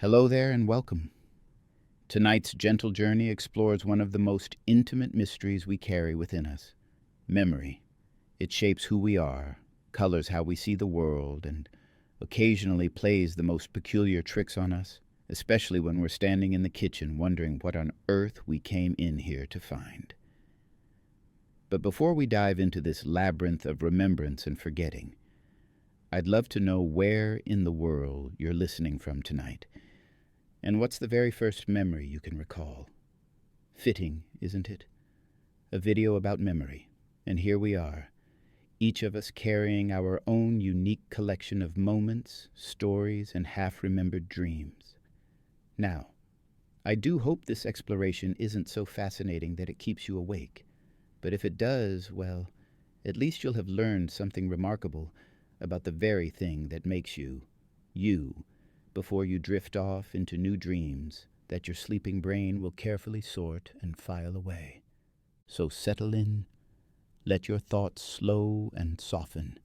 Hello there and welcome. Tonight's gentle journey explores one of the most intimate mysteries we carry within us: memory. It shapes who we are, colors how we see the world, and occasionally plays the most peculiar tricks on us, especially when we're standing in the kitchen wondering what on earth we came in here to find. But before we dive into this labyrinth of remembrance and forgetting, I'd love to know where in the world you're listening from tonight. And what's the very first memory you can recall? Fitting, isn't it? A video about memory. And here we are, each of us carrying our own unique collection of moments, stories, and half-remembered dreams. Now, I do hope this exploration isn't so fascinating that it keeps you awake. But if it does, well, at least you'll have learned something remarkable about the very thing that makes you, you, before you drift off into new dreams that your sleeping brain will carefully sort and file away. So settle in, let your thoughts slow and soften,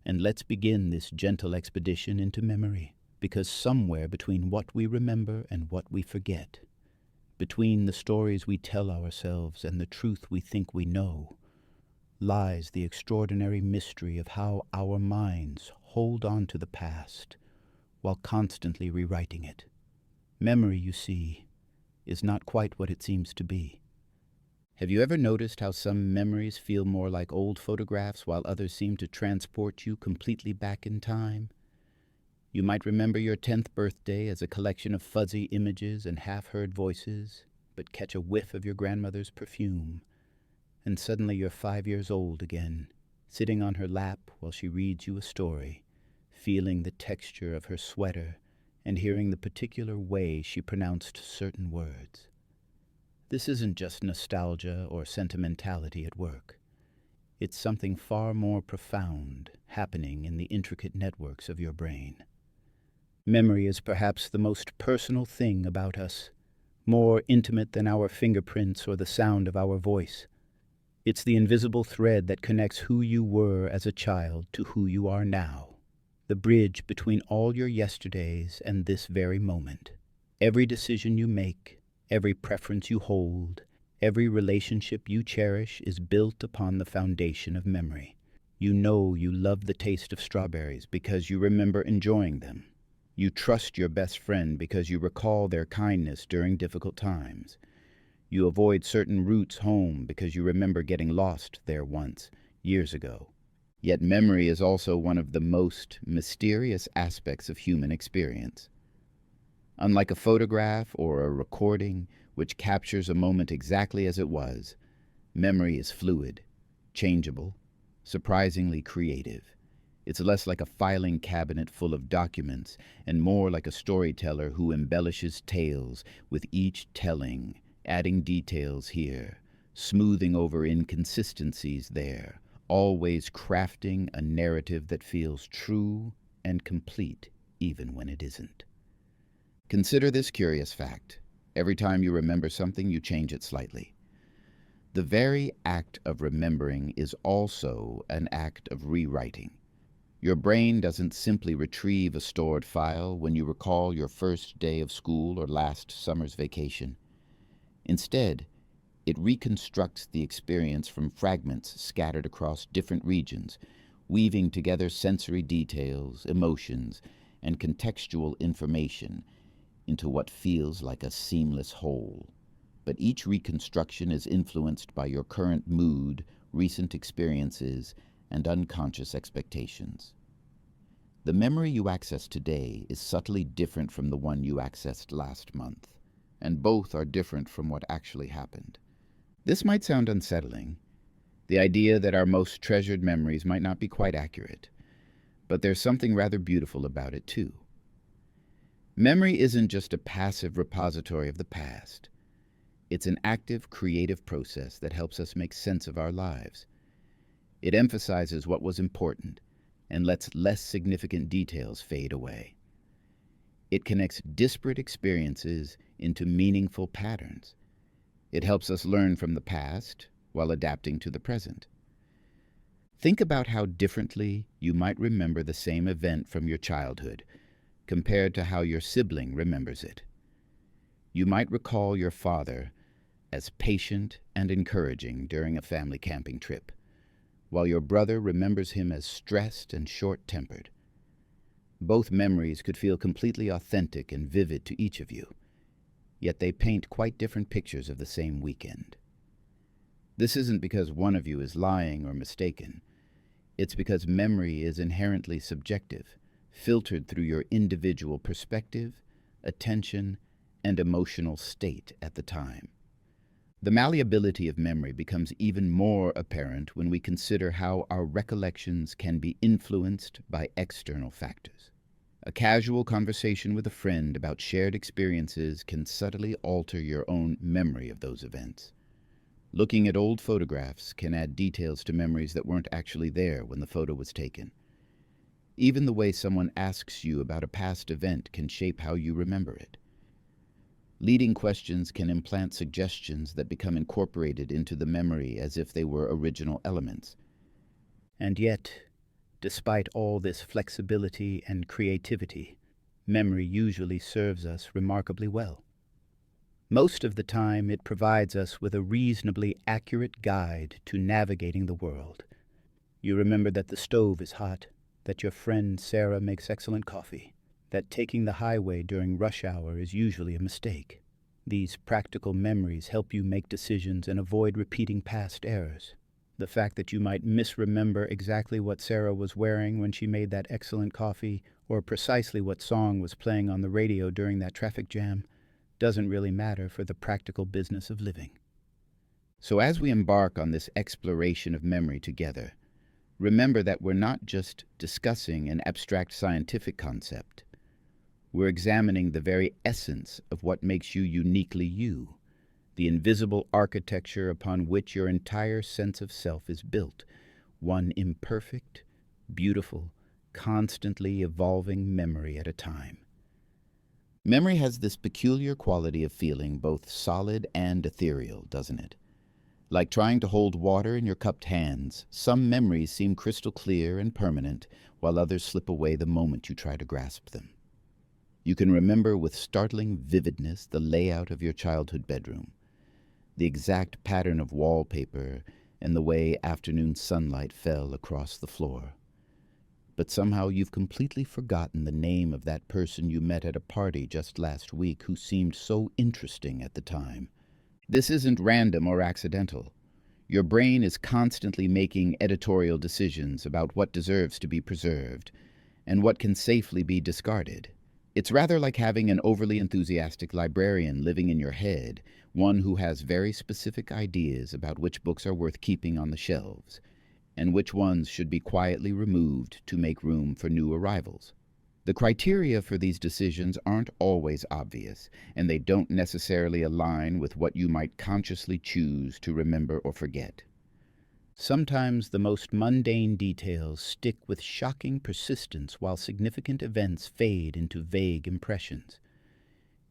and let's begin this gentle expedition into memory, because somewhere between what we remember and what we forget, between the stories we tell ourselves and the truth we think we know, lies the extraordinary mystery of how our minds hold on to the past while constantly rewriting it. Memory, you see, is not quite what it seems to be. Have you ever noticed how some memories feel more like old photographs while others seem to transport you completely back in time? You might remember your 10th birthday as a collection of fuzzy images and half-heard voices, but catch a whiff of your grandmother's perfume, and suddenly you're 5 years old again, sitting on her lap while she reads you a story, feeling the texture of her sweater and hearing the particular way she pronounced certain words. This isn't just nostalgia or sentimentality at work. It's something far more profound happening in the intricate networks of your brain. Memory is perhaps the most personal thing about us, more intimate than our fingerprints or the sound of our voice. It's the invisible thread that connects who you were as a child to who you are now. The bridge between all your yesterdays and this very moment. Every decision you make, every preference you hold, every relationship you cherish is built upon the foundation of memory. You know you love the taste of strawberries because you remember enjoying them. You trust your best friend because you recall their kindness during difficult times. You avoid certain routes home because you remember getting lost there once, years ago. Yet memory is also one of the most mysterious aspects of human experience. Unlike a photograph or a recording which captures a moment exactly as it was, memory is fluid, changeable, surprisingly creative. It's less like a filing cabinet full of documents and more like a storyteller who embellishes tales with each telling, adding details here, smoothing over inconsistencies there, always crafting a narrative that feels true and complete even when it isn't. Consider this curious fact. Every time you remember something, you change it slightly. The very act of remembering is also an act of rewriting. Your brain doesn't simply retrieve a stored file when you recall your first day of school or last summer's vacation. Instead, it reconstructs the experience from fragments scattered across different regions, weaving together sensory details, emotions, and contextual information into what feels like a seamless whole. But each reconstruction is influenced by your current mood, recent experiences, and unconscious expectations. The memory you access today is subtly different from the one you accessed last month, and both are different from what actually happened. This might sound unsettling, the idea that our most treasured memories might not be quite accurate, but there's something rather beautiful about it too. Memory isn't just a passive repository of the past. It's an active, creative process that helps us make sense of our lives. It emphasizes what was important and lets less significant details fade away. It connects disparate experiences into meaningful patterns. It helps us learn from the past while adapting to the present. Think about how differently you might remember the same event from your childhood, compared to how your sibling remembers it. You might recall your father as patient and encouraging during a family camping trip, while your brother remembers him as stressed and short-tempered. Both memories could feel completely authentic and vivid to each of you, yet they paint quite different pictures of the same weekend. This isn't because one of you is lying or mistaken. It's because memory is inherently subjective, filtered through your individual perspective, attention, and emotional state at the time. The malleability of memory becomes even more apparent when we consider how our recollections can be influenced by external factors. A casual conversation with a friend about shared experiences can subtly alter your own memory of those events. Looking at old photographs can add details to memories that weren't actually there when the photo was taken. Even the way someone asks you about a past event can shape how you remember it. Leading questions can implant suggestions that become incorporated into the memory as if they were original elements. And yet, despite all this flexibility and creativity, memory usually serves us remarkably well. Most of the time, it provides us with a reasonably accurate guide to navigating the world. You remember that the stove is hot, that your friend Sarah makes excellent coffee, that taking the highway during rush hour is usually a mistake. These practical memories help you make decisions and avoid repeating past errors. The fact that you might misremember exactly what Sarah was wearing when she made that excellent coffee, or precisely what song was playing on the radio during that traffic jam, doesn't really matter for the practical business of living. So as we embark on this exploration of memory together, remember that we're not just discussing an abstract scientific concept. We're examining the very essence of what makes you uniquely you, the invisible architecture upon which your entire sense of self is built, one imperfect, beautiful, constantly evolving memory at a time. Memory has this peculiar quality of feeling both solid and ethereal, doesn't it? Like trying to hold water in your cupped hands, some memories seem crystal clear and permanent, while others slip away the moment you try to grasp them. You can remember with startling vividness the layout of your childhood bedroom, the exact pattern of wallpaper, and the way afternoon sunlight fell across the floor. But somehow you've completely forgotten the name of that person you met at a party just last week who seemed so interesting at the time. This isn't random or accidental. Your brain is constantly making editorial decisions about what deserves to be preserved and what can safely be discarded. It's rather like having an overly enthusiastic librarian living in your head, one who has very specific ideas about which books are worth keeping on the shelves, and which ones should be quietly removed to make room for new arrivals. The criteria for these decisions aren't always obvious, and they don't necessarily align with what you might consciously choose to remember or forget. Sometimes the most mundane details stick with shocking persistence while significant events fade into vague impressions.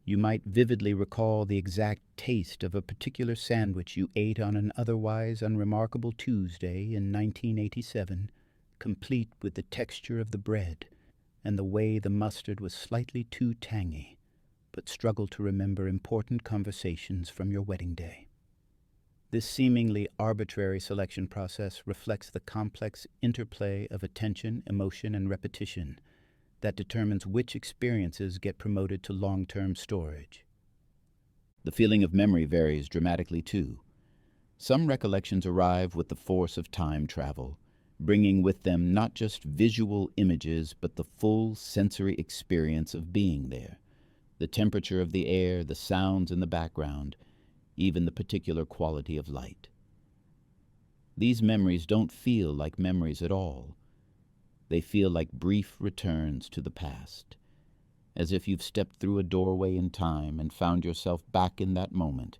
You might vividly recall the exact taste of a particular sandwich you ate on an otherwise unremarkable Tuesday in 1987, complete with the texture of the bread and the way the mustard was slightly too tangy, but struggle to remember important conversations from your wedding day. This seemingly arbitrary selection process reflects the complex interplay of attention, emotion, and repetition that determines which experiences get promoted to long-term storage. The feeling of memory varies dramatically too. Some recollections arrive with the force of time travel, bringing with them not just visual images but the full sensory experience of being there. The temperature of the air, the sounds in the background, even the particular quality of light. These memories don't feel like memories at all. They feel like brief returns to the past, as if you've stepped through a doorway in time and found yourself back in that moment,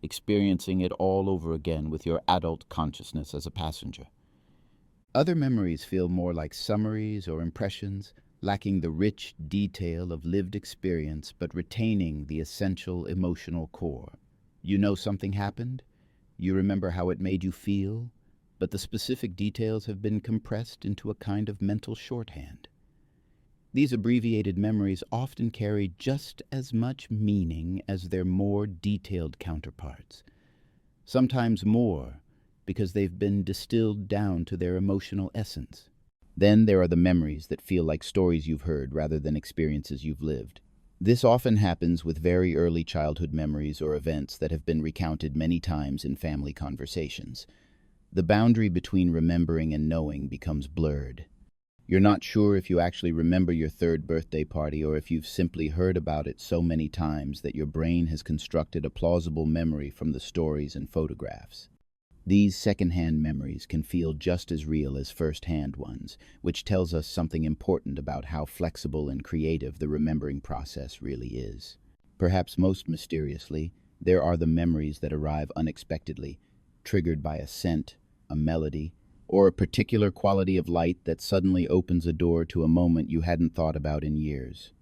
experiencing it all over again with your adult consciousness as a passenger. Other memories feel more like summaries or impressions, lacking the rich detail of lived experience but retaining the essential emotional core. You know something happened, you remember how it made you feel, but the specific details have been compressed into a kind of mental shorthand. These abbreviated memories often carry just as much meaning as their more detailed counterparts, sometimes more, because they've been distilled down to their emotional essence. Then there are the memories that feel like stories you've heard rather than experiences you've lived. This often happens with very early childhood memories or events that have been recounted many times in family conversations. The boundary between remembering and knowing becomes blurred. You're not sure if you actually remember your third birthday party or if you've simply heard about it so many times that your brain has constructed a plausible memory from the stories and photographs. These secondhand memories can feel just as real as first-hand ones, which tells us something important about how flexible and creative the remembering process really is. Perhaps most mysteriously, there are the memories that arrive unexpectedly, triggered by a scent, a melody, or a particular quality of light that suddenly opens a door to a moment you hadn't thought about in years.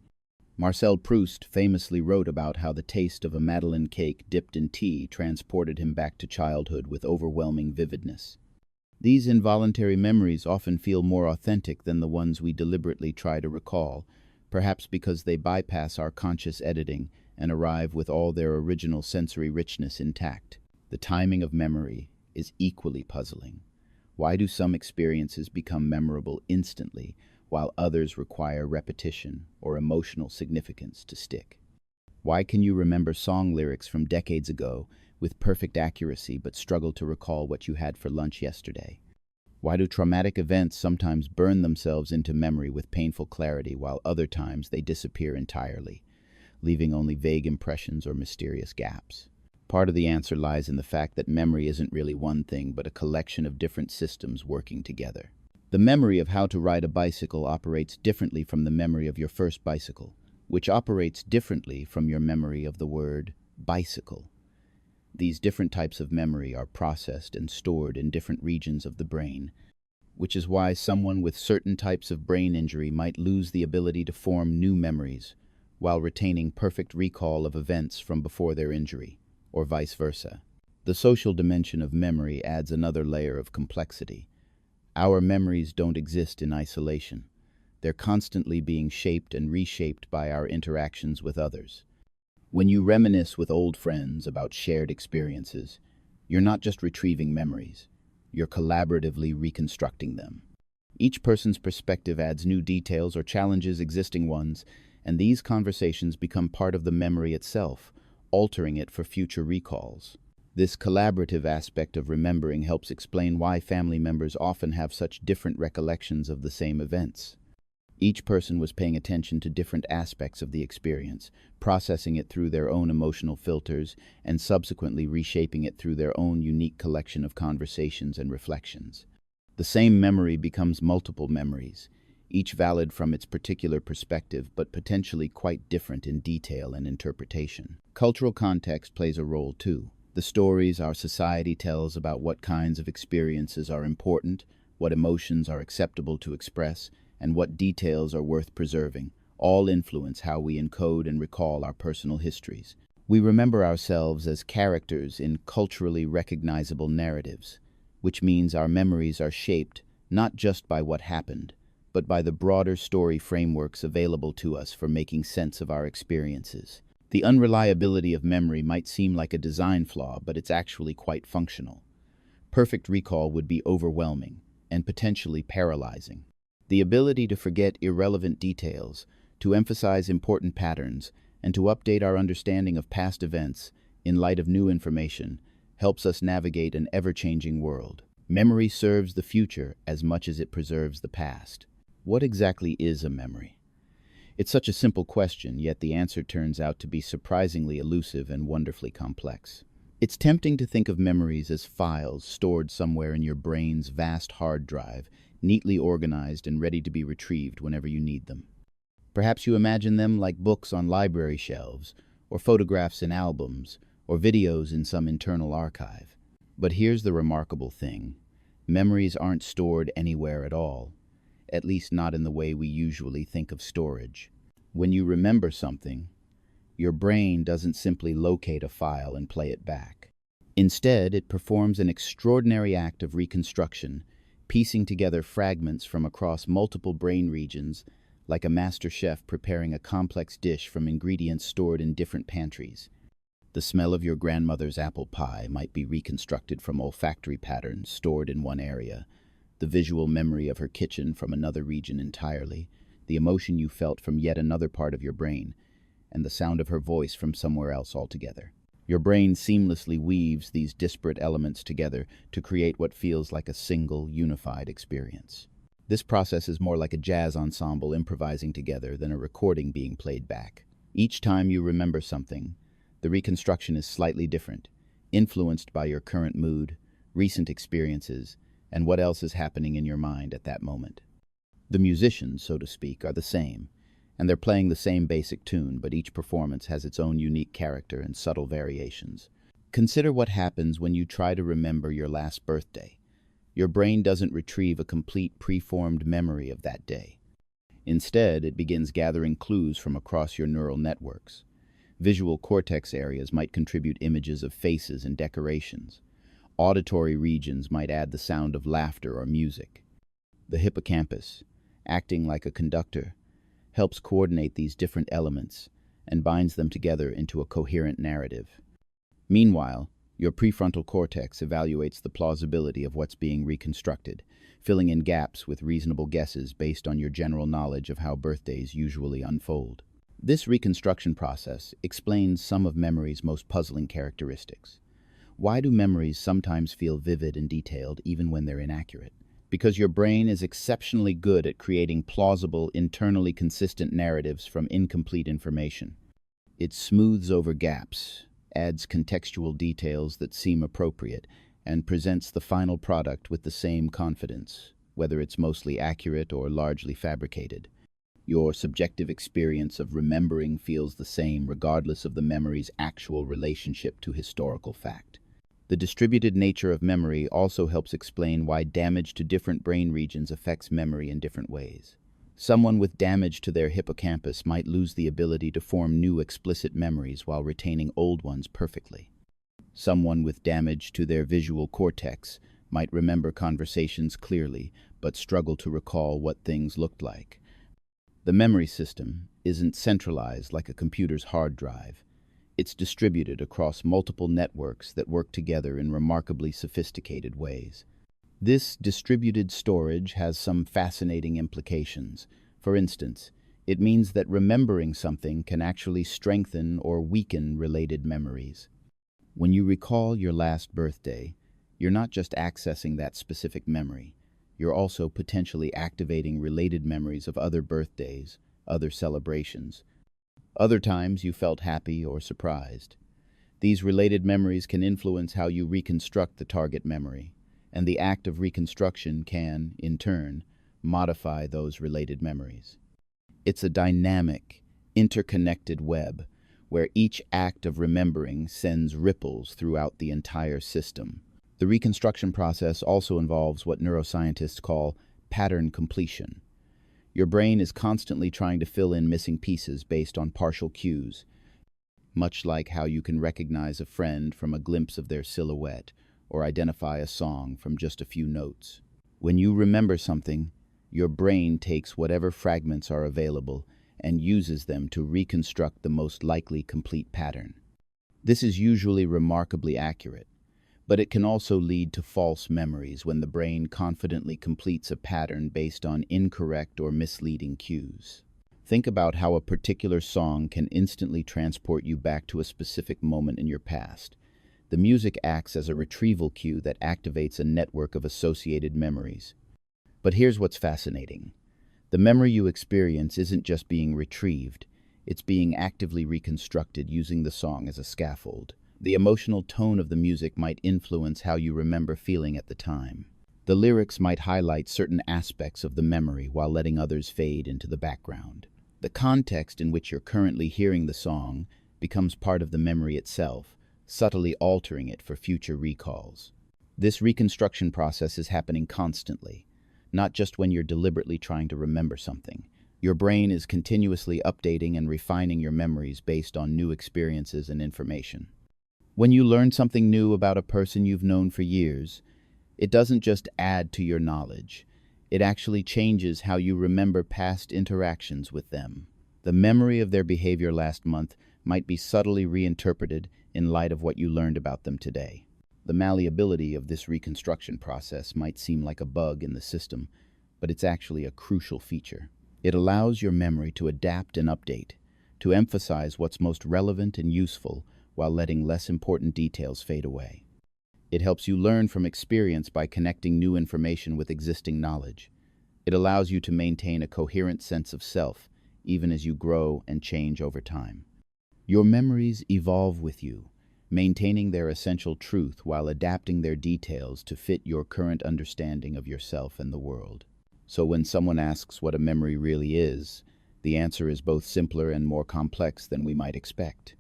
Marcel Proust famously wrote about how the taste of a Madeleine cake dipped in tea transported him back to childhood with overwhelming vividness. These involuntary memories often feel more authentic than the ones we deliberately try to recall, perhaps because they bypass our conscious editing and arrive with all their original sensory richness intact. The timing of memory is equally puzzling. Why do some experiences become memorable instantly, while others require repetition or emotional significance to stick? Why can you remember song lyrics from decades ago with perfect accuracy but struggle to recall what you had for lunch yesterday? Why do traumatic events sometimes burn themselves into memory with painful clarity while other times they disappear entirely, leaving only vague impressions or mysterious gaps? Part of the answer lies in the fact that memory isn't really one thing but a collection of different systems working together. The memory of how to ride a bicycle operates differently from the memory of your first bicycle, which operates differently from your memory of the word bicycle. These different types of memory are processed and stored in different regions of the brain, which is why someone with certain types of brain injury might lose the ability to form new memories while retaining perfect recall of events from before their injury, or vice versa. The social dimension of memory adds another layer of complexity. Our memories don't exist in isolation. They're constantly being shaped and reshaped by our interactions with others. When you reminisce with old friends about shared experiences, you're not just retrieving memories, you're collaboratively reconstructing them. Each person's perspective adds new details or challenges existing ones, and these conversations become part of the memory itself, altering it for future recalls. This collaborative aspect of remembering helps explain why family members often have such different recollections of the same events. Each person was paying attention to different aspects of the experience, processing it through their own emotional filters, and subsequently reshaping it through their own unique collection of conversations and reflections. The same memory becomes multiple memories, each valid from its particular perspective but potentially quite different in detail and interpretation. Cultural context plays a role too. The stories our society tells about what kinds of experiences are important, what emotions are acceptable to express, and what details are worth preserving, all influence how we encode and recall our personal histories. We remember ourselves as characters in culturally recognizable narratives, which means our memories are shaped not just by what happened, but by the broader story frameworks available to us for making sense of our experiences. The unreliability of memory might seem like a design flaw, but it's actually quite functional. Perfect recall would be overwhelming and potentially paralyzing. The ability to forget irrelevant details, to emphasize important patterns, and to update our understanding of past events in light of new information helps us navigate an ever-changing world. Memory serves the future as much as it preserves the past. What exactly is a memory? It's such a simple question, yet the answer turns out to be surprisingly elusive and wonderfully complex. It's tempting to think of memories as files stored somewhere in your brain's vast hard drive, neatly organized and ready to be retrieved whenever you need them. Perhaps you imagine them like books on library shelves, or photographs in albums, or videos in some internal archive. But here's the remarkable thing. Memories aren't stored anywhere at all, at least not in the way we usually think of storage. When you remember something, your brain doesn't simply locate a file and play it back. Instead, it performs an extraordinary act of reconstruction, piecing together fragments from across multiple brain regions like a master chef preparing a complex dish from ingredients stored in different pantries. The smell of your grandmother's apple pie might be reconstructed from olfactory patterns stored in one area, the visual memory of her kitchen from another region entirely, the emotion you felt from yet another part of your brain, and the sound of her voice from somewhere else altogether. Your brain seamlessly weaves these disparate elements together to create what feels like a single, unified experience. This process is more like a jazz ensemble improvising together than a recording being played back. Each time you remember something, the reconstruction is slightly different, influenced by your current mood, recent experiences, and what else is happening in your mind at that moment. The musicians, so to speak, are the same, and they're playing the same basic tune, but each performance has its own unique character and subtle variations. Consider what happens when you try to remember your last birthday. Your brain doesn't retrieve a complete preformed memory of that day. Instead, it begins gathering clues from across your neural networks. Visual cortex areas might contribute images of faces and decorations. Auditory regions might add the sound of laughter or music. The hippocampus, acting like a conductor, helps coordinate these different elements and binds them together into a coherent narrative. Meanwhile, your prefrontal cortex evaluates the plausibility of what's being reconstructed, filling in gaps with reasonable guesses based on your general knowledge of how birthdays usually unfold. This reconstruction process explains some of memory's most puzzling characteristics. Why do memories sometimes feel vivid and detailed even when they're inaccurate? Because your brain is exceptionally good at creating plausible, internally consistent narratives from incomplete information. It smooths over gaps, adds contextual details that seem appropriate, and presents the final product with the same confidence, whether it's mostly accurate or largely fabricated. Your subjective experience of remembering feels the same regardless of the memory's actual relationship to historical fact. The distributed nature of memory also helps explain why damage to different brain regions affects memory in different ways. Someone with damage to their hippocampus might lose the ability to form new explicit memories while retaining old ones perfectly. Someone with damage to their visual cortex might remember conversations clearly, but struggle to recall what things looked like. The memory system isn't centralized like a computer's hard drive. It's distributed across multiple networks that work together in remarkably sophisticated ways. This distributed storage has some fascinating implications. For instance, it means that remembering something can actually strengthen or weaken related memories. When you recall your last birthday, you're not just accessing that specific memory. You're also potentially activating related memories of other birthdays, other celebrations. Other times you felt happy or surprised. These related memories can influence how you reconstruct the target memory, and the act of reconstruction can, in turn, modify those related memories. It's a dynamic, interconnected web, where each act of remembering sends ripples throughout the entire system. The reconstruction process also involves what neuroscientists call pattern completion. Your brain is constantly trying to fill in missing pieces based on partial cues, much like how you can recognize a friend from a glimpse of their silhouette or identify a song from just a few notes. When you remember something, your brain takes whatever fragments are available and uses them to reconstruct the most likely complete pattern. This is usually remarkably accurate, but it can also lead to false memories when the brain confidently completes a pattern based on incorrect or misleading cues. Think about how a particular song can instantly transport you back to a specific moment in your past. The music acts as a retrieval cue that activates a network of associated memories. But here's what's fascinating. The memory you experience isn't just being retrieved, it's being actively reconstructed using the song as a scaffold. The emotional tone of the music might influence how you remember feeling at the time. The lyrics might highlight certain aspects of the memory while letting others fade into the background. The context in which you're currently hearing the song becomes part of the memory itself, subtly altering it for future recalls. This reconstruction process is happening constantly, not just when you're deliberately trying to remember something. Your brain is continuously updating and refining your memories based on new experiences and information. When you learn something new about a person you've known for years, it doesn't just add to your knowledge. It actually changes how you remember past interactions with them. The memory of their behavior last month might be subtly reinterpreted in light of what you learned about them today. The malleability of this reconstruction process might seem like a bug in the system, but it's actually a crucial feature. It allows your memory to adapt and update, to emphasize what's most relevant and useful while letting less important details fade away. It helps you learn from experience by connecting new information with existing knowledge. It allows you to maintain a coherent sense of self, even as you grow and change over time. Your memories evolve with you, maintaining their essential truth while adapting their details to fit your current understanding of yourself and the world. So when someone asks what a memory really is, the answer is both simpler and more complex than we might expect.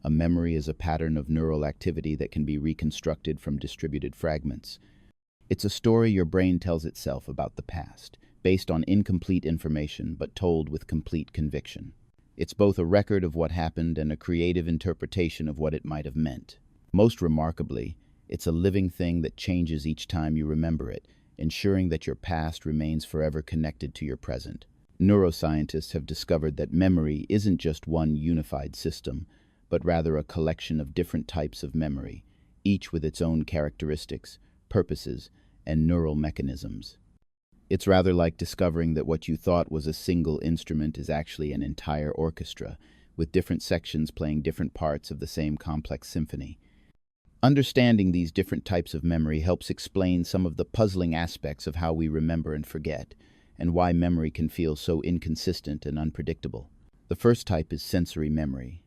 A memory is a pattern of neural activity that can be reconstructed from distributed fragments. It's a story your brain tells itself about the past, based on incomplete information but told with complete conviction. It's both a record of what happened and a creative interpretation of what it might have meant. Most remarkably, it's a living thing that changes each time you remember it, ensuring that your past remains forever connected to your present. Neuroscientists have discovered that memory isn't just one unified system, but rather a collection of different types of memory, each with its own characteristics, purposes, and neural mechanisms. It's rather like discovering that what you thought was a single instrument is actually an entire orchestra, with different sections playing different parts of the same complex symphony. Understanding these different types of memory helps explain some of the puzzling aspects of how we remember and forget, and why memory can feel so inconsistent and unpredictable. The first type is sensory memory,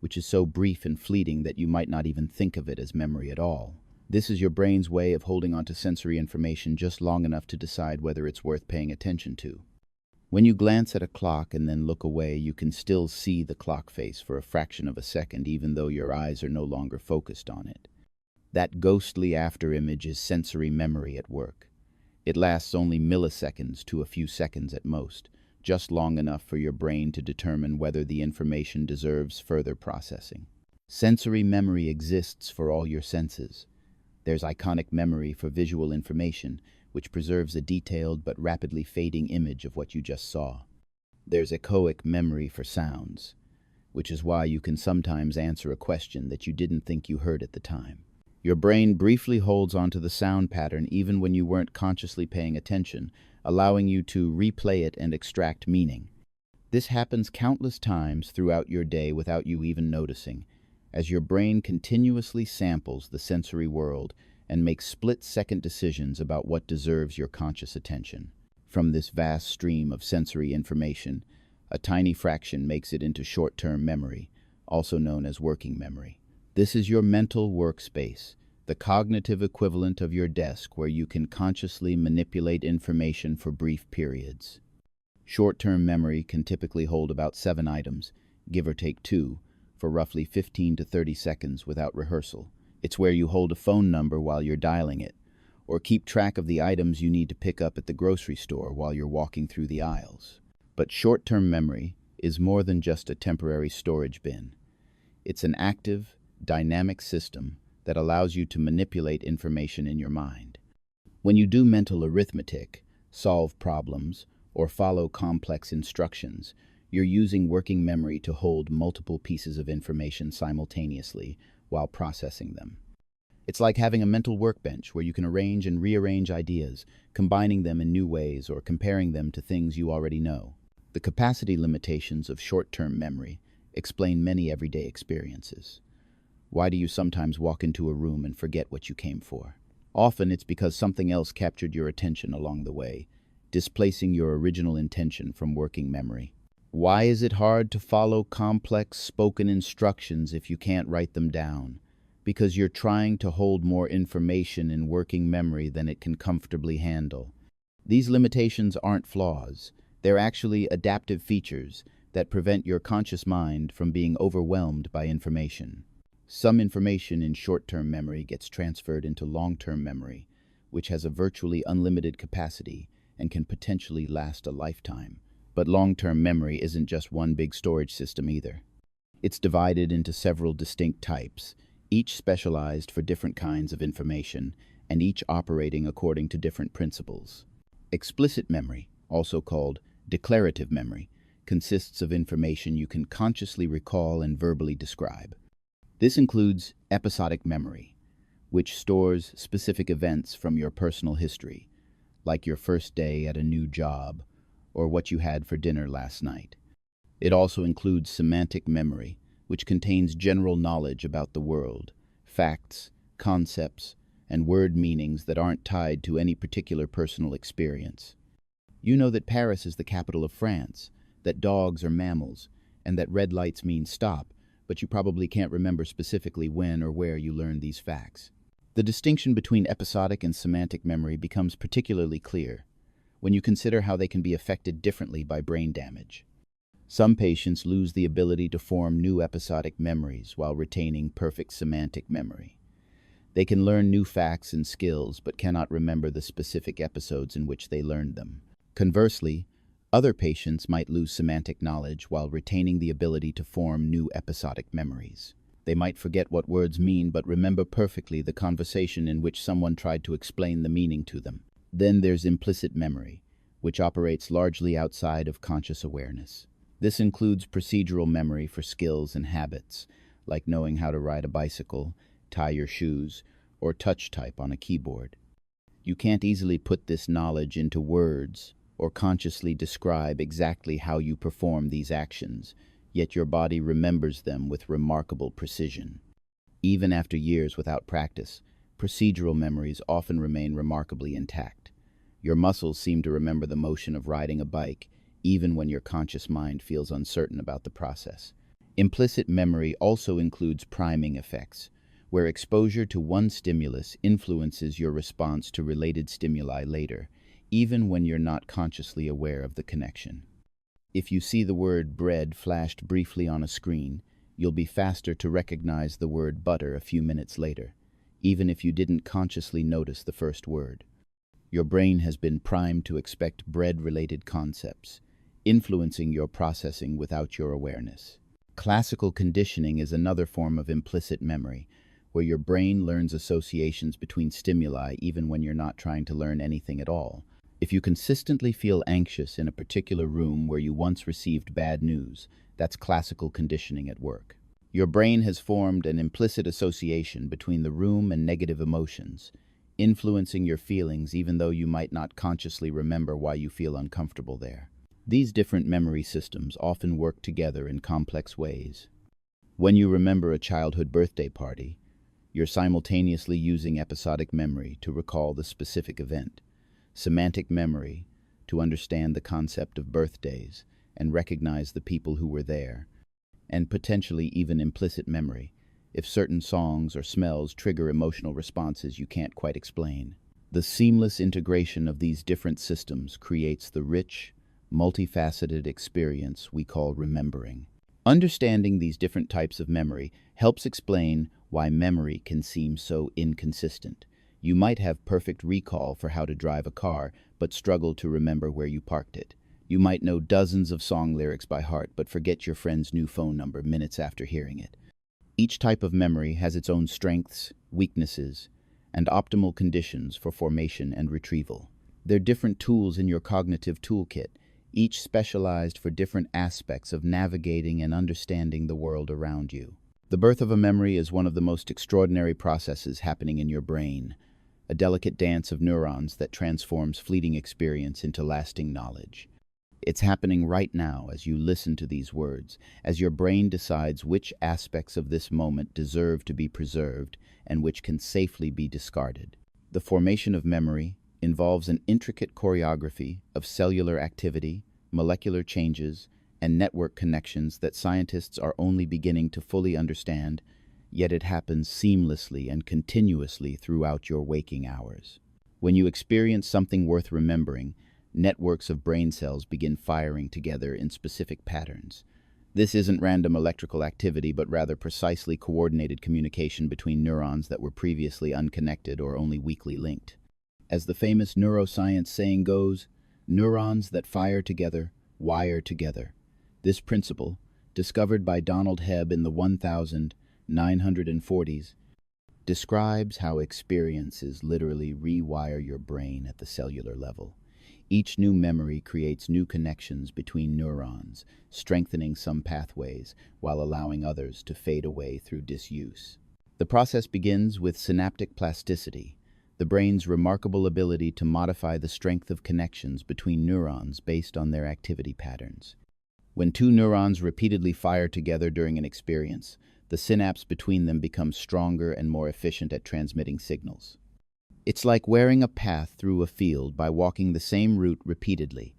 which is so brief and fleeting that you might not even think of it as memory at all. This is your brain's way of holding on to sensory information just long enough to decide whether it's worth paying attention to. When you glance at a clock and then look away, you can still see the clock face for a fraction of a second, even though your eyes are no longer focused on it. That ghostly afterimage is sensory memory at work. It lasts only milliseconds to a few seconds at most, just long enough for your brain to determine whether the information deserves further processing. Sensory memory exists for all your senses. There's iconic memory for visual information, which preserves a detailed but rapidly fading image of what you just saw. There's echoic memory for sounds, which is why you can sometimes answer a question that you didn't think you heard at the time. Your brain briefly holds onto the sound pattern even when you weren't consciously paying attention, allowing you to replay it and extract meaning. This happens countless times throughout your day without you even noticing, as your brain continuously samples the sensory world and makes split-second decisions about what deserves your conscious attention. From this vast stream of sensory information, a tiny fraction makes it into short-term memory, also known as working memory. This is your mental workspace, the cognitive equivalent of your desk where you can consciously manipulate information for brief periods. Short-term memory can typically hold about 7 items, give or take 2, for roughly 15 to 30 seconds without rehearsal. It's where you hold a phone number while you're dialing it, or keep track of the items you need to pick up at the grocery store while you're walking through the aisles. But short-term memory is more than just a temporary storage bin. It's an active, dynamic system that allows you to manipulate information in your mind. When you do mental arithmetic, solve problems, or follow complex instructions, you're using working memory to hold multiple pieces of information simultaneously while processing them. It's like having a mental workbench where you can arrange and rearrange ideas, combining them in new ways or comparing them to things you already know. The capacity limitations of short-term memory explain many everyday experiences. Why do you sometimes walk into a room and forget what you came for? Often it's because something else captured your attention along the way, displacing your original intention from working memory. Why is it hard to follow complex spoken instructions if you can't write them down? Because you're trying to hold more information in working memory than it can comfortably handle. These limitations aren't flaws. They're actually adaptive features that prevent your conscious mind from being overwhelmed by information. Some information in short-term memory gets transferred into long-term memory, which has a virtually unlimited capacity and can potentially last a lifetime. But long-term memory isn't just one big storage system either. It's divided into several distinct types, each specialized for different kinds of information, and each operating according to different principles. Explicit memory, also called declarative memory, consists of information you can consciously recall and verbally describe. This includes episodic memory, which stores specific events from your personal history, like your first day at a new job or what you had for dinner last night. It also includes semantic memory, which contains general knowledge about the world, facts, concepts, and word meanings that aren't tied to any particular personal experience. You know that Paris is the capital of France, that dogs are mammals, and that red lights mean stop, but you probably can't remember specifically when or where you learned these facts. The distinction between episodic and semantic memory becomes particularly clear when you consider how they can be affected differently by brain damage. Some patients lose the ability to form new episodic memories while retaining perfect semantic memory. They can learn new facts and skills but cannot remember the specific episodes in which they learned them. Conversely, other patients might lose semantic knowledge while retaining the ability to form new episodic memories. They might forget what words mean but remember perfectly the conversation in which someone tried to explain the meaning to them. Then there's implicit memory, which operates largely outside of conscious awareness. This includes procedural memory for skills and habits, like knowing how to ride a bicycle, tie your shoes, or touch type on a keyboard. You can't easily put this knowledge into words or consciously describe exactly how you perform these actions, yet your body remembers them with remarkable precision. Even after years without practice, procedural memories often remain remarkably intact. Your muscles seem to remember the motion of riding a bike, even when your conscious mind feels uncertain about the process. Implicit memory also includes priming effects, where exposure to one stimulus influences your response to related stimuli later, even when you're not consciously aware of the connection. If you see the word bread flashed briefly on a screen, you'll be faster to recognize the word butter a few minutes later, even if you didn't consciously notice the first word. Your brain has been primed to expect bread-related concepts, influencing your processing without your awareness. Classical conditioning is another form of implicit memory, where your brain learns associations between stimuli even when you're not trying to learn anything at all. If you consistently feel anxious in a particular room where you once received bad news, that's classical conditioning at work. Your brain has formed an implicit association between the room and negative emotions, influencing your feelings even though you might not consciously remember why you feel uncomfortable there. These different memory systems often work together in complex ways. When you remember a childhood birthday party, you're simultaneously using episodic memory to recall the specific event, semantic memory to understand the concept of birthdays and recognize the people who were there, and potentially even implicit memory if certain songs or smells trigger emotional responses you can't quite explain. The seamless integration of these different systems creates the rich, multifaceted experience we call remembering. Understanding these different types of memory helps explain why memory can seem so inconsistent. You might have perfect recall for how to drive a car, but struggle to remember where you parked it. You might know dozens of song lyrics by heart, but forget your friend's new phone number minutes after hearing it. Each type of memory has its own strengths, weaknesses, and optimal conditions for formation and retrieval. They're different tools in your cognitive toolkit, each specialized for different aspects of navigating and understanding the world around you. The birth of a memory is one of the most extraordinary processes happening in your brain, a delicate dance of neurons that transforms fleeting experience into lasting knowledge. It's happening right now as you listen to these words, as your brain decides which aspects of this moment deserve to be preserved and which can safely be discarded. The formation of memory involves an intricate choreography of cellular activity, molecular changes, and network connections that scientists are only beginning to fully understand, yet it happens seamlessly and continuously throughout your waking hours. When you experience something worth remembering, networks of brain cells begin firing together in specific patterns. This isn't random electrical activity, but rather precisely coordinated communication between neurons that were previously unconnected or only weakly linked. As the famous neuroscience saying goes, neurons that fire together, wire together. This principle, discovered by Donald Hebb in the 1940s, describes how experiences literally rewire your brain at the cellular level. Each new memory creates new connections between neurons, strengthening some pathways while allowing others to fade away through disuse. The process begins with synaptic plasticity, the brain's remarkable ability to modify the strength of connections between neurons based on their activity patterns. When two neurons repeatedly fire together during an experience, the synapse between them becomes stronger and more efficient at transmitting signals. It's like wearing a path through a field by walking the same route repeatedly.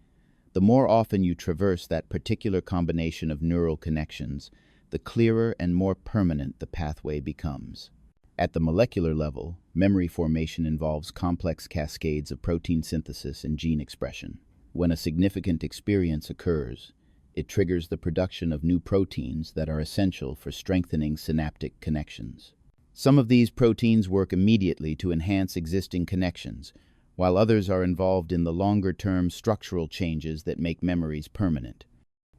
The more often you traverse that particular combination of neural connections, the clearer and more permanent the pathway becomes. At the molecular level, memory formation involves complex cascades of protein synthesis and gene expression. When a significant experience occurs, it triggers the production of new proteins that are essential for strengthening synaptic connections. Some of these proteins work immediately to enhance existing connections, while others are involved in the longer-term structural changes that make memories permanent.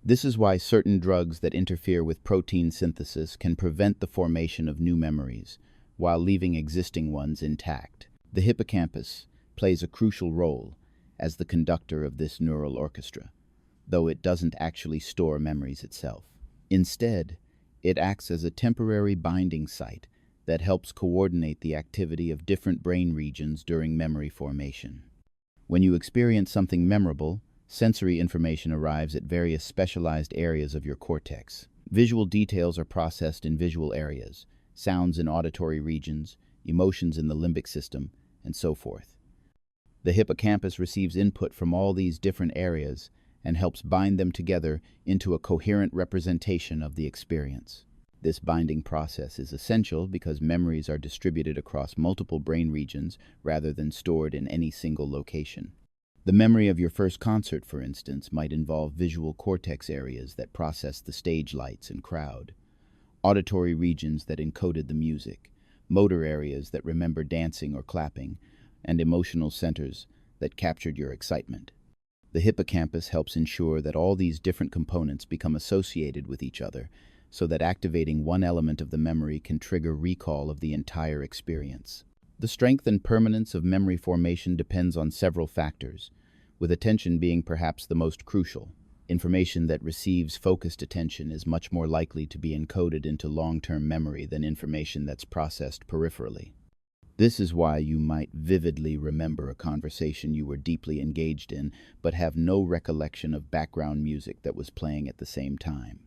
This is why certain drugs that interfere with protein synthesis can prevent the formation of new memories, while leaving existing ones intact. The hippocampus plays a crucial role as the conductor of this neural orchestra, though it doesn't actually store memories itself. Instead, it acts as a temporary binding site that helps coordinate the activity of different brain regions during memory formation. When you experience something memorable, sensory information arrives at various specialized areas of your cortex. Visual details are processed in visual areas, sounds in auditory regions, emotions in the limbic system, and so forth. The hippocampus receives input from all these different areas and helps bind them together into a coherent representation of the experience. This binding process is essential because memories are distributed across multiple brain regions rather than stored in any single location. The memory of your first concert, for instance, might involve visual cortex areas that process the stage lights and crowd, auditory regions that encoded the music, motor areas that remember dancing or clapping, and emotional centers that captured your excitement. The hippocampus helps ensure that all these different components become associated with each other, so that activating one element of the memory can trigger recall of the entire experience. The strength and permanence of memory formation depends on several factors, with attention being perhaps the most crucial. Information that receives focused attention is much more likely to be encoded into long-term memory than information that's processed peripherally. This is why you might vividly remember a conversation you were deeply engaged in, but have no recollection of background music that was playing at the same time.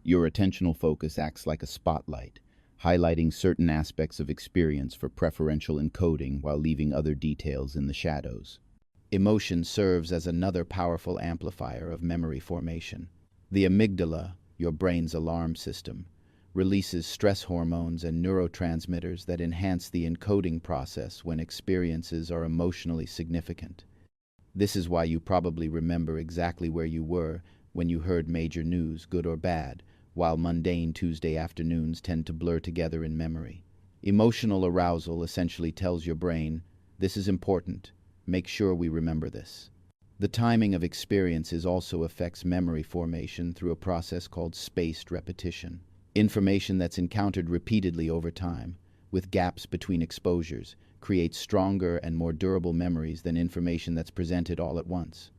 Your attentional focus acts like a spotlight, highlighting certain aspects of experience for preferential encoding while leaving other details in the shadows. Emotion serves as another powerful amplifier of memory formation. The amygdala, your brain's alarm system, releases stress hormones and neurotransmitters that enhance the encoding process when experiences are emotionally significant. This is why you probably remember exactly where you were when you heard major news, good or bad, while mundane Tuesday afternoons tend to blur together in memory. Emotional arousal essentially tells your brain, this is important, make sure we remember this. The timing of experiences also affects memory formation through a process called spaced repetition. Information that's encountered repeatedly over time, with gaps between exposures, creates stronger and more durable memories than information that's presented all at once.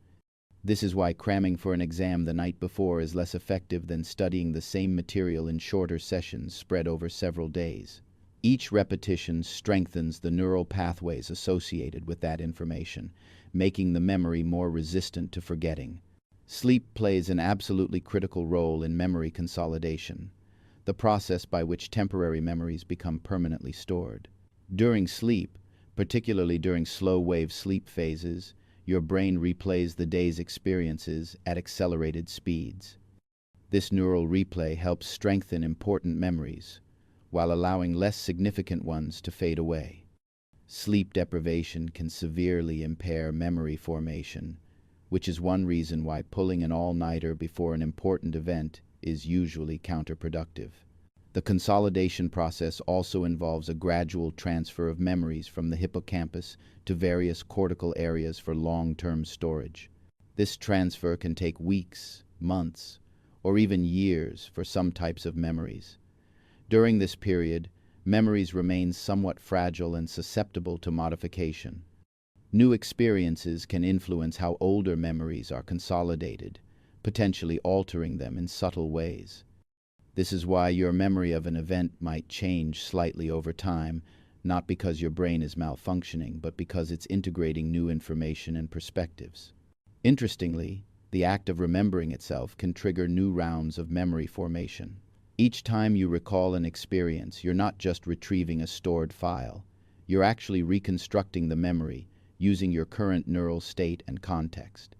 This is why cramming for an exam the night before is less effective than studying the same material in shorter sessions spread over several days. Each repetition strengthens the neural pathways associated with that information, making the memory more resistant to forgetting. Sleep plays an absolutely critical role in memory consolidation, the process by which temporary memories become permanently stored. During sleep, particularly during slow-wave sleep phases, your brain replays the day's experiences at accelerated speeds. This neural replay helps strengthen important memories, while allowing less significant ones to fade away. Sleep deprivation can severely impair memory formation, which is one reason why pulling an all-nighter before an important event is usually counterproductive. The consolidation process also involves a gradual transfer of memories from the hippocampus to various cortical areas for long-term storage. This transfer can take weeks, months, or even years for some types of memories. During this period, memories remain somewhat fragile and susceptible to modification. New experiences can influence how older memories are consolidated, potentially altering them in subtle ways. This is why your memory of an event might change slightly over time, not because your brain is malfunctioning, but because it's integrating new information and perspectives. Interestingly, the act of remembering itself can trigger new rounds of memory formation. Each time you recall an experience, you're not just retrieving a stored file, you're actually reconstructing the memory using your current neural state and context.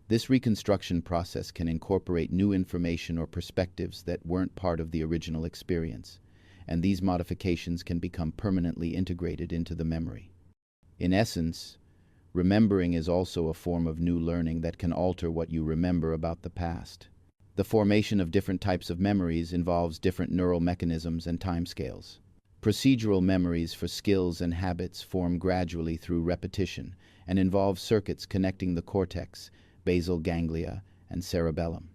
This reconstruction process can incorporate new information or perspectives that weren't part of the original experience, and these modifications can become permanently integrated into the memory. In essence, remembering is also a form of new learning that can alter what you remember about the past. The formation of different types of memories involves different neural mechanisms and timescales. Procedural memories for skills and habits form gradually through repetition and involve circuits connecting the cortex, basal ganglia, and cerebellum.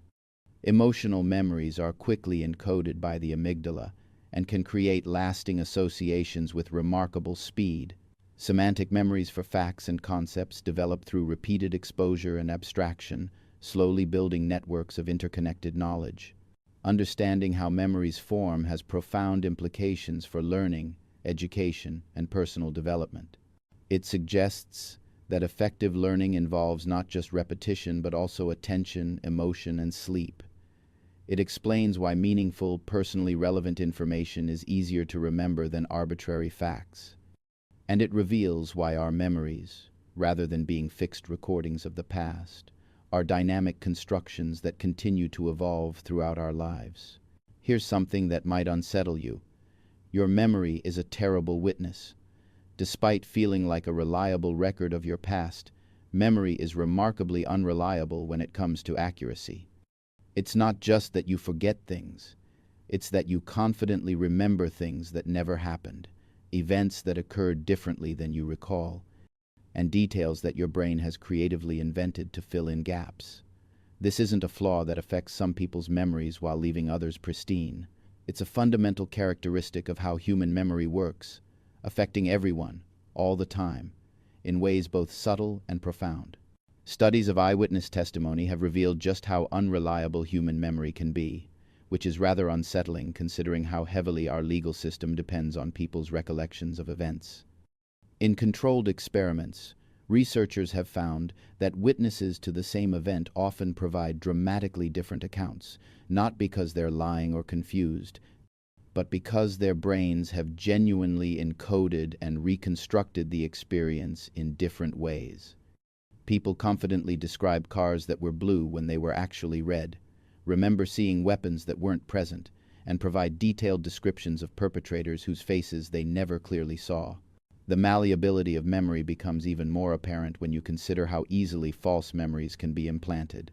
Emotional memories are quickly encoded by the amygdala and can create lasting associations with remarkable speed. Semantic memories for facts and concepts develop through repeated exposure and abstraction, slowly building networks of interconnected knowledge. Understanding how memories form has profound implications for learning, education, and personal development. It suggests that effective learning involves not just repetition but also attention, emotion, and sleep. It explains why meaningful, personally relevant information is easier to remember than arbitrary facts. And it reveals why our memories, rather than being fixed recordings of the past, are dynamic constructions that continue to evolve throughout our lives. Here's something that might unsettle you. Your memory is a terrible witness. Despite feeling like a reliable record of your past, memory is remarkably unreliable when it comes to accuracy. It's not just that you forget things, it's that you confidently remember things that never happened, events that occurred differently than you recall, and details that your brain has creatively invented to fill in gaps. This isn't a flaw that affects some people's memories while leaving others pristine. It's a fundamental characteristic of how human memory works, affecting everyone, all the time, in ways both subtle and profound. Studies of eyewitness testimony have revealed just how unreliable human memory can be, which is rather unsettling considering how heavily our legal system depends on people's recollections of events. In controlled experiments, researchers have found that witnesses to the same event often provide dramatically different accounts, not because they're lying or confused, but because their brains have genuinely encoded and reconstructed the experience in different ways. People confidently describe cars that were blue when they were actually red, remember seeing weapons that weren't present, and provide detailed descriptions of perpetrators whose faces they never clearly saw. The malleability of memory becomes even more apparent when you consider how easily false memories can be implanted.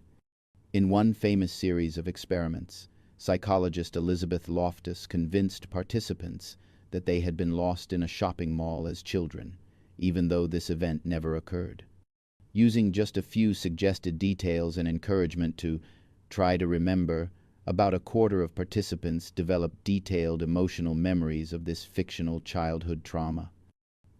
In one famous series of experiments, psychologist Elizabeth Loftus convinced participants that they had been lost in a shopping mall as children, even though this event never occurred. Using just a few suggested details and encouragement to try to remember, about a quarter of participants developed detailed emotional memories of this fictional childhood trauma.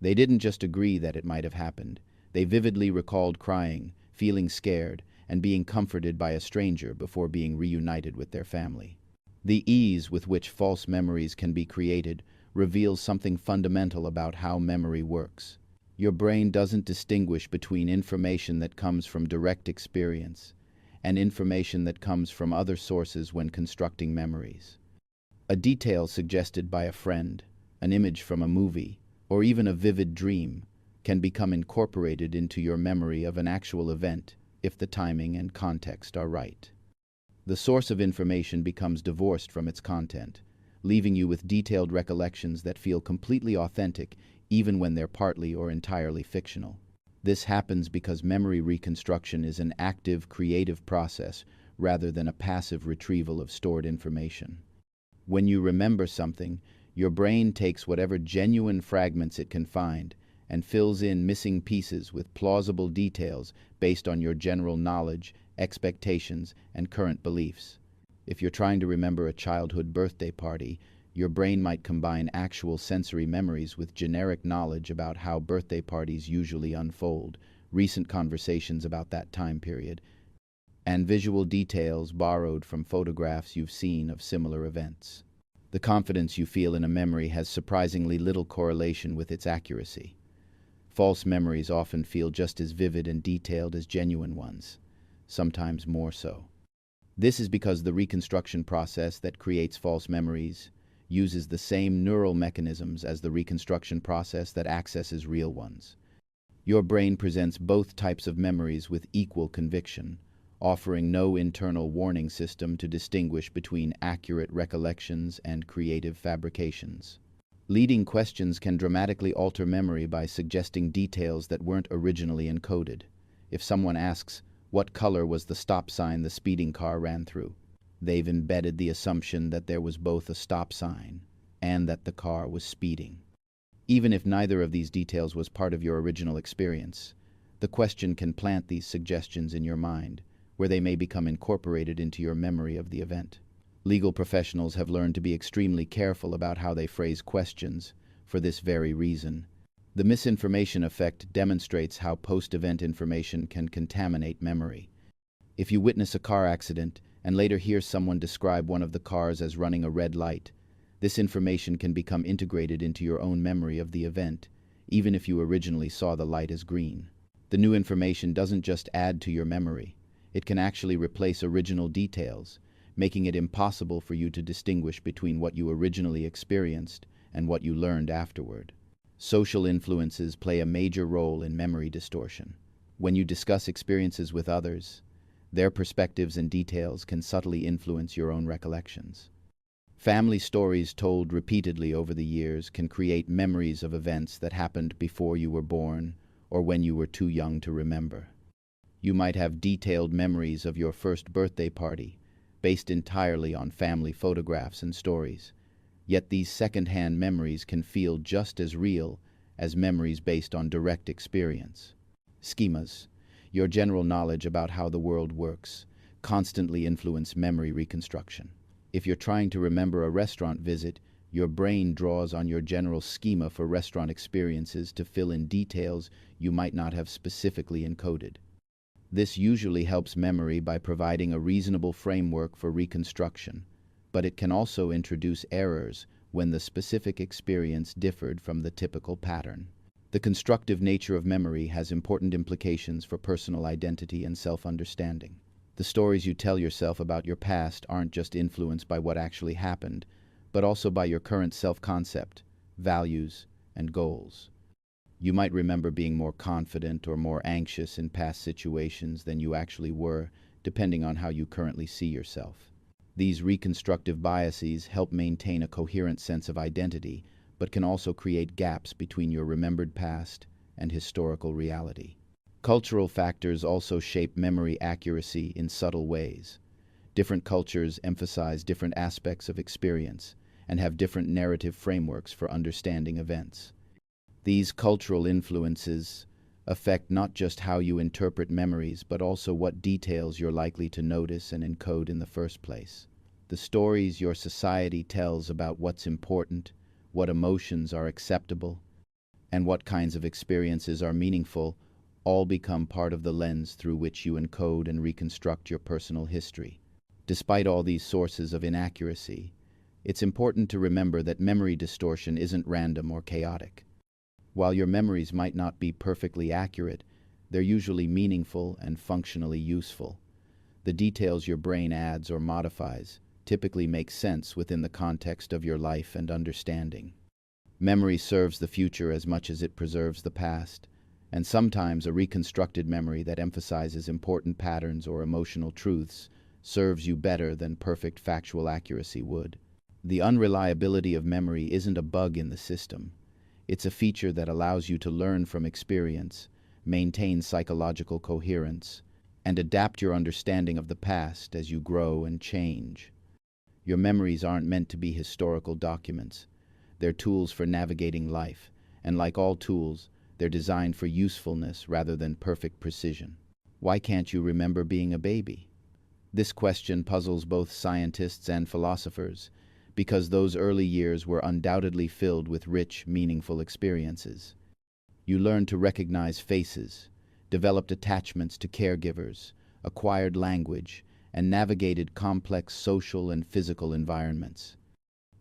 They didn't just agree that it might have happened. They vividly recalled crying, feeling scared, and being comforted by a stranger before being reunited with their family. The ease with which false memories can be created reveals something fundamental about how memory works. Your brain doesn't distinguish between information that comes from direct experience and information that comes from other sources when constructing memories. A detail suggested by a friend, an image from a movie, or even a vivid dream can become incorporated into your memory of an actual event if the timing and context are right. The source of information becomes divorced from its content, leaving you with detailed recollections that feel completely authentic even when they're partly or entirely fictional. This happens because memory reconstruction is an active, creative process rather than a passive retrieval of stored information. When you remember something, your brain takes whatever genuine fragments it can find and fills in missing pieces with plausible details based on your general knowledge, expectations, and current beliefs. If you're trying to remember a childhood birthday party, Your brain might combine actual sensory memories with generic knowledge about how birthday parties usually unfold, recent conversations about that time period, and visual details borrowed from photographs you've seen of similar events. The confidence you feel in a memory has surprisingly little correlation with its accuracy. False memories often feel just as vivid and detailed as genuine ones, sometimes more so. This is because the reconstruction process that creates false memories uses the same neural mechanisms as the reconstruction process that accesses real ones. Your brain presents both types of memories with equal conviction, offering no internal warning system to distinguish between accurate recollections and creative fabrications. Leading questions can dramatically alter memory by suggesting details that weren't originally encoded. If someone asks, "What color was the stop sign the speeding car ran through?" they've embedded the assumption that there was both a stop sign and that the car was speeding. Even if neither of these details was part of your original experience, the question can plant these suggestions in your mind, where they may become incorporated into your memory of the event. Legal professionals have learned to be extremely careful about how they phrase questions for this very reason. The misinformation effect demonstrates how post-event information can contaminate memory. If you witness a car accident and later hear someone describe one of the cars as running a red light, this information can become integrated into your own memory of the event, even if you originally saw the light as green. The new information doesn't just add to your memory, it can actually replace original details, making it impossible for you to distinguish between what you originally experienced and what you learned afterward. Social influences play a major role in memory distortion. When you discuss experiences with others, their perspectives and details can subtly influence your own recollections. Family stories told repeatedly over the years can create memories of events that happened before you were born or when you were too young to remember. You might have detailed memories of your first birthday party, based entirely on family photographs and stories. Yet these second-hand memories can feel just as real as memories based on direct experience. Schemas, your general knowledge about how the world works, constantly influence memory reconstruction. If you're trying to remember a restaurant visit, your brain draws on your general schema for restaurant experiences to fill in details you might not have specifically encoded. This usually helps memory by providing a reasonable framework for reconstruction, but it can also introduce errors when the specific experience differed from the typical pattern. The constructive nature of memory has important implications for personal identity and self-understanding. The stories you tell yourself about your past aren't just influenced by what actually happened, but also by your current self-concept, values, and goals. You might remember being more confident or more anxious in past situations than you actually were, depending on how you currently see yourself. These reconstructive biases help maintain a coherent sense of identity, but can also create gaps between your remembered past and historical reality. Cultural factors also shape memory accuracy in subtle ways. Different cultures emphasize different aspects of experience and have different narrative frameworks for understanding events. These cultural influences affect not just how you interpret memories, but also what details you're likely to notice and encode in the first place. The stories your society tells about what's important, what emotions are acceptable, and what kinds of experiences are meaningful all become part of the lens through which you encode and reconstruct your personal history. Despite all these sources of inaccuracy, it's important to remember that memory distortion isn't random or chaotic. While your memories might not be perfectly accurate, they're usually meaningful and functionally useful. The details your brain adds or modifies typically make sense within the context of your life and understanding. Memory serves the future as much as it preserves the past, and sometimes a reconstructed memory that emphasizes important patterns or emotional truths serves you better than perfect factual accuracy would. The unreliability of memory isn't a bug in the system. It's a feature that allows you to learn from experience, maintain psychological coherence, and adapt your understanding of the past as you grow and change. Your memories aren't meant to be historical documents. They're tools for navigating life, and like all tools, they're designed for usefulness rather than perfect precision. Why can't you remember being a baby? This question puzzles both scientists and philosophers because those early years were undoubtedly filled with rich, meaningful experiences. You learned to recognize faces, developed attachments to caregivers, acquired language, and navigated complex social and physical environments.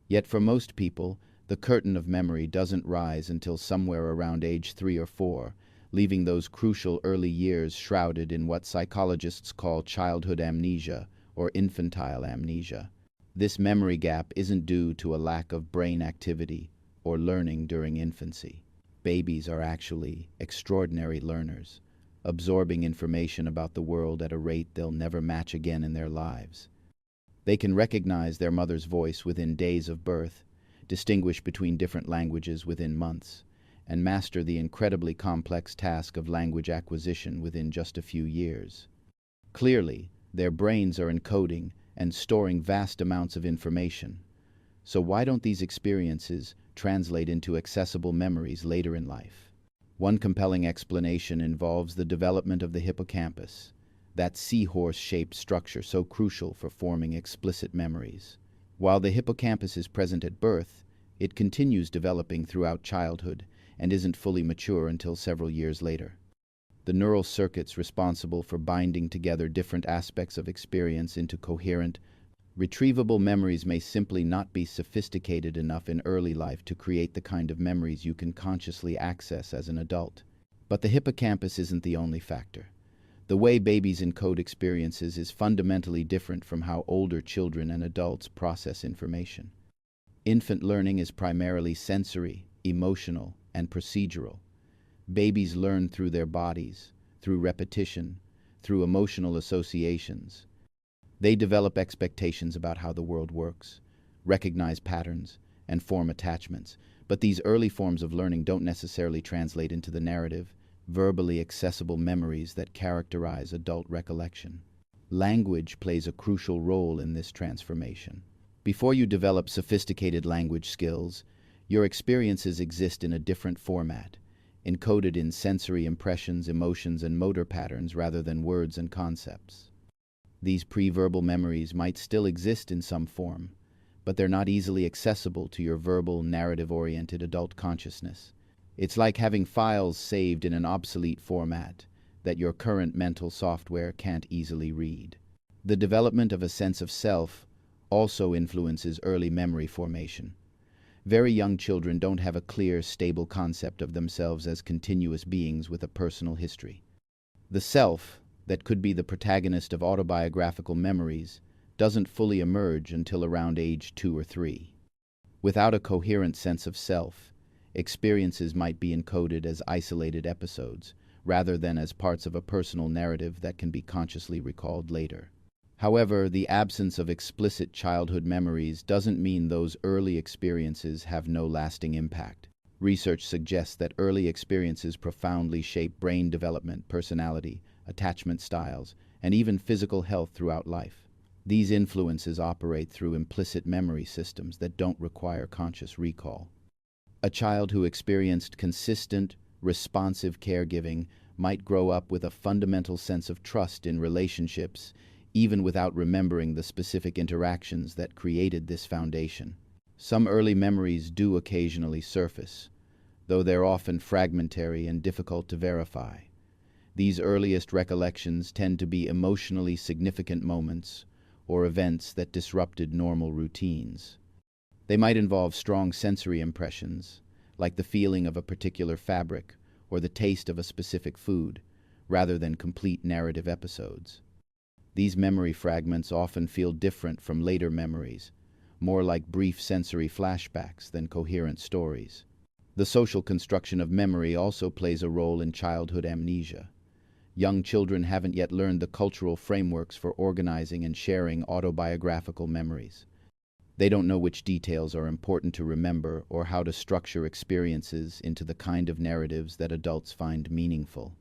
Yet for most people, the curtain of memory doesn't rise until somewhere around age 3 or 4, leaving those crucial early years shrouded in what psychologists call childhood amnesia or infantile amnesia. This memory gap isn't due to a lack of brain activity or learning during infancy. Babies are actually extraordinary learners, absorbing information about the world at a rate they'll never match again in their lives. They can recognize their mother's voice within days of birth, distinguish between different languages within months, and master the incredibly complex task of language acquisition within just a few years. Clearly, their brains are encoding and storing vast amounts of information. So why don't these experiences translate into accessible memories later in life? One compelling explanation involves the development of the hippocampus, that seahorse-shaped structure so crucial for forming explicit memories. While the hippocampus is present at birth, it continues developing throughout childhood and isn't fully mature until several years later. The neural circuits responsible for binding together different aspects of experience into coherent, retrievable memories may simply not be sophisticated enough in early life to create the kind of memories you can consciously access as an adult. But the hippocampus isn't the only factor. The way babies encode experiences is fundamentally different from how older children and adults process information. Infant learning is primarily sensory, emotional, and procedural. Babies learn through their bodies, through repetition, through emotional associations. They develop expectations about how the world works, recognize patterns, and form attachments. But these early forms of learning don't necessarily translate into the narrative, verbally accessible memories that characterize adult recollection. Language plays a crucial role in this transformation. Before you develop sophisticated language skills, your experiences exist in a different format, encoded in sensory impressions, emotions, and motor patterns rather than words and concepts. These pre-verbal memories might still exist in some form, but they're not easily accessible to your verbal, narrative-oriented adult consciousness. It's like having files saved in an obsolete format that your current mental software can't easily read. The development of a sense of self also influences early memory formation. Very young children don't have a clear, stable concept of themselves as continuous beings with a personal history. The self, that could be the protagonist of autobiographical memories, doesn't fully emerge until around age 2 or 3. Without a coherent sense of self, experiences might be encoded as isolated episodes, rather than as parts of a personal narrative that can be consciously recalled later. However, the absence of explicit childhood memories doesn't mean those early experiences have no lasting impact. Research suggests that early experiences profoundly shape brain development, personality, attachment styles, and even physical health throughout life. These influences operate through implicit memory systems that don't require conscious recall. A child who experienced consistent, responsive caregiving might grow up with a fundamental sense of trust in relationships, even without remembering the specific interactions that created this foundation. Some early memories do occasionally surface, though they're often fragmentary and difficult to verify. These earliest recollections tend to be emotionally significant moments or events that disrupted normal routines. They might involve strong sensory impressions, like the feeling of a particular fabric or the taste of a specific food, rather than complete narrative episodes. These memory fragments often feel different from later memories, more like brief sensory flashbacks than coherent stories. The social construction of memory also plays a role in childhood amnesia. Young children haven't yet learned the cultural frameworks for organizing and sharing autobiographical memories. They don't know which details are important to remember or how to structure experiences into the kind of narratives that adults find meaningful.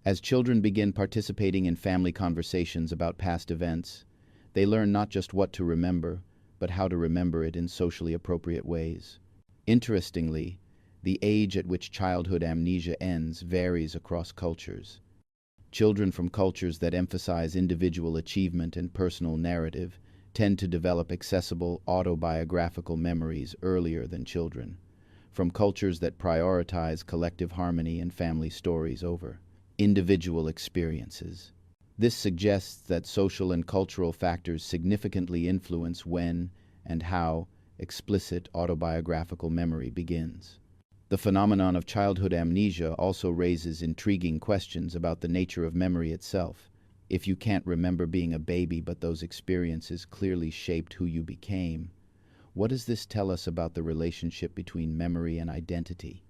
As children begin participating in family conversations about past events, they learn not just what to remember, but how to remember it in socially appropriate ways. Interestingly, the age at which childhood amnesia ends varies across cultures. Children from cultures that emphasize individual achievement and personal narrative tend to develop accessible autobiographical memories earlier than children, from cultures that prioritize collective harmony and family stories over individual experiences. This suggests that social and cultural factors significantly influence when and how explicit autobiographical memory begins. The phenomenon of childhood amnesia also raises intriguing questions about the nature of memory itself. If you can't remember being a baby, but those experiences clearly shaped who you became, what does this tell us about the relationship between memory and identity?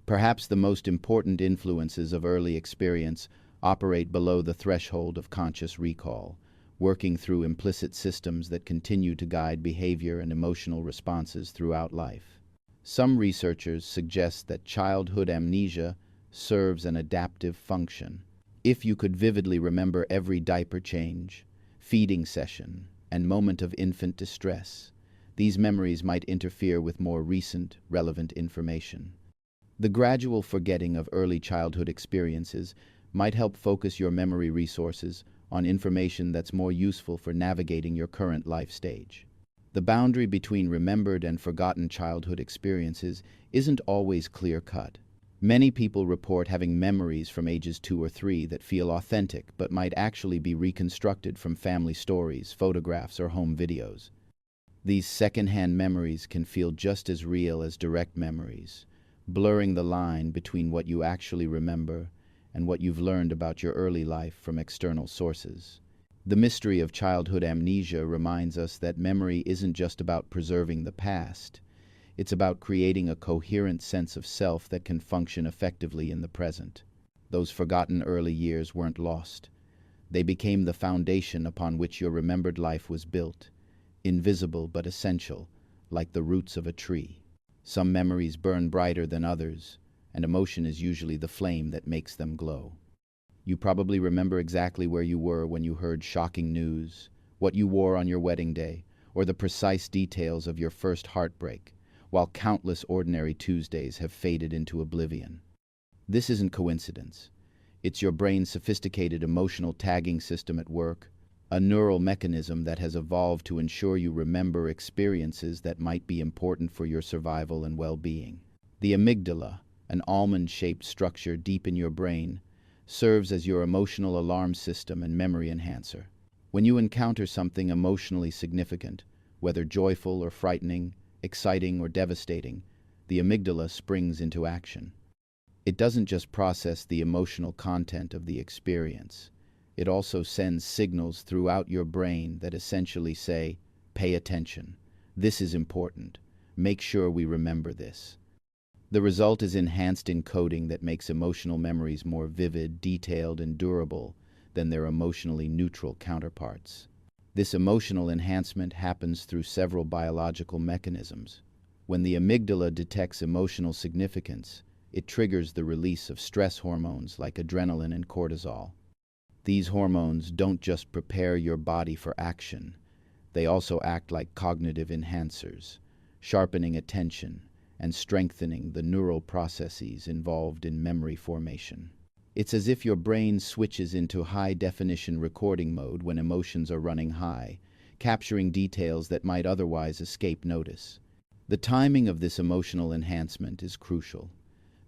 Perhaps the most important influences of early experience operate below the threshold of conscious recall, working through implicit systems that continue to guide behavior and emotional responses throughout life. Some researchers suggest that childhood amnesia serves an adaptive function. If you could vividly remember every diaper change, feeding session, and moment of infant distress, these memories might interfere with more recent, relevant information. The gradual forgetting of early childhood experiences might help focus your memory resources on information that's more useful for navigating your current life stage. The boundary between remembered and forgotten childhood experiences isn't always clear-cut. Many people report having memories from ages 2 or 3 that feel authentic but might actually be reconstructed from family stories, photographs, or home videos. These second-hand memories can feel just as real as direct memories, blurring the line between what you actually remember and what you've learned about your early life from external sources. The mystery of childhood amnesia reminds us that memory isn't just about preserving the past. It's about creating a coherent sense of self that can function effectively in the present. Those forgotten early years weren't lost. They became the foundation upon which your remembered life was built, invisible but essential, like the roots of a tree. Some memories burn brighter than others, and emotion is usually the flame that makes them glow. You probably remember exactly where you were when you heard shocking news, what you wore on your wedding day, or the precise details of your first heartbreak, while countless ordinary Tuesdays have faded into oblivion. This isn't coincidence. It's your brain's sophisticated emotional tagging system at work, a neural mechanism that has evolved to ensure you remember experiences that might be important for your survival and well-being. The amygdala, an almond-shaped structure deep in your brain, serves as your emotional alarm system and memory enhancer. When you encounter something emotionally significant, whether joyful or frightening, exciting or devastating, the amygdala springs into action. It doesn't just process the emotional content of the experience. It also sends signals throughout your brain that essentially say, "Pay attention. This is important. Make sure we remember this." The result is enhanced encoding that makes emotional memories more vivid, detailed, and durable than their emotionally neutral counterparts. This emotional enhancement happens through several biological mechanisms. When the amygdala detects emotional significance, it triggers the release of stress hormones like adrenaline and cortisol. These hormones don't just prepare your body for action, they also act like cognitive enhancers, sharpening attention and strengthening the neural processes involved in memory formation. It's as if your brain switches into high-definition recording mode when emotions are running high, capturing details that might otherwise escape notice. The timing of this emotional enhancement is crucial.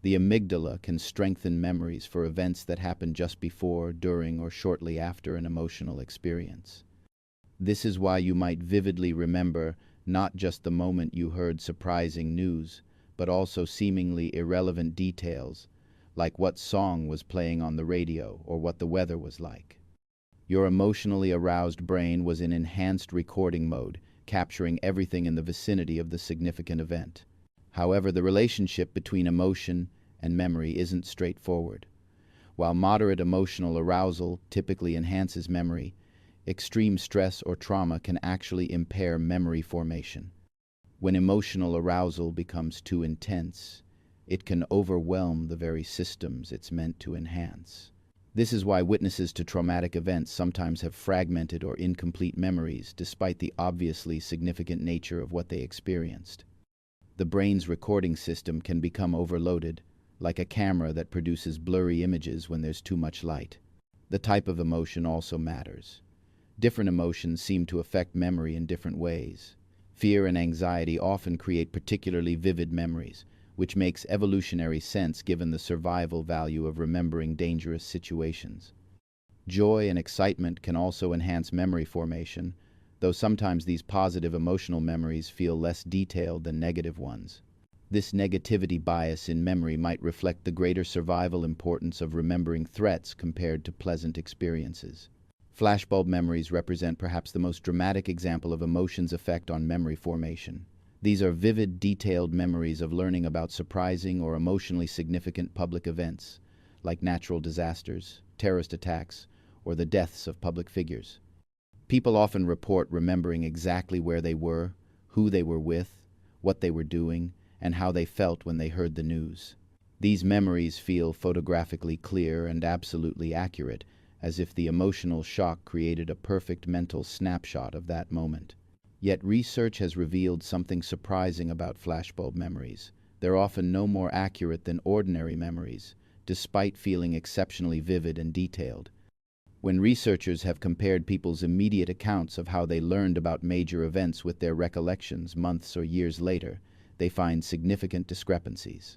The amygdala can strengthen memories for events that happen just before, during, or shortly after an emotional experience. This is why you might vividly remember not just the moment you heard surprising news, but also seemingly irrelevant details, like what song was playing on the radio or what the weather was like. Your emotionally aroused brain was in enhanced recording mode, capturing everything in the vicinity of the significant event. However, the relationship between emotion and memory isn't straightforward. While moderate emotional arousal typically enhances memory, extreme stress or trauma can actually impair memory formation. When emotional arousal becomes too intense, it can overwhelm the very systems it's meant to enhance. This is why witnesses to traumatic events sometimes have fragmented or incomplete memories, despite the obviously significant nature of what they experienced. The brain's recording system can become overloaded, like a camera that produces blurry images when there's too much light. The type of emotion also matters. Different emotions seem to affect memory in different ways. Fear and anxiety often create particularly vivid memories, which makes evolutionary sense given the survival value of remembering dangerous situations. Joy and excitement can also enhance memory formation, though sometimes these positive emotional memories feel less detailed than negative ones. This negativity bias in memory might reflect the greater survival importance of remembering threats compared to pleasant experiences. Flashbulb memories represent perhaps the most dramatic example of emotion's effect on memory formation. These are vivid, detailed memories of learning about surprising or emotionally significant public events, like natural disasters, terrorist attacks, or the deaths of public figures. People often report remembering exactly where they were, who they were with, what they were doing, and how they felt when they heard the news. These memories feel photographically clear and absolutely accurate, as if the emotional shock created a perfect mental snapshot of that moment. Yet research has revealed something surprising about flashbulb memories. They're often no more accurate than ordinary memories, despite feeling exceptionally vivid and detailed. When researchers have compared people's immediate accounts of how they learned about major events with their recollections months or years later, they find significant discrepancies.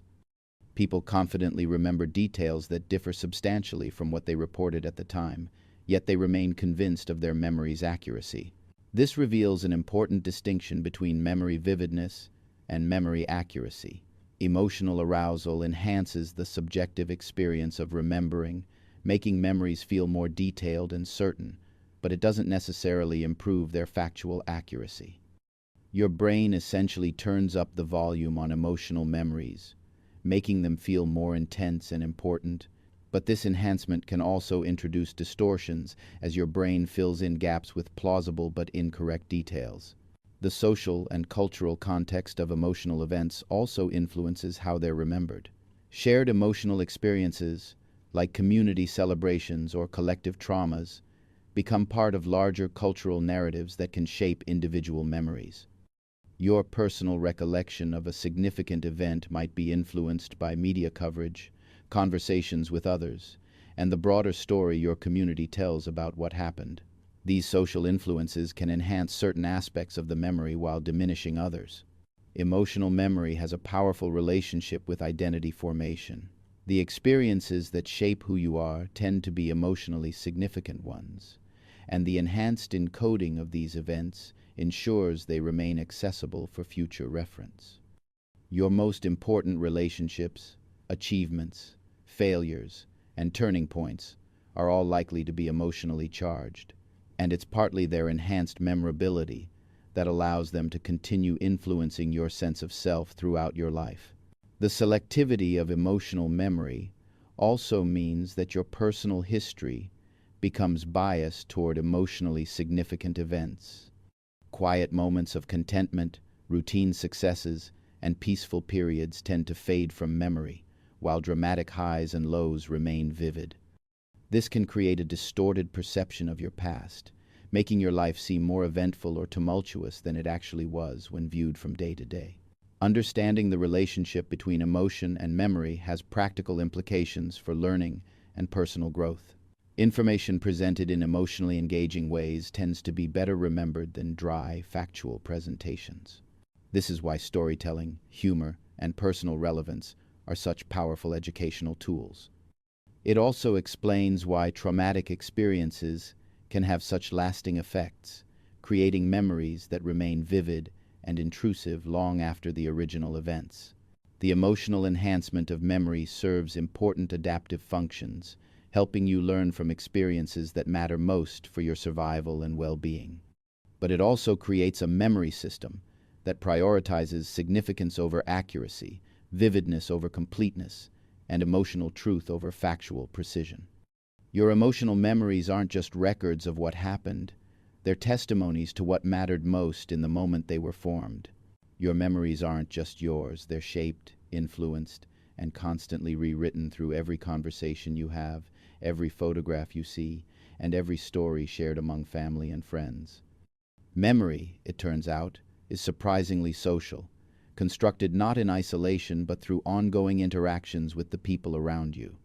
People confidently remember details that differ substantially from what they reported at the time, yet they remain convinced of their memory's accuracy. This reveals an important distinction between memory vividness and memory accuracy. Emotional arousal enhances the subjective experience of remembering, making memories feel more detailed and certain, but it doesn't necessarily improve their factual accuracy. Your brain essentially turns up the volume on emotional memories, making them feel more intense and important, but this enhancement can also introduce distortions as your brain fills in gaps with plausible but incorrect details. The social and cultural context of emotional events also influences how they're remembered. Shared emotional experiences, like community celebrations or collective traumas, become part of larger cultural narratives that can shape individual memories. Your personal recollection of a significant event might be influenced by media coverage, conversations with others, and the broader story your community tells about what happened. These social influences can enhance certain aspects of the memory while diminishing others. Emotional memory has a powerful relationship with identity formation. The experiences that shape who you are tend to be emotionally significant ones, and the enhanced encoding of these events ensures they remain accessible for future reference. Your most important relationships, achievements, failures, and turning points are all likely to be emotionally charged, and it's partly their enhanced memorability that allows them to continue influencing your sense of self throughout your life. The selectivity of emotional memory also means that your personal history becomes biased toward emotionally significant events. Quiet moments of contentment, routine successes, and peaceful periods tend to fade from memory, while dramatic highs and lows remain vivid. This can create a distorted perception of your past, making your life seem more eventful or tumultuous than it actually was when viewed from day to day. Understanding the relationship between emotion and memory has practical implications for learning and personal growth. Information presented in emotionally engaging ways tends to be better remembered than dry, factual presentations. This is why storytelling, humor, and personal relevance are such powerful educational tools. It also explains why traumatic experiences can have such lasting effects, creating memories that remain vivid and intrusive long after the original events. The emotional enhancement of memory serves important adaptive functions, helping you learn from experiences that matter most for your survival and well-being. But it also creates a memory system that prioritizes significance over accuracy, vividness over completeness, and emotional truth over factual precision. Your emotional memories aren't just records of what happened, they're testimonies to what mattered most in the moment they were formed. Your memories aren't just yours, they're shaped, influenced, and constantly rewritten through every conversation you have, every photograph you see, and every story shared among family and friends. Memory, it turns out, is surprisingly social, constructed not in isolation but through ongoing interactions with the people around you.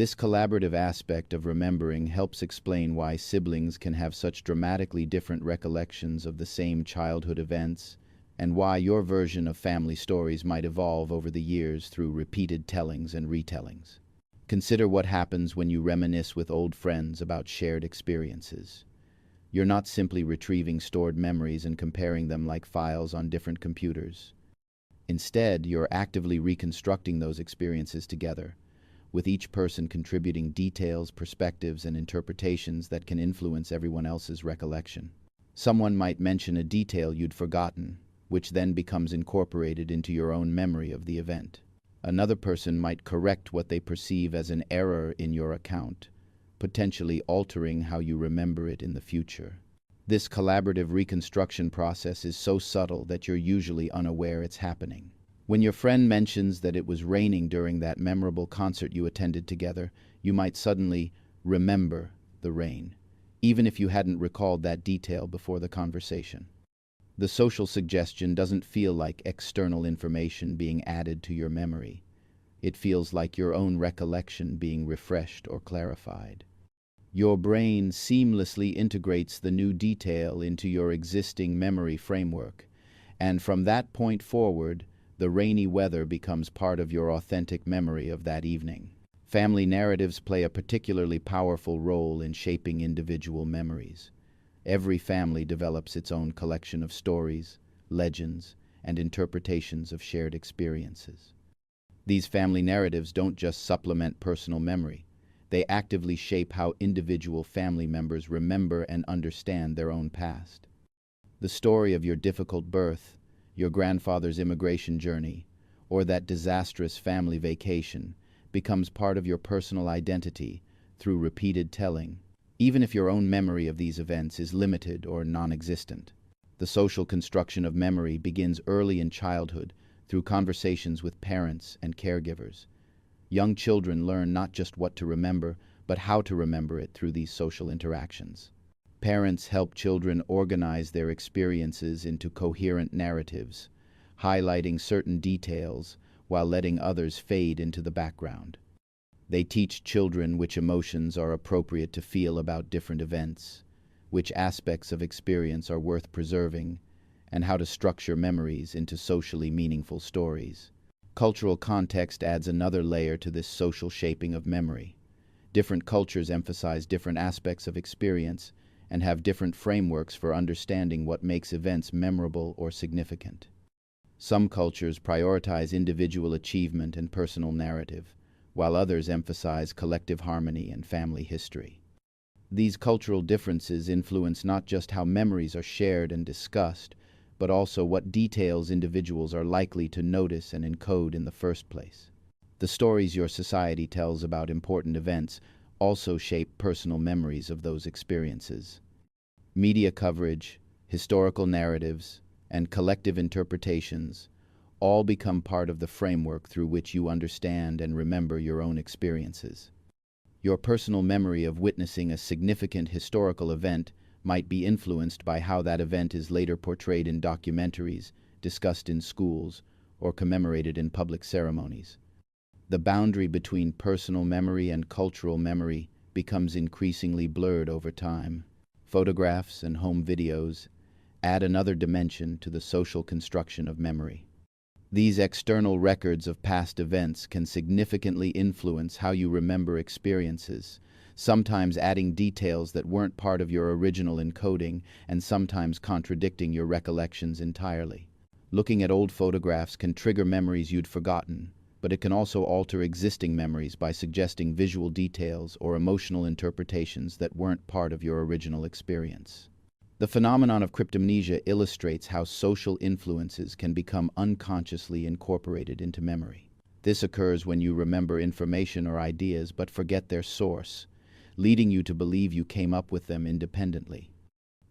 This collaborative aspect of remembering helps explain why siblings can have such dramatically different recollections of the same childhood events, and why your version of family stories might evolve over the years through repeated tellings and retellings. Consider what happens when you reminisce with old friends about shared experiences. You're not simply retrieving stored memories and comparing them like files on different computers. Instead, you're actively reconstructing those experiences together, with each person contributing details, perspectives, and interpretations that can influence everyone else's recollection. Someone might mention a detail you'd forgotten, which then becomes incorporated into your own memory of the event. Another person might correct what they perceive as an error in your account, potentially altering how you remember it in the future. This collaborative reconstruction process is so subtle that you're usually unaware it's happening. When your friend mentions that it was raining during that memorable concert you attended together, you might suddenly remember the rain, even if you hadn't recalled that detail before the conversation. The social suggestion doesn't feel like external information being added to your memory. It feels like your own recollection being refreshed or clarified. Your brain seamlessly integrates the new detail into your existing memory framework, and from that point forward, the rainy weather becomes part of your authentic memory of that evening. Family narratives play a particularly powerful role in shaping individual memories. Every family develops its own collection of stories, legends, and interpretations of shared experiences. These family narratives don't just supplement personal memory. They actively shape how individual family members remember and understand their own past. The story of your difficult birth, your grandfather's immigration journey, or that disastrous family vacation becomes part of your personal identity through repeated telling, even if your own memory of these events is limited or non-existent. The social construction of memory begins early in childhood through conversations with parents and caregivers. Young children learn not just what to remember, but how to remember it through these social interactions. Parents help children organize their experiences into coherent narratives, highlighting certain details while letting others fade into the background. They teach children which emotions are appropriate to feel about different events, which aspects of experience are worth preserving, and how to structure memories into socially meaningful stories. Cultural context adds another layer to this social shaping of memory. Different cultures emphasize different aspects of experience and have different frameworks for understanding what makes events memorable or significant. Some cultures prioritize individual achievement and personal narrative, while others emphasize collective harmony and family history. These cultural differences influence not just how memories are shared and discussed, but also what details individuals are likely to notice and encode in the first place. The stories your society tells about important events also shape personal memories of those experiences. Media coverage, historical narratives, and collective interpretations all become part of the framework through which you understand and remember your own experiences. Your personal memory of witnessing a significant historical event might be influenced by how that event is later portrayed in documentaries, discussed in schools, or commemorated in public ceremonies. The boundary between personal memory and cultural memory becomes increasingly blurred over time. Photographs and home videos add another dimension to the social construction of memory. These external records of past events can significantly influence how you remember experiences, sometimes adding details that weren't part of your original encoding and sometimes contradicting your recollections entirely. Looking at old photographs can trigger memories you'd forgotten, but it can also alter existing memories by suggesting visual details or emotional interpretations that weren't part of your original experience. The phenomenon of cryptomnesia illustrates how social influences can become unconsciously incorporated into memory. This occurs when you remember information or ideas but forget their source, leading you to believe you came up with them independently.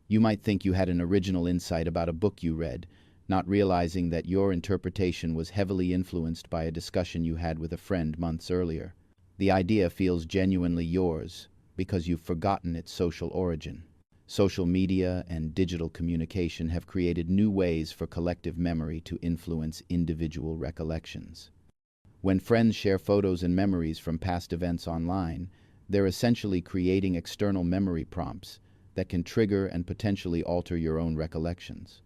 You might think you had an original insight about a book you read, not realizing that your interpretation was heavily influenced by a discussion you had with a friend months earlier. The idea feels genuinely yours because you've forgotten its social origin. Social media and digital communication have created new ways for collective memory to influence individual recollections. When friends share photos and memories from past events online, they're essentially creating external memory prompts that can trigger and potentially alter your own recollections.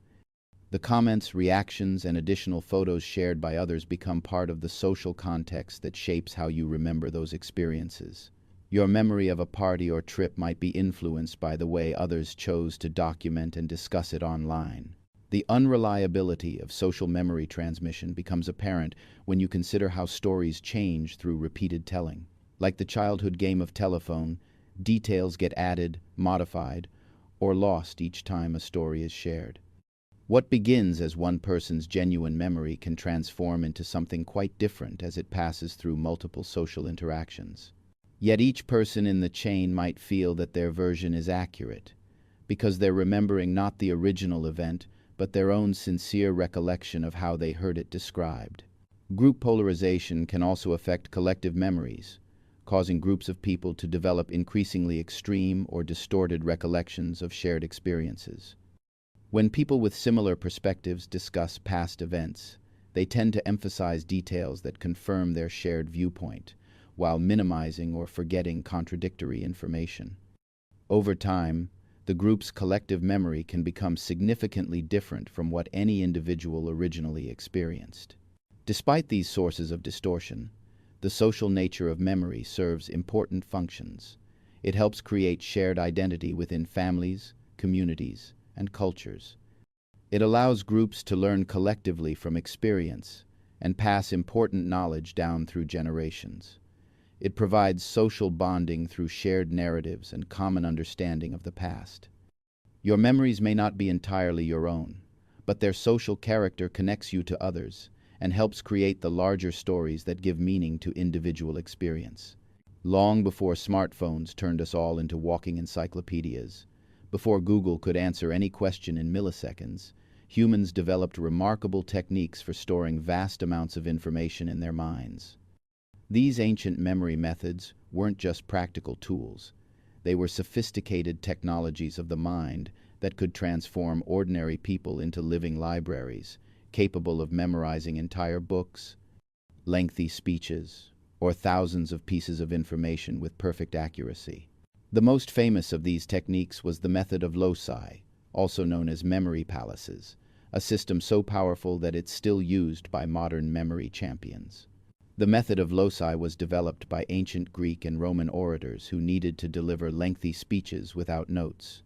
The comments, reactions, and additional photos shared by others become part of the social context that shapes how you remember those experiences. Your memory of a party or trip might be influenced by the way others chose to document and discuss it online. The unreliability of social memory transmission becomes apparent when you consider how stories change through repeated telling. Like the childhood game of telephone, details get added, modified, or lost each time a story is shared. What begins as one person's genuine memory can transform into something quite different as it passes through multiple social interactions. Yet each person in the chain might feel that their version is accurate, because they're remembering not the original event, but their own sincere recollection of how they heard it described. Group polarization can also affect collective memories, causing groups of people to develop increasingly extreme or distorted recollections of shared experiences. When people with similar perspectives discuss past events, they tend to emphasize details that confirm their shared viewpoint, while minimizing or forgetting contradictory information. Over time, the group's collective memory can become significantly different from what any individual originally experienced. Despite these sources of distortion, the social nature of memory serves important functions. It helps create shared identity within families, communities, and cultures. It allows groups to learn collectively from experience and pass important knowledge down through generations. It provides social bonding through shared narratives and common understanding of the past. Your memories may not be entirely your own, but their social character connects you to others and helps create the larger stories that give meaning to individual experience. Long before smartphones turned us all into walking encyclopedias, before Google could answer any question in milliseconds, humans developed remarkable techniques for storing vast amounts of information in their minds. These ancient memory methods weren't just practical tools. They were sophisticated technologies of the mind that could transform ordinary people into living libraries, capable of memorizing entire books, lengthy speeches, or thousands of pieces of information with perfect accuracy. The most famous of these techniques was the method of loci, also known as memory palaces, a system so powerful that it's still used by modern memory champions. The method of loci was developed by ancient Greek and Roman orators who needed to deliver lengthy speeches without notes.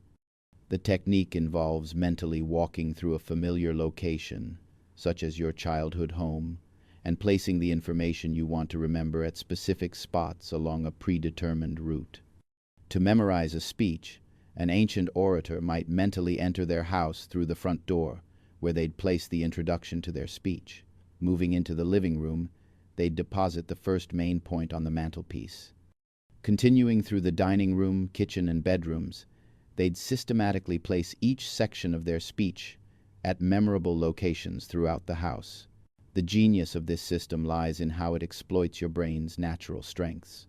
The technique involves mentally walking through a familiar location, such as your childhood home, and placing the information you want to remember at specific spots along a predetermined route. To memorize a speech, an ancient orator might mentally enter their house through the front door, where they'd place the introduction to their speech. Moving into the living room, they'd deposit the first main point on the mantelpiece. Continuing through the dining room, kitchen, and bedrooms, they'd systematically place each section of their speech at memorable locations throughout the house. The genius of this system lies in how it exploits your brain's natural strengths.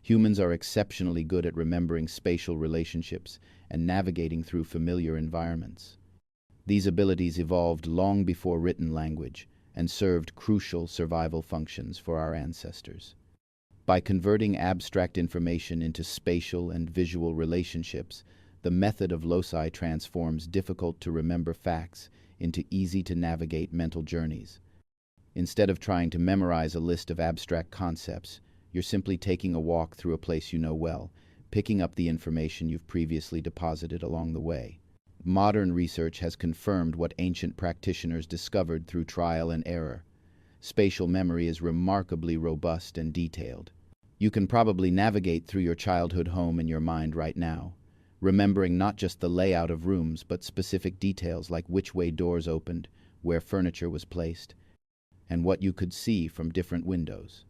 Humans are exceptionally good at remembering spatial relationships and navigating through familiar environments. These abilities evolved long before written language and served crucial survival functions for our ancestors. By converting abstract information into spatial and visual relationships, the method of loci transforms difficult-to-remember facts into easy-to-navigate mental journeys. Instead of trying to memorize a list of abstract concepts, you're simply taking a walk through a place you know well, picking up the information you've previously deposited along the way. Modern research has confirmed what ancient practitioners discovered through trial and error. Spatial memory is remarkably robust and detailed. You can probably navigate through your childhood home in your mind right now, remembering not just the layout of rooms, but specific details like which way doors opened, where furniture was placed, and what you could see from different windows.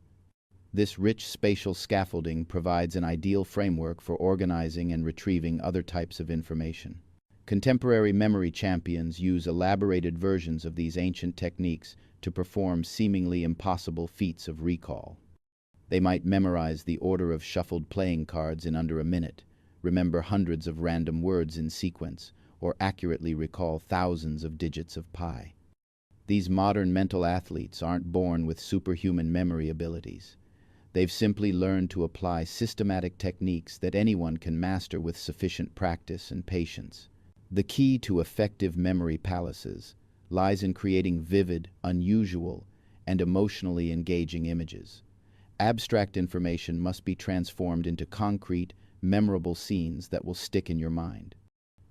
This rich spatial scaffolding provides an ideal framework for organizing and retrieving other types of information. Contemporary memory champions use elaborated versions of these ancient techniques to perform seemingly impossible feats of recall. They might memorize the order of shuffled playing cards in under a minute, remember hundreds of random words in sequence, or accurately recall thousands of digits of pi. These modern mental athletes aren't born with superhuman memory abilities. They've simply learned to apply systematic techniques that anyone can master with sufficient practice and patience. The key to effective memory palaces lies in creating vivid, unusual, and emotionally engaging images. Abstract information must be transformed into concrete, memorable scenes that will stick in your mind.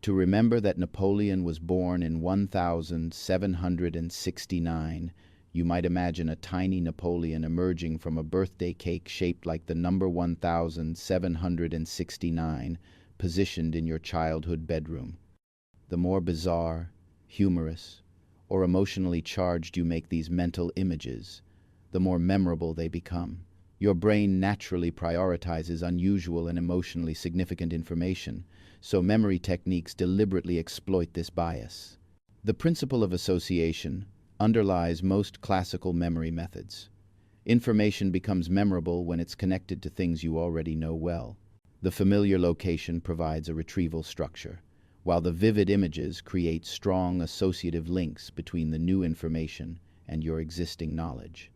To remember that Napoleon was born in 1769, you might imagine a tiny Napoleon emerging from a birthday cake shaped like the number 1769, positioned in your childhood bedroom. The more bizarre, humorous, or emotionally charged you make these mental images, the more memorable they become. Your brain naturally prioritizes unusual and emotionally significant information, so memory techniques deliberately exploit this bias. The principle of association underlies most classical memory methods. Information becomes memorable when it's connected to things you already know well. The familiar location provides a retrieval structure, while the vivid images create strong associative links between the new information and your existing knowledge.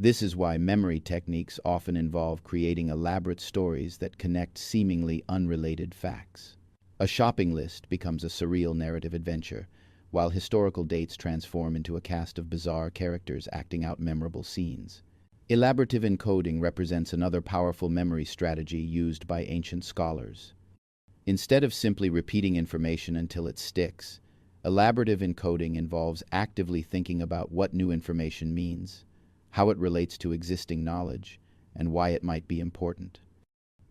This is why memory techniques often involve creating elaborate stories that connect seemingly unrelated facts. A shopping list becomes a surreal narrative adventure, while historical dates transform into a cast of bizarre characters acting out memorable scenes. Elaborative encoding represents another powerful memory strategy used by ancient scholars. Instead of simply repeating information until it sticks, elaborative encoding involves actively thinking about what new information means, how it relates to existing knowledge, and why it might be important.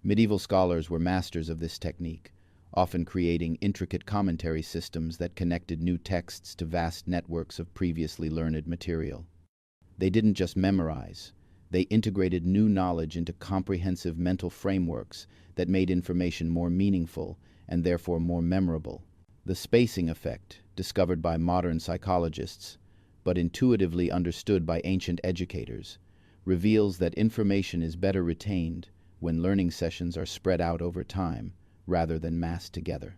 Medieval scholars were masters of this technique, often creating intricate commentary systems that connected new texts to vast networks of previously learned material. They didn't just memorize, they integrated new knowledge into comprehensive mental frameworks that made information more meaningful and therefore more memorable. The spacing effect, discovered by modern psychologists, but intuitively understood by ancient educators, reveals that information is better retained when learning sessions are spread out over time rather than massed together.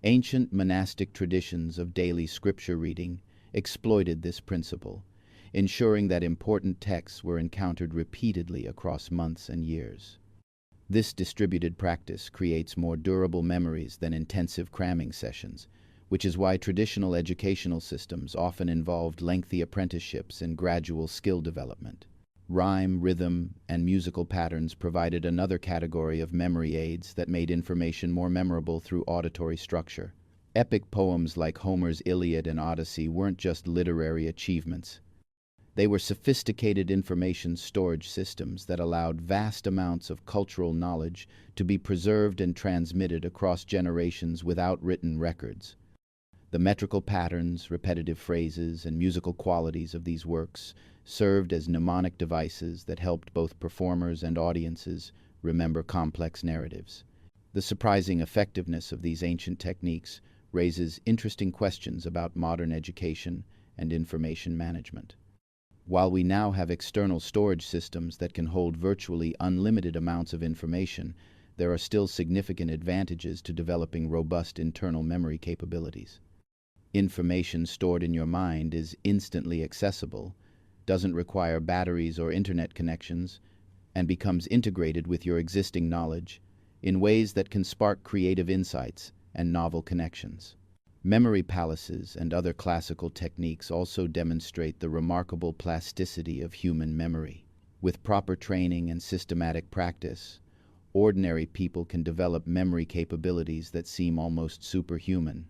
Ancient monastic traditions of daily scripture reading exploited this principle, ensuring that important texts were encountered repeatedly across months and years. This distributed practice creates more durable memories than intensive cramming sessions, which is why traditional educational systems often involved lengthy apprenticeships and gradual skill development. Rhyme, rhythm, and musical patterns provided another category of memory aids that made information more memorable through auditory structure. Epic poems like Homer's Iliad and Odyssey weren't just literary achievements. They were sophisticated information storage systems that allowed vast amounts of cultural knowledge to be preserved and transmitted across generations without written records. The metrical patterns, repetitive phrases, and musical qualities of these works served as mnemonic devices that helped both performers and audiences remember complex narratives. The surprising effectiveness of these ancient techniques raises interesting questions about modern education and information management. While we now have external storage systems that can hold virtually unlimited amounts of information, there are still significant advantages to developing robust internal memory capabilities. Information stored in your mind is instantly accessible, doesn't require batteries or internet connections, and becomes integrated with your existing knowledge in ways that can spark creative insights and novel connections. Memory palaces and other classical techniques also demonstrate the remarkable plasticity of human memory. With proper training and systematic practice, ordinary people can develop memory capabilities that seem almost superhuman.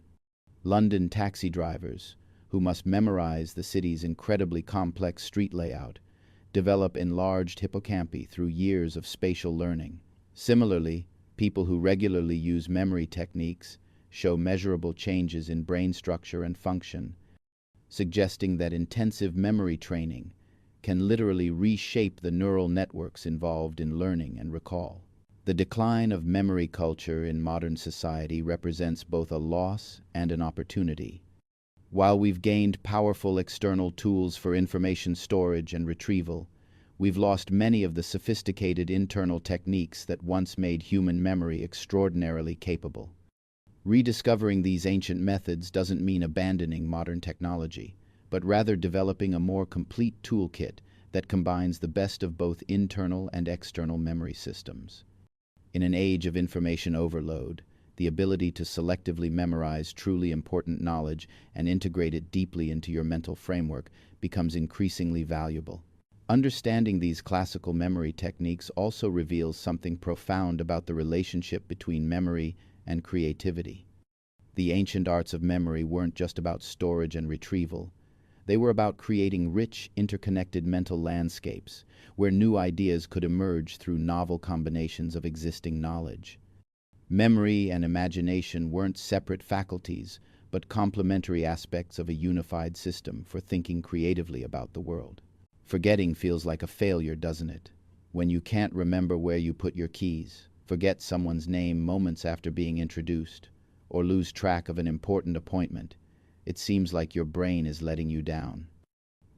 London taxi drivers, who must memorize the city's incredibly complex street layout, develop enlarged hippocampi through years of spatial learning. Similarly, people who regularly use memory techniques show measurable changes in brain structure and function, suggesting that intensive memory training can literally reshape the neural networks involved in learning and recall. The decline of memory culture in modern society represents both a loss and an opportunity. While we've gained powerful external tools for information storage and retrieval, we've lost many of the sophisticated internal techniques that once made human memory extraordinarily capable. Rediscovering these ancient methods doesn't mean abandoning modern technology, but rather developing a more complete toolkit that combines the best of both internal and external memory systems. In an age of information overload, the ability to selectively memorize truly important knowledge and integrate it deeply into your mental framework becomes increasingly valuable. Understanding these classical memory techniques also reveals something profound about the relationship between memory and creativity. The ancient arts of memory weren't just about storage and retrieval. They were about creating rich, interconnected mental landscapes where new ideas could emerge through novel combinations of existing knowledge. Memory and imagination weren't separate faculties, but complementary aspects of a unified system for thinking creatively about the world. Forgetting feels like a failure, doesn't it? When you can't remember where you put your keys, forget someone's name moments after being introduced, or lose track of an important appointment, it seems like your brain is letting you down.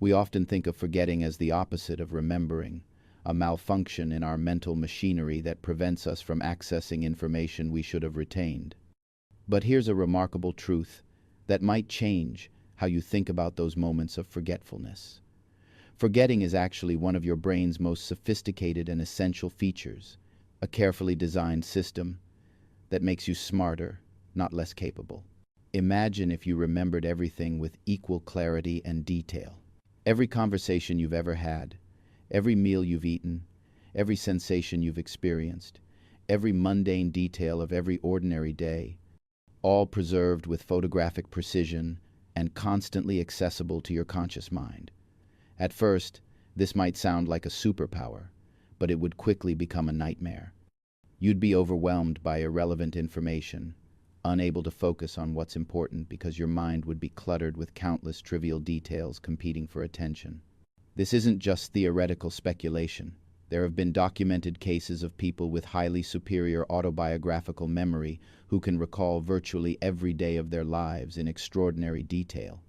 We often think of forgetting as the opposite of remembering, a malfunction in our mental machinery that prevents us from accessing information we should have retained. But here's a remarkable truth that might change how you think about those moments of forgetfulness. Forgetting is actually one of your brain's most sophisticated and essential features, a carefully designed system that makes you smarter, not less capable. Imagine if you remembered everything with equal clarity and detail. Every conversation you've ever had, every meal you've eaten, every sensation you've experienced, every mundane detail of every ordinary day, all preserved with photographic precision and constantly accessible to your conscious mind. At first, this might sound like a superpower, but it would quickly become a nightmare. You'd be overwhelmed by irrelevant information, unable to focus on what's important because your mind would be cluttered with countless trivial details competing for attention. This isn't just theoretical speculation. There have been documented cases of people with highly superior autobiographical memory who can recall virtually every day of their lives in extraordinary detail.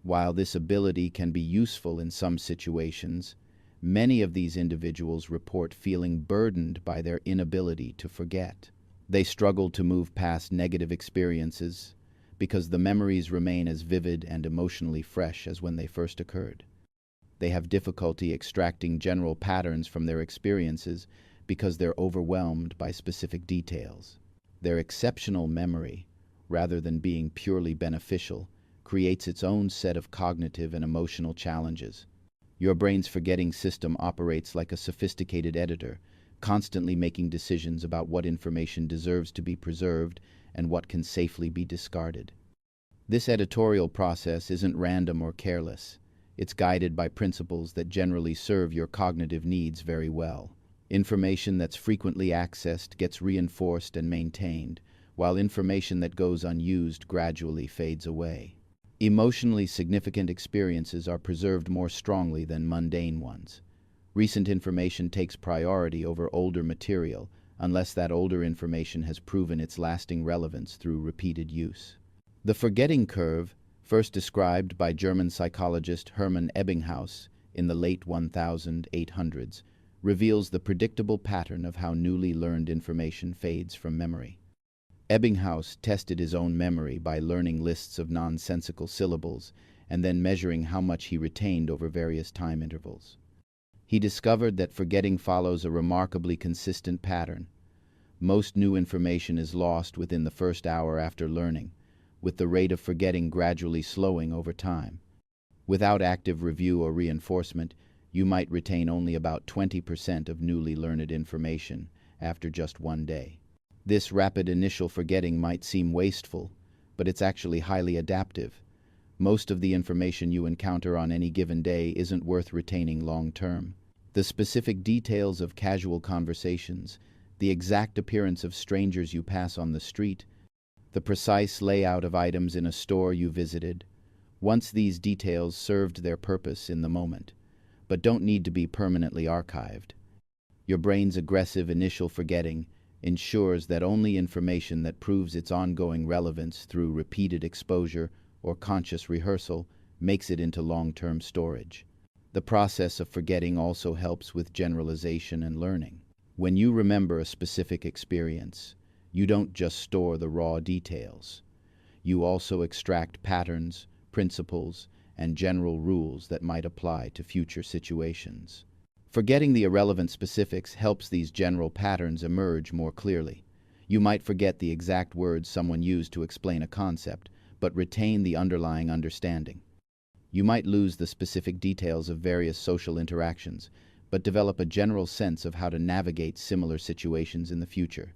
While this ability can be useful in some situations, many of these individuals report feeling burdened by their inability to forget. They struggle to move past negative experiences because the memories remain as vivid and emotionally fresh as when they first occurred. They have difficulty extracting general patterns from their experiences because they're overwhelmed by specific details. Their exceptional memory, rather than being purely beneficial, creates its own set of cognitive and emotional challenges. Your brain's forgetting system operates like a sophisticated editor, constantly making decisions about what information deserves to be preserved and what can safely be discarded. This editorial process isn't random or careless. It's guided by principles that generally serve your cognitive needs very well. Information that's frequently accessed gets reinforced and maintained, while information that goes unused gradually fades away. Emotionally significant experiences are preserved more strongly than mundane ones. Recent information takes priority over older material, unless that older information has proven its lasting relevance through repeated use. The forgetting curve, first described by German psychologist Hermann Ebbinghaus in the late 1800s, reveals the predictable pattern of how newly learned information fades from memory. Ebbinghaus tested his own memory by learning lists of nonsensical syllables and then measuring how much he retained over various time intervals. He discovered that forgetting follows a remarkably consistent pattern. Most new information is lost within the first hour after learning, with the rate of forgetting gradually slowing over time. Without active review or reinforcement, you might retain only about 20% of newly learned information after just one day. This rapid initial forgetting might seem wasteful, but it's actually highly adaptive. Most of the information you encounter on any given day isn't worth retaining long term. The specific details of casual conversations, the exact appearance of strangers you pass on the street, the precise layout of items in a store you visited, once these details served their purpose in the moment, but don't need to be permanently archived. Your brain's aggressive initial forgetting ensures that only information that proves its ongoing relevance through repeated exposure or conscious rehearsal makes it into long-term storage. The process of forgetting also helps with generalization and learning. When you remember a specific experience, you don't just store the raw details. You also extract patterns, principles, and general rules that might apply to future situations. Forgetting the irrelevant specifics helps these general patterns emerge more clearly. You might forget the exact words someone used to explain a concept, but retain the underlying understanding. You might lose the specific details of various social interactions, but develop a general sense of how to navigate similar situations in the future.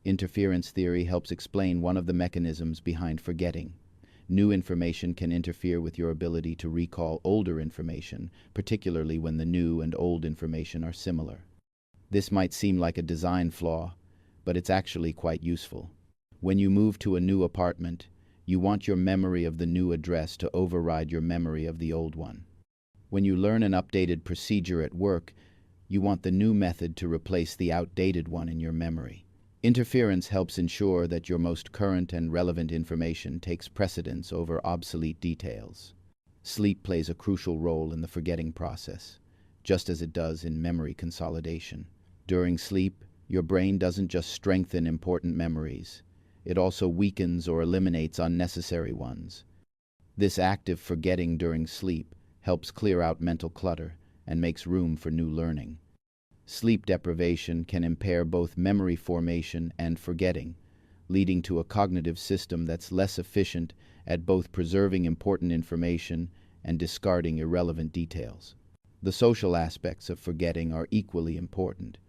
Interference theory helps explain one of the mechanisms behind forgetting. New information can interfere with your ability to recall older information, particularly when the new and old information are similar. This might seem like a design flaw, but it's actually quite useful. When you move to a new apartment, you want your memory of the new address to override your memory of the old one. When you learn an updated procedure at work, you want the new method to replace the outdated one in your memory. Interference helps ensure that your most current and relevant information takes precedence over obsolete details. Sleep plays a crucial role in the forgetting process, just as it does in memory consolidation. During sleep, your brain doesn't just strengthen important memories, it also weakens or eliminates unnecessary ones. This active forgetting during sleep helps clear out mental clutter and makes room for new learning. Sleep deprivation can impair both memory formation and forgetting, leading to a cognitive system that's less efficient at both preserving important information and discarding irrelevant details. The social aspects of forgetting are equally important.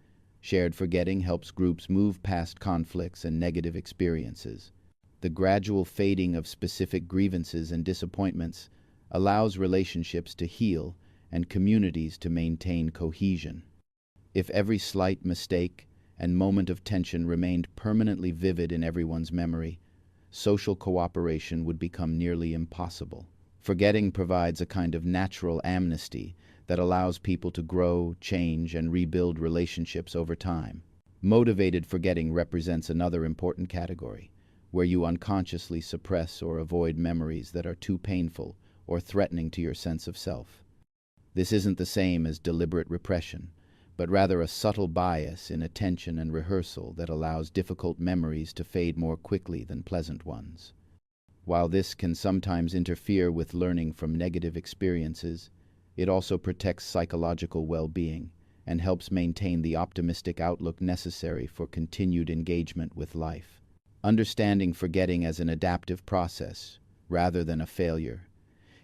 Shared forgetting helps groups move past conflicts and negative experiences. The gradual fading of specific grievances and disappointments allows relationships to heal and communities to maintain cohesion. If every slight mistake and moment of tension remained permanently vivid in everyone's memory, social cooperation would become nearly impossible. Forgetting provides a kind of natural amnesty that allows people to grow, change, and rebuild relationships over time. Motivated forgetting represents another important category, where you unconsciously suppress or avoid memories that are too painful or threatening to your sense of self. This isn't the same as deliberate repression, but rather a subtle bias in attention and rehearsal that allows difficult memories to fade more quickly than pleasant ones. While this can sometimes interfere with learning from negative experiences, it also protects psychological well-being and helps maintain the optimistic outlook necessary for continued engagement with life. Understanding forgetting as an adaptive process, rather than a failure,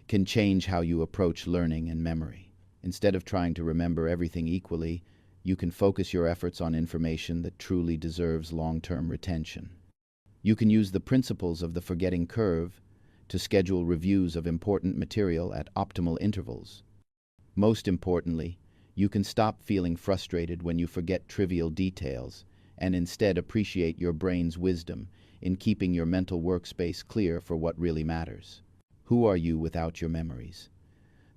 can change how you approach learning and memory. Instead of trying to remember everything equally, you can focus your efforts on information that truly deserves long-term retention. You can use the principles of the forgetting curve to schedule reviews of important material at optimal intervals. Most importantly, you can stop feeling frustrated when you forget trivial details and instead appreciate your brain's wisdom in keeping your mental workspace clear for what really matters. Who are you without your memories?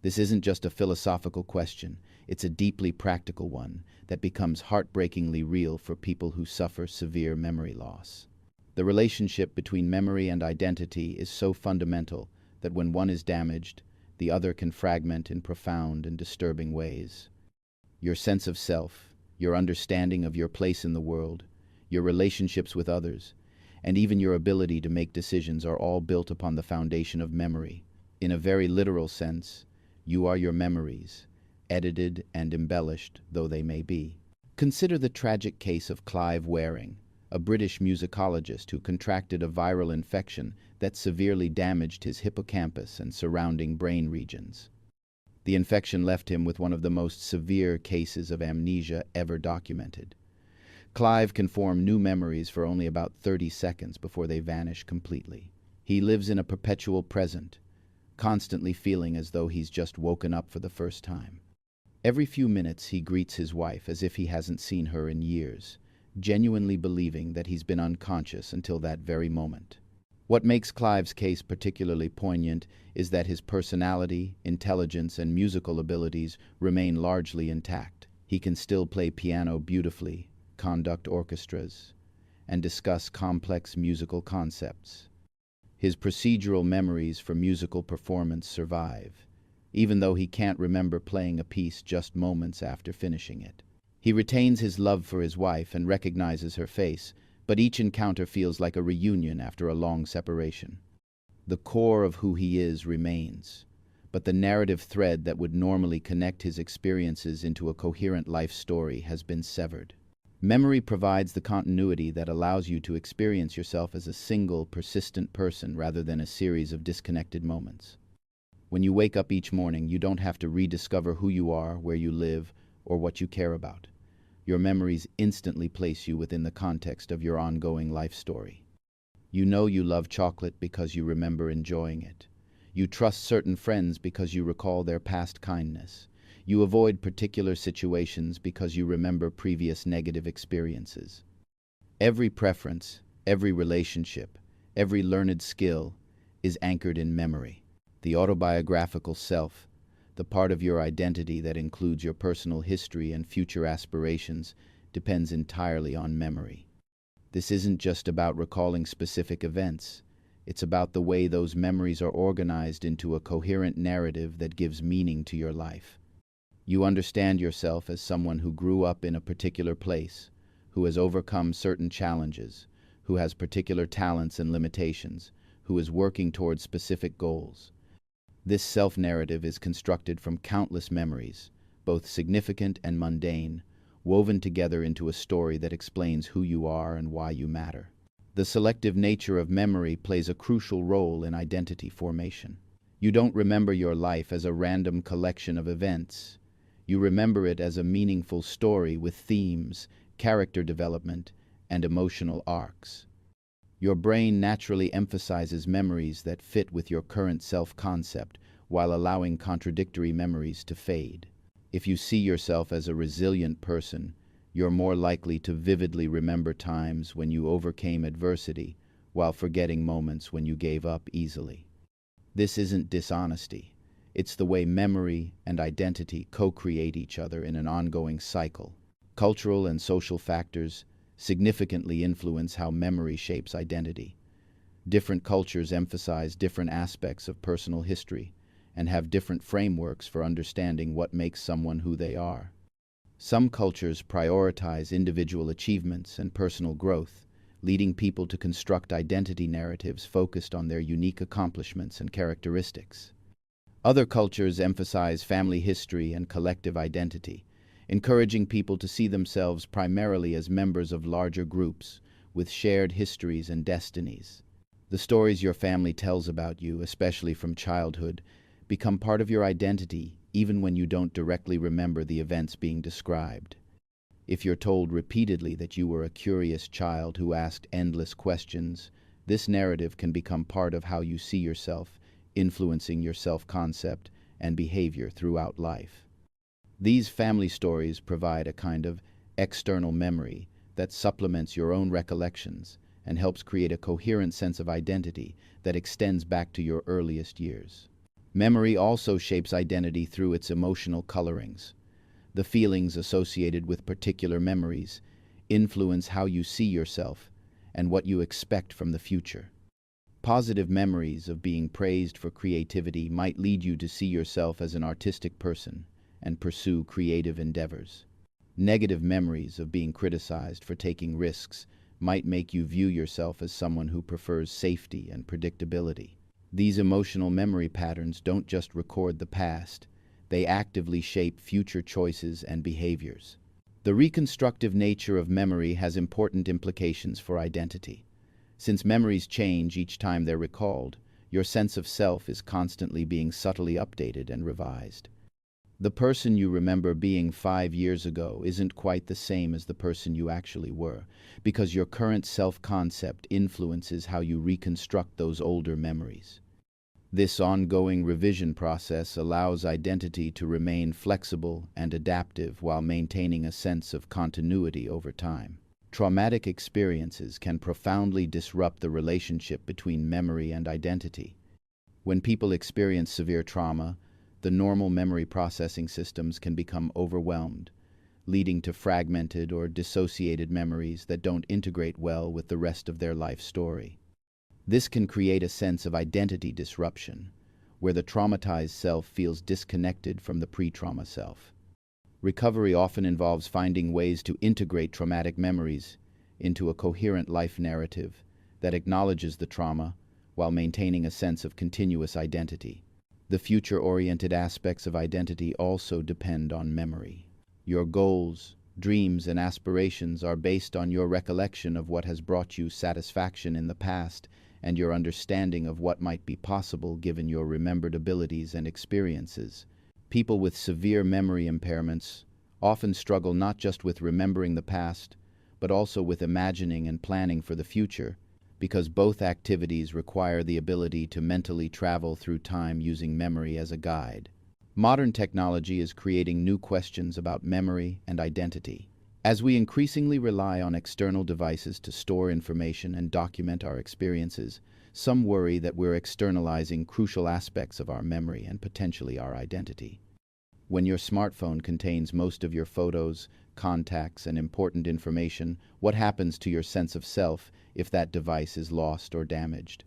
This isn't just a philosophical question, it's a deeply practical one that becomes heartbreakingly real for people who suffer severe memory loss. The relationship between memory and identity is so fundamental that when one is damaged, the other can fragment in profound and disturbing ways. Your sense of self, your understanding of your place in the world, your relationships with others, and even your ability to make decisions are all built upon the foundation of memory. In a very literal sense, you are your memories, edited and embellished though they may be. Consider the tragic case of Clive Wearing, a British musicologist who contracted a viral infection that severely damaged his hippocampus and surrounding brain regions. The infection left him with one of the most severe cases of amnesia ever documented. Clive can form new memories for only about 30 seconds before they vanish completely. He lives in a perpetual present, constantly feeling as though he's just woken up for the first time. Every few minutes he greets his wife as if he hasn't seen her in years, genuinely believing that he's been unconscious until that very moment. What makes Clive's case particularly poignant is that his personality, intelligence, and musical abilities remain largely intact. He can still play piano beautifully, conduct orchestras, and discuss complex musical concepts. His procedural memories for musical performance survive, even though he can't remember playing a piece just moments after finishing it. He retains his love for his wife and recognizes her face, but each encounter feels like a reunion after a long separation. The core of who he is remains, but the narrative thread that would normally connect his experiences into a coherent life story has been severed. Memory provides the continuity that allows you to experience yourself as a single, persistent person rather than a series of disconnected moments. When you wake up each morning, you don't have to rediscover who you are, where you live, or what you care about. Your memories instantly place you within the context of your ongoing life story. You know you love chocolate because you remember enjoying it. You trust certain friends because you recall their past kindness. You avoid particular situations because you remember previous negative experiences. Every preference, every relationship, every learned skill is anchored in memory. The autobiographical self, the part of your identity that includes your personal history and future aspirations, depends entirely on memory. This isn't just about recalling specific events. It's about the way those memories are organized into a coherent narrative that gives meaning to your life. You understand yourself as someone who grew up in a particular place, who has overcome certain challenges, who has particular talents and limitations, who is working towards specific goals. This self-narrative is constructed from countless memories, both significant and mundane, woven together into a story that explains who you are and why you matter. The selective nature of memory plays a crucial role in identity formation. You don't remember your life as a random collection of events. You remember it as a meaningful story with themes, character development, and emotional arcs. Your brain naturally emphasizes memories that fit with your current self-concept while allowing contradictory memories to fade. If you see yourself as a resilient person, you're more likely to vividly remember times when you overcame adversity while forgetting moments when you gave up easily. This isn't dishonesty. It's the way memory and identity co-create each other in an ongoing cycle. Cultural and social factors significantly influence how memory shapes identity. Different cultures emphasize different aspects of personal history and have different frameworks for understanding what makes someone who they are. Some cultures prioritize individual achievements and personal growth, leading people to construct identity narratives focused on their unique accomplishments and characteristics. Other cultures emphasize family history and collective identity, encouraging people to see themselves primarily as members of larger groups with shared histories and destinies. The stories your family tells about you, especially from childhood, become part of your identity even when you don't directly remember the events being described. If you're told repeatedly that you were a curious child who asked endless questions, this narrative can become part of how you see yourself, influencing your self-concept and behavior throughout life. These family stories provide a kind of external memory that supplements your own recollections and helps create a coherent sense of identity that extends back to your earliest years. Memory also shapes identity through its emotional colorings. The feelings associated with particular memories influence how you see yourself and what you expect from the future. Positive memories of being praised for creativity might lead you to see yourself as an artistic person and pursue creative endeavors. Negative memories of being criticized for taking risks might make you view yourself as someone who prefers safety and predictability. These emotional memory patterns don't just record the past, they actively shape future choices and behaviors. The reconstructive nature of memory has important implications for identity. Since memories change each time they're recalled, your sense of self is constantly being subtly updated and revised. The person you remember being 5 years ago isn't quite the same as the person you actually were, because your current self-concept influences how you reconstruct those older memories. This ongoing revision process allows identity to remain flexible and adaptive while maintaining a sense of continuity over time. Traumatic experiences can profoundly disrupt the relationship between memory and identity. When people experience severe trauma, the normal memory processing systems can become overwhelmed, leading to fragmented or dissociated memories that don't integrate well with the rest of their life story. This can create a sense of identity disruption, where the traumatized self feels disconnected from the pre-trauma self. Recovery often involves finding ways to integrate traumatic memories into a coherent life narrative that acknowledges the trauma while maintaining a sense of continuous identity. The future-oriented aspects of identity also depend on memory. Your goals, dreams, and aspirations are based on your recollection of what has brought you satisfaction in the past and your understanding of what might be possible given your remembered abilities and experiences. People with severe memory impairments often struggle not just with remembering the past, but also with imagining and planning for the future, because both activities require the ability to mentally travel through time using memory as a guide. Modern technology is creating new questions about memory and identity. As we increasingly rely on external devices to store information and document our experiences, some worry that we're externalizing crucial aspects of our memory and potentially our identity. When your smartphone contains most of your photos, contacts, and important information, what happens to your sense of self if that device is lost or damaged?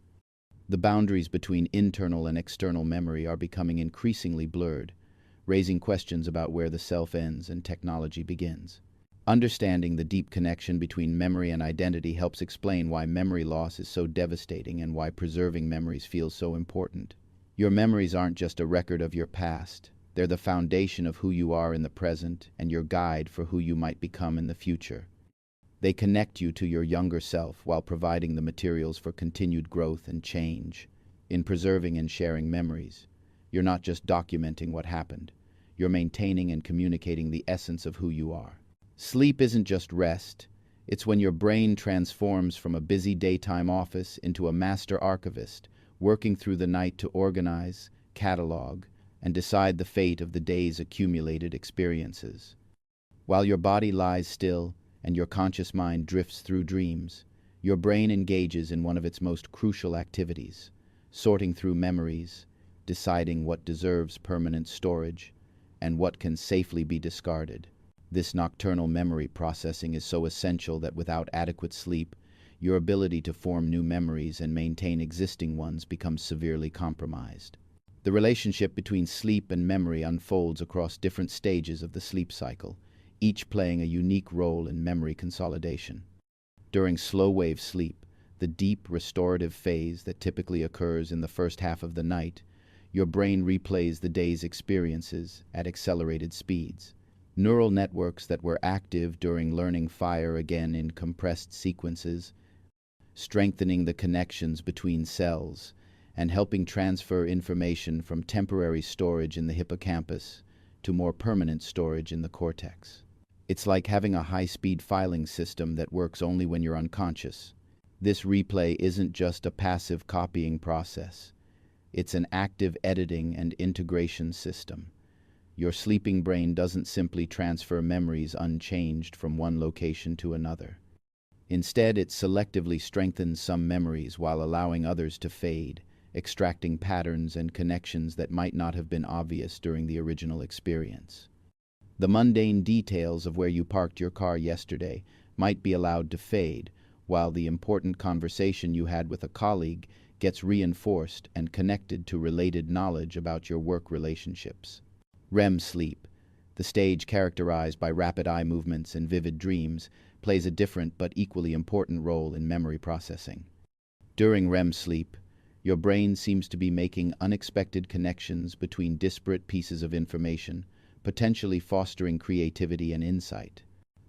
The boundaries between internal and external memory are becoming increasingly blurred, raising questions about where the self ends and technology begins. Understanding the deep connection between memory and identity helps explain why memory loss is so devastating and why preserving memories feels so important. Your memories aren't just a record of your past. They're the foundation of who you are in the present and your guide for who you might become in the future. They connect you to your younger self while providing the materials for continued growth and change. In preserving and sharing memories, you're not just documenting what happened. You're maintaining and communicating the essence of who you are. Sleep isn't just rest. It's when your brain transforms from a busy daytime office into a master archivist, working through the night to organize, catalog, and decide the fate of the day's accumulated experiences. While your body lies still and your conscious mind drifts through dreams, your brain engages in one of its most crucial activities, sorting through memories, deciding what deserves permanent storage and what can safely be discarded. This nocturnal memory processing is so essential that without adequate sleep, your ability to form new memories and maintain existing ones becomes severely compromised. The relationship between sleep and memory unfolds across different stages of the sleep cycle, each playing a unique role in memory consolidation. During slow-wave sleep, the deep restorative phase that typically occurs in the first half of the night, your brain replays the day's experiences at accelerated speeds. Neural networks that were active during learning fire again in compressed sequences, strengthening the connections between cells and helping transfer information from temporary storage in the hippocampus to more permanent storage in the cortex. It's like having a high-speed filing system that works only when you're unconscious. This replay isn't just a passive copying process. It's an active editing and integration system. Your sleeping brain doesn't simply transfer memories unchanged from one location to another. Instead, it selectively strengthens some memories while allowing others to fade, extracting patterns and connections that might not have been obvious during the original experience. The mundane details of where you parked your car yesterday might be allowed to fade, while the important conversation you had with a colleague gets reinforced and connected to related knowledge about your work relationships. REM sleep, the stage characterized by rapid eye movements and vivid dreams, plays a different but equally important role in memory processing. During REM sleep, your brain seems to be making unexpected connections between disparate pieces of information, potentially fostering creativity and insight.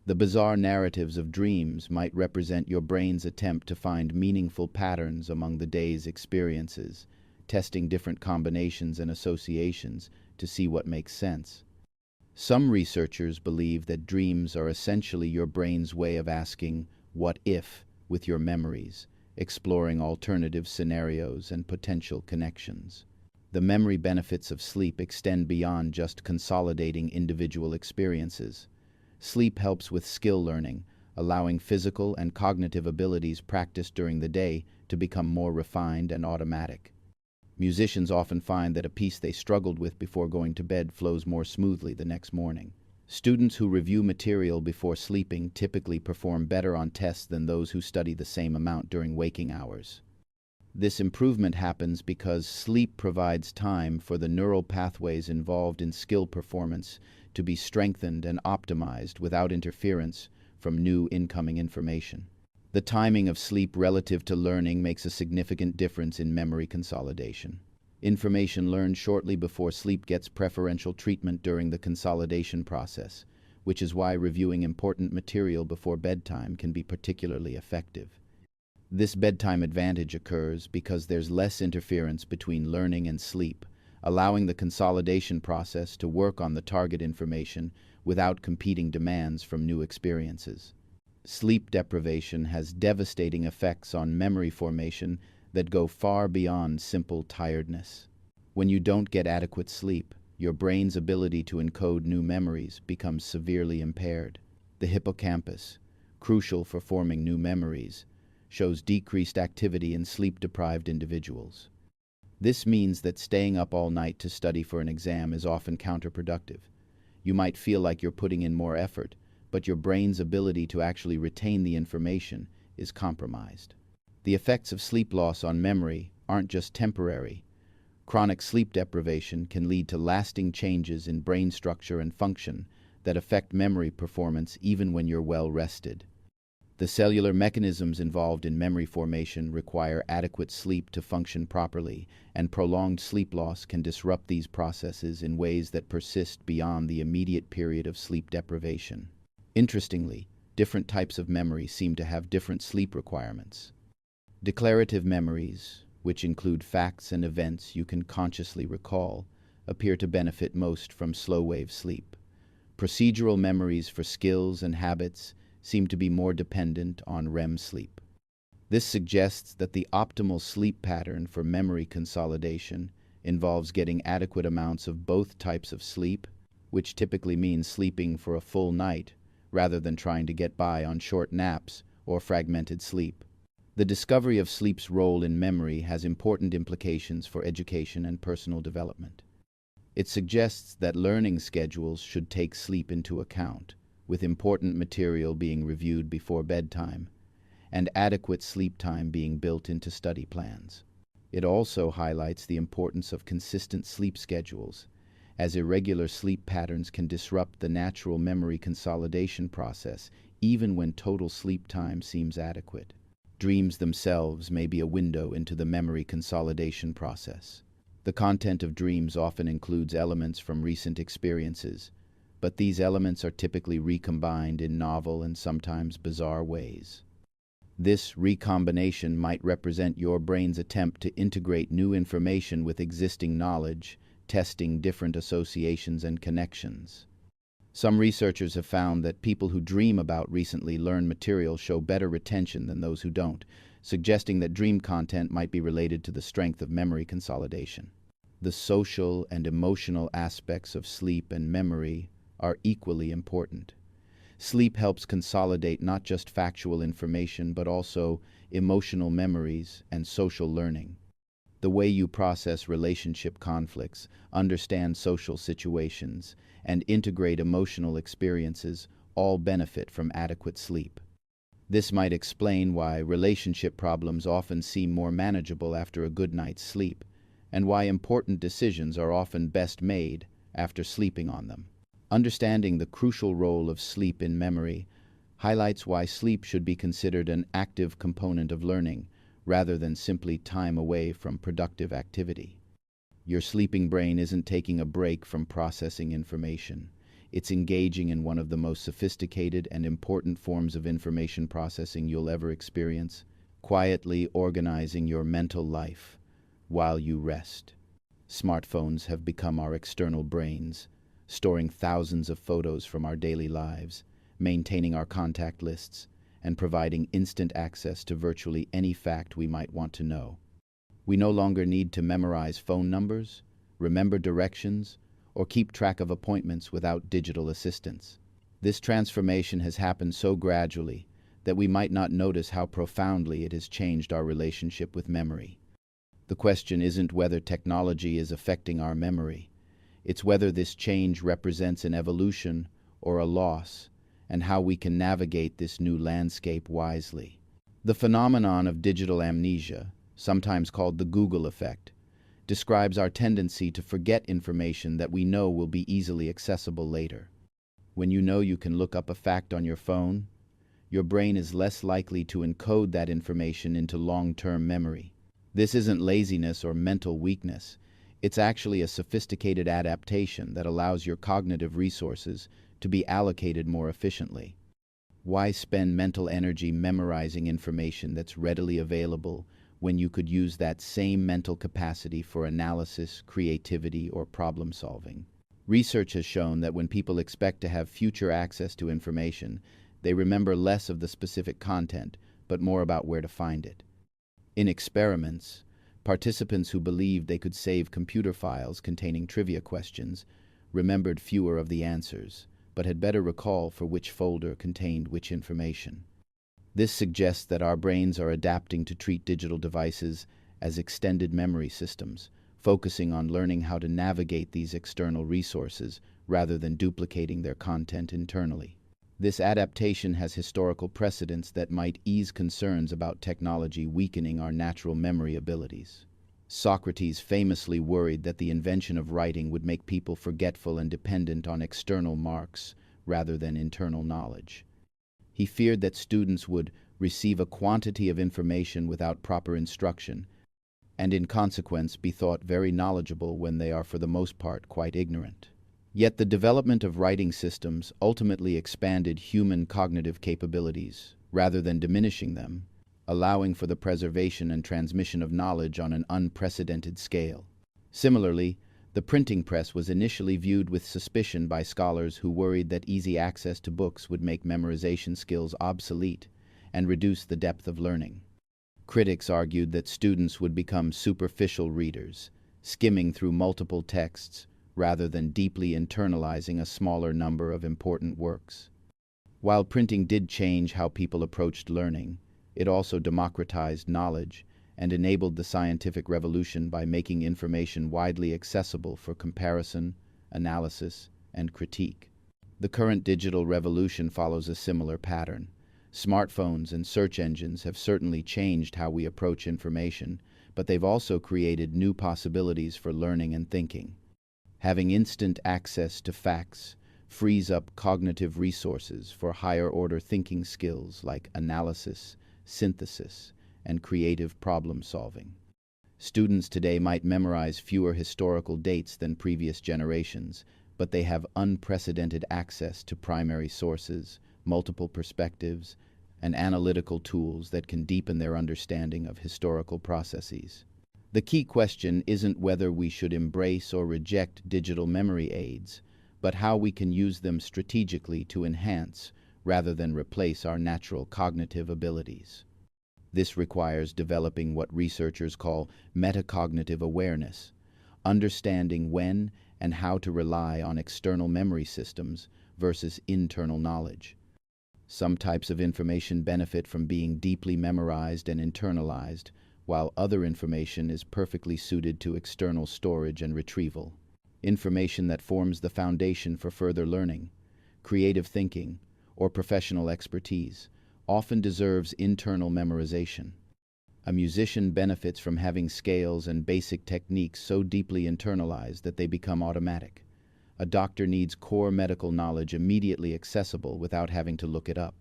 The bizarre narratives of dreams might represent your brain's attempt to find meaningful patterns among the day's experiences, testing different combinations and associations to see what makes sense. Some researchers believe that dreams are essentially your brain's way of asking, "What if?" with your memories, exploring alternative scenarios and potential connections. The memory benefits of sleep extend beyond just consolidating individual experiences. Sleep helps with skill learning, allowing physical and cognitive abilities practiced during the day to become more refined and automatic. Musicians often find that a piece they struggled with before going to bed flows more smoothly the next morning. Students who review material before sleeping typically perform better on tests than those who study the same amount during waking hours. This improvement happens because sleep provides time for the neural pathways involved in skill performance to be strengthened and optimized without interference from new incoming information. The timing of sleep relative to learning makes a significant difference in memory consolidation. Information learned shortly before sleep gets preferential treatment during the consolidation process, which is why reviewing important material before bedtime can be particularly effective. This bedtime advantage occurs because there's less interference between learning and sleep, allowing the consolidation process to work on the target information without competing demands from new experiences. Sleep deprivation has devastating effects on memory formation that go far beyond simple tiredness. When you don't get adequate sleep, your brain's ability to encode new memories becomes severely impaired. The hippocampus, crucial for forming new memories, shows decreased activity in sleep-deprived individuals. This means that staying up all night to study for an exam is often counterproductive. You might feel like you're putting in more effort, but your brain's ability to actually retain the information is compromised. The effects of sleep loss on memory aren't just temporary. Chronic sleep deprivation can lead to lasting changes in brain structure and function that affect memory performance even when you're well rested. The cellular mechanisms involved in memory formation require adequate sleep to function properly, and prolonged sleep loss can disrupt these processes in ways that persist beyond the immediate period of sleep deprivation. Interestingly, different types of memory seem to have different sleep requirements. Declarative memories, which include facts and events you can consciously recall, appear to benefit most from slow-wave sleep. Procedural memories for skills and habits seem to be more dependent on REM sleep. This suggests that the optimal sleep pattern for memory consolidation involves getting adequate amounts of both types of sleep, which typically means sleeping for a full night rather than trying to get by on short naps or fragmented sleep. The discovery of sleep's role in memory has important implications for education and personal development. It suggests that learning schedules should take sleep into account, with important material being reviewed before bedtime, and adequate sleep time being built into study plans. It also highlights the importance of consistent sleep schedules, as irregular sleep patterns can disrupt the natural memory consolidation process even when total sleep time seems adequate. Dreams themselves may be a window into the memory consolidation process. The content of dreams often includes elements from recent experiences, but these elements are typically recombined in novel and sometimes bizarre ways. This recombination might represent your brain's attempt to integrate new information with existing knowledge, testing different associations and connections. Some researchers have found that people who dream about recently learned material show better retention than those who don't, suggesting that dream content might be related to the strength of memory consolidation. The social and emotional aspects of sleep and memory are equally important. Sleep helps consolidate not just factual information, but also emotional memories and social learning. The way you process relationship conflicts, understand social situations, and integrate emotional experiences all benefit from adequate sleep. This might explain why relationship problems often seem more manageable after a good night's sleep, and why important decisions are often best made after sleeping on them. Understanding the crucial role of sleep in memory highlights why sleep should be considered an active component of learning, rather than simply time away from productive activity. Your sleeping brain isn't taking a break from processing information. It's engaging in one of the most sophisticated and important forms of information processing you'll ever experience, quietly organizing your mental life while you rest. Smartphones have become our external brains, storing thousands of photos from our daily lives, maintaining our contact lists, and providing instant access to virtually any fact we might want to know. We no longer need to memorize phone numbers, remember directions, or keep track of appointments without digital assistance. This transformation has happened so gradually that we might not notice how profoundly it has changed our relationship with memory. The question isn't whether technology is affecting our memory. It's whether this change represents an evolution or a loss, and how we can navigate this new landscape wisely. The phenomenon of digital amnesia, sometimes called the Google effect, describes our tendency to forget information that we know will be easily accessible later. When you know you can look up a fact on your phone, your brain is less likely to encode that information into long-term memory. This isn't laziness or mental weakness. It's actually a sophisticated adaptation that allows your cognitive resources to be allocated more efficiently. Why spend mental energy memorizing information that's readily available when you could use that same mental capacity for analysis, creativity, or problem solving? Research has shown that when people expect to have future access to information, they remember less of the specific content, but more about where to find it. In experiments, participants who believed they could save computer files containing trivia questions remembered fewer of the answers, but had better recall for which folder contained which information. This suggests that our brains are adapting to treat digital devices as extended memory systems, focusing on learning how to navigate these external resources rather than duplicating their content internally. This adaptation has historical precedents that might ease concerns about technology weakening our natural memory abilities. Socrates famously worried that the invention of writing would make people forgetful and dependent on external marks rather than internal knowledge. He feared that students would receive a quantity of information without proper instruction, and in consequence be thought very knowledgeable when they are for the most part quite ignorant. Yet the development of writing systems ultimately expanded human cognitive capabilities, rather than diminishing them, allowing for the preservation and transmission of knowledge on an unprecedented scale. Similarly, the printing press was initially viewed with suspicion by scholars who worried that easy access to books would make memorization skills obsolete and reduce the depth of learning. Critics argued that students would become superficial readers, skimming through multiple texts rather than deeply internalizing a smaller number of important works. While printing did change how people approached learning, it also democratized knowledge and enabled the scientific revolution by making information widely accessible for comparison, analysis, and critique. The current digital revolution follows a similar pattern. Smartphones and search engines have certainly changed how we approach information, but they've also created new possibilities for learning and thinking. Having instant access to facts frees up cognitive resources for higher-order thinking skills like analysis, synthesis, and creative problem-solving. Students today might memorize fewer historical dates than previous generations, but they have unprecedented access to primary sources, multiple perspectives, and analytical tools that can deepen their understanding of historical processes. The key question isn't whether we should embrace or reject digital memory aids, but how we can use them strategically to enhance rather than replace our natural cognitive abilities. This requires developing what researchers call metacognitive awareness, understanding when and how to rely on external memory systems versus internal knowledge. Some types of information benefit from being deeply memorized and internalized, while other information is perfectly suited to external storage and retrieval. Information that forms the foundation for further learning, creative thinking, or professional expertise often deserves internal memorization. A musician benefits from having scales and basic techniques so deeply internalized that they become automatic. A doctor needs core medical knowledge immediately accessible without having to look it up.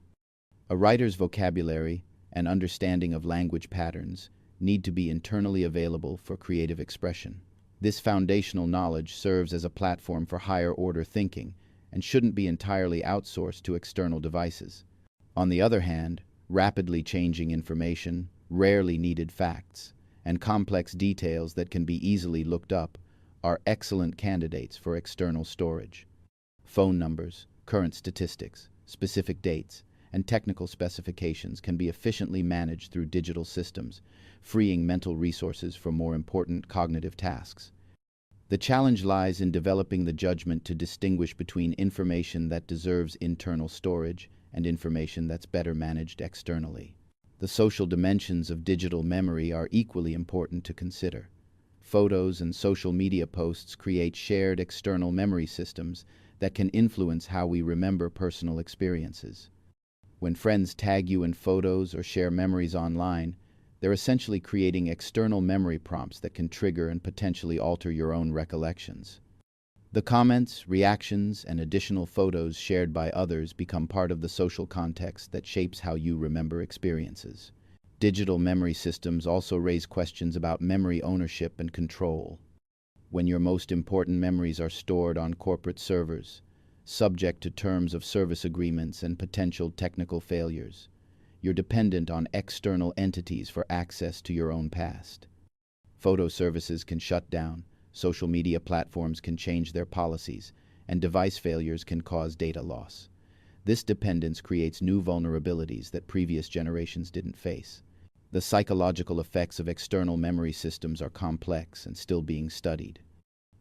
A writer's vocabulary and understanding of language patterns need to be internally available for creative expression. This foundational knowledge serves as a platform for higher-order thinking and shouldn't be entirely outsourced to external devices. On the other hand, rapidly changing information, rarely needed facts, and complex details that can be easily looked up are excellent candidates for external storage. Phone numbers, current statistics, specific dates, and technical specifications can be efficiently managed through digital systems, freeing mental resources for more important cognitive tasks. The challenge lies in developing the judgment to distinguish between information that deserves internal storage and information that's better managed externally. The social dimensions of digital memory are equally important to consider. Photos and social media posts create shared external memory systems that can influence how we remember personal experiences. When friends tag you in photos or share memories online, they're essentially creating external memory prompts that can trigger and potentially alter your own recollections. The comments, reactions, and additional photos shared by others become part of the social context that shapes how you remember experiences. Digital memory systems also raise questions about memory ownership and control. when your most important memories are stored on corporate servers, subject to terms of service agreements and potential technical failures. You're dependent on external entities for access to your own past. Photo services can shut down, social media platforms can change their policies, and device failures can cause data loss. This dependence creates new vulnerabilities that previous generations didn't face. The psychological effects of external memory systems are complex and still being studied.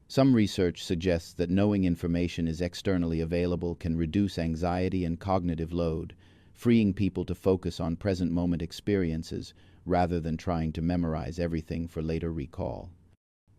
Some research suggests that knowing information is externally available can reduce anxiety and cognitive load, freeing people to focus on present-moment experiences rather than trying to memorize everything for later recall.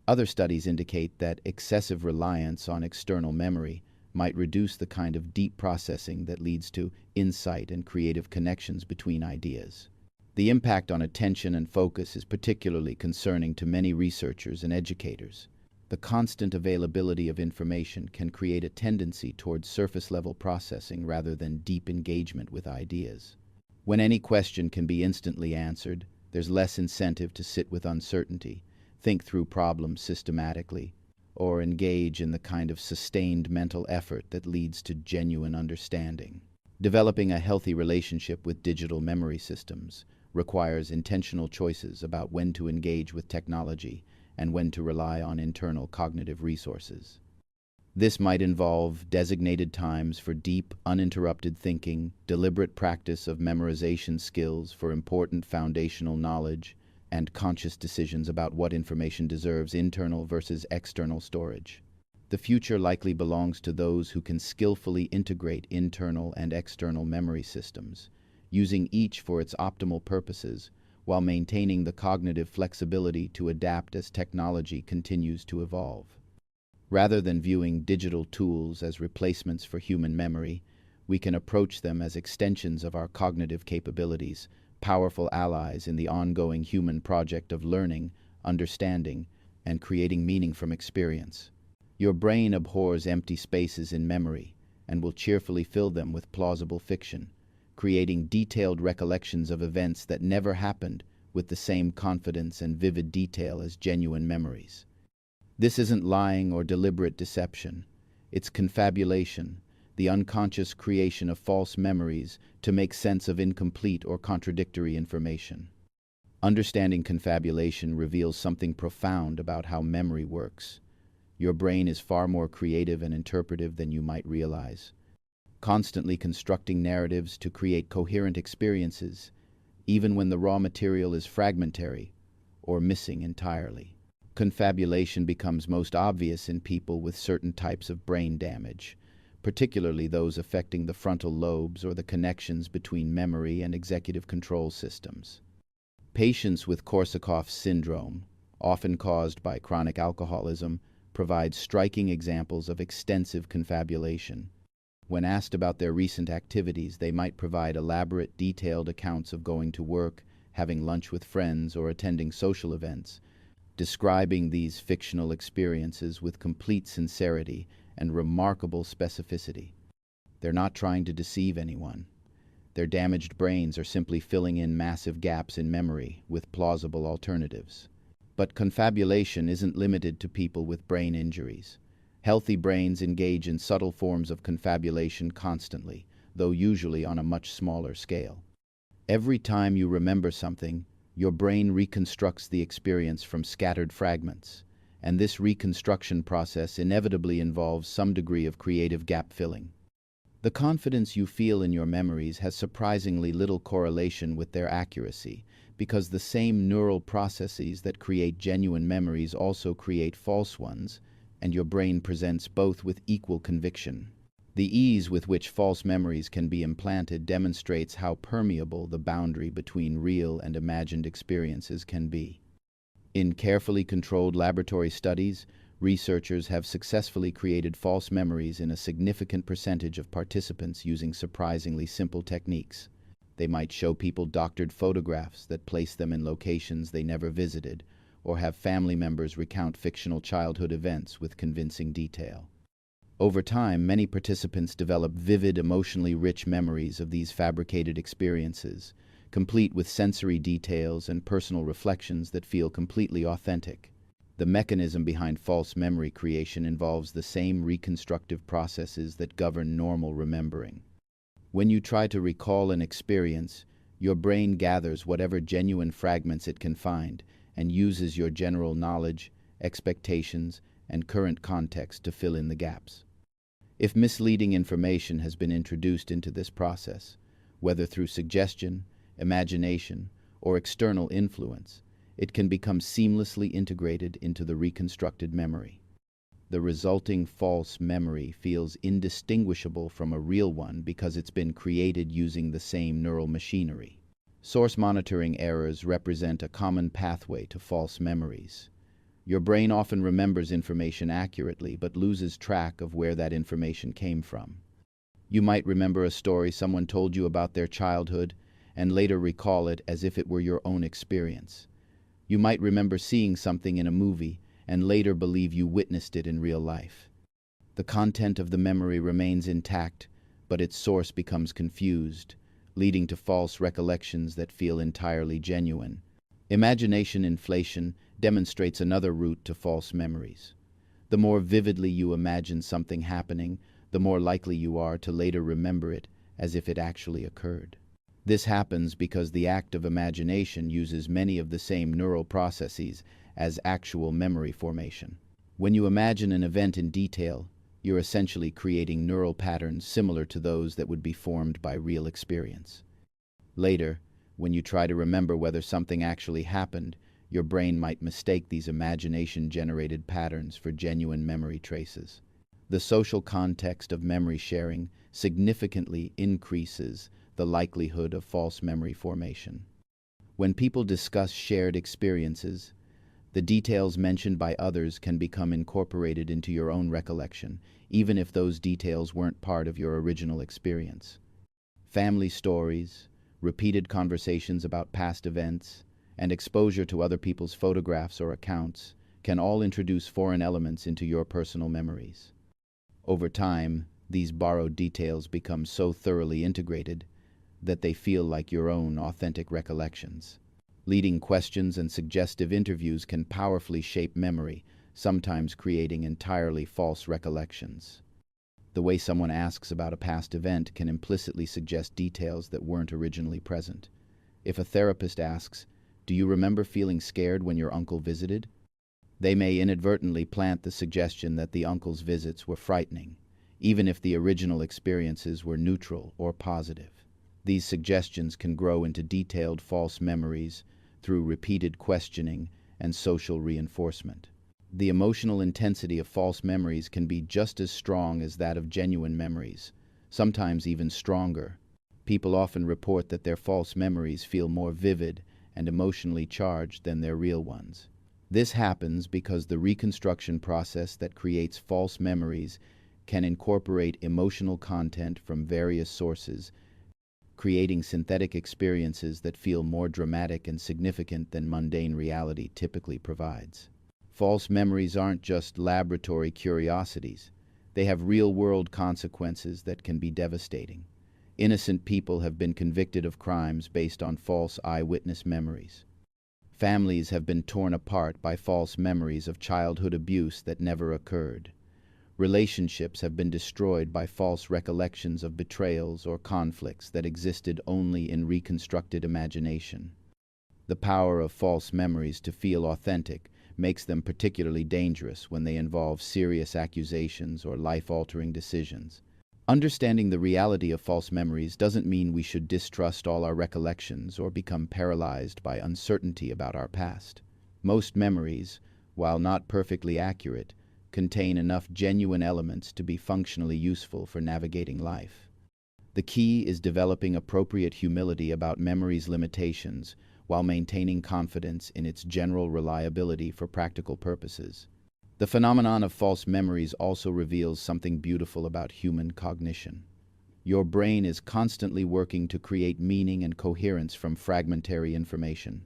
Other studies indicate that excessive reliance on external memory might reduce the kind of deep processing that leads to insight and creative connections between ideas. The impact on attention and focus is particularly concerning to many researchers and educators. The constant availability of information can create a tendency towards surface-level processing rather than deep engagement with ideas. When any question can be instantly answered, there's less incentive to sit with uncertainty, think through problems systematically, or engage in the kind of sustained mental effort that leads to genuine understanding. Developing a healthy relationship with digital memory systems requires intentional choices about when to engage with technology and when to rely on internal cognitive resources. This might involve designated times for deep, uninterrupted thinking, deliberate practice of memorization skills for important foundational knowledge, and conscious decisions about what information deserves internal versus external storage. The future likely belongs to those who can skillfully integrate internal and external memory systems, using each for its optimal purposes, while maintaining the cognitive flexibility to adapt as technology continues to evolve. Rather than viewing digital tools as replacements for human memory, we can approach them as extensions of our cognitive capabilities, powerful allies in the ongoing human project of learning, understanding, and creating meaning from experience. Your brain abhors empty spaces in memory and will cheerfully fill them with plausible fiction, creating detailed recollections of events that never happened with the same confidence and vivid detail as genuine memories. This isn't lying or deliberate deception. It's confabulation, the unconscious creation of false memories to make sense of incomplete or contradictory information. Understanding confabulation reveals something profound about how memory works. Your brain is far more creative and interpretive than you might realize, constantly constructing narratives to create coherent experiences, even when the raw material is fragmentary or missing entirely. Confabulation becomes most obvious in people with certain types of brain damage, particularly those affecting the frontal lobes or the connections between memory and executive control systems. Patients with Korsakoff syndrome, often caused by chronic alcoholism, provide striking examples of extensive confabulation. When asked about their recent activities, they might provide elaborate, detailed accounts of going to work, having lunch with friends, or attending social events, describing these fictional experiences with complete sincerity and remarkable specificity. They're not trying to deceive anyone. Their damaged brains are simply filling in massive gaps in memory with plausible alternatives. But confabulation isn't limited to people with brain injuries. Healthy brains engage in subtle forms of confabulation constantly, though usually on a much smaller scale. Every time you remember something, your brain reconstructs the experience from scattered fragments, and this reconstruction process inevitably involves some degree of creative gap-filling. The confidence you feel in your memories has surprisingly little correlation with their accuracy, because the same neural processes that create genuine memories also create false ones, and your brain presents both with equal conviction. The ease with which false memories can be implanted demonstrates how permeable the boundary between real and imagined experiences can be. In carefully controlled laboratory studies, researchers have successfully created false memories in a significant percentage of participants using surprisingly simple techniques. They might show people doctored photographs that place them in locations they never visited, or have family members recount fictional childhood events with convincing detail. Over time, many participants develop vivid, emotionally rich memories of these fabricated experiences, complete with sensory details and personal reflections that feel completely authentic. The mechanism behind false memory creation involves the same reconstructive processes that govern normal remembering. When you try to recall an experience, your brain gathers whatever genuine fragments it can find and uses your general knowledge, expectations, and current context to fill in the gaps. If misleading information has been introduced into this process, whether through suggestion, imagination, or external influence, it can become seamlessly integrated into the reconstructed memory. The resulting false memory feels indistinguishable from a real one because it's been created using the same neural machinery. Source monitoring errors represent a common pathway to false memories. Your brain often remembers information accurately but loses track of where that information came from. You might remember a story someone told you about their childhood and later recall it as if it were your own experience. You might remember seeing something in a movie and later believe you witnessed it in real life. The content of the memory remains intact, but its source becomes confused, leading to false recollections that feel entirely genuine. Imagination inflation demonstrates another route to false memories. The more vividly you imagine something happening, the more likely you are to later remember it as if it actually occurred. This happens because the act of imagination uses many of the same neural processes as actual memory formation. When you imagine an event in detail, you're essentially creating neural patterns similar to those that would be formed by real experience. Later, when you try to remember whether something actually happened, your brain might mistake these imagination-generated patterns for genuine memory traces. The social context of memory sharing significantly increases the likelihood of false memory formation. When people discuss shared experiences, the details mentioned by others can become incorporated into your own recollection, even if those details weren't part of your original experience. Family stories, repeated conversations about past events, and exposure to other people's photographs or accounts can all introduce foreign elements into your personal memories. Over time, these borrowed details become so thoroughly integrated that they feel like your own authentic recollections. Leading questions and suggestive interviews can powerfully shape memory, sometimes creating entirely false recollections. The way someone asks about a past event can implicitly suggest details that weren't originally present. If a therapist asks, "Do you remember feeling scared when your uncle visited?" they may inadvertently plant the suggestion that the uncle's visits were frightening, even if the original experiences were neutral or positive. These suggestions can grow into detailed false memories through repeated questioning and social reinforcement. The emotional intensity of false memories can be just as strong as that of genuine memories, sometimes even stronger. People often report that their false memories feel more vivid and emotionally charged than their real ones. This happens because the reconstruction process that creates false memories can incorporate emotional content from various sources, creating synthetic experiences that feel more dramatic and significant than mundane reality typically provides. False memories aren't just laboratory curiosities. They have real-world consequences that can be devastating. Innocent people have been convicted of crimes based on false eyewitness memories. Families have been torn apart by false memories of childhood abuse that never occurred. Relationships have been destroyed by false recollections of betrayals or conflicts that existed only in reconstructed imagination. The power of false memories to feel authentic makes them particularly dangerous when they involve serious accusations or life-altering decisions. Understanding the reality of false memories doesn't mean we should distrust all our recollections or become paralyzed by uncertainty about our past. Most memories, while not perfectly accurate, contain enough genuine elements to be functionally useful for navigating life. The key is developing appropriate humility about memory's limitations while maintaining confidence in its general reliability for practical purposes. The phenomenon of false memories also reveals something beautiful about human cognition. Your brain is constantly working to create meaning and coherence from fragmentary information.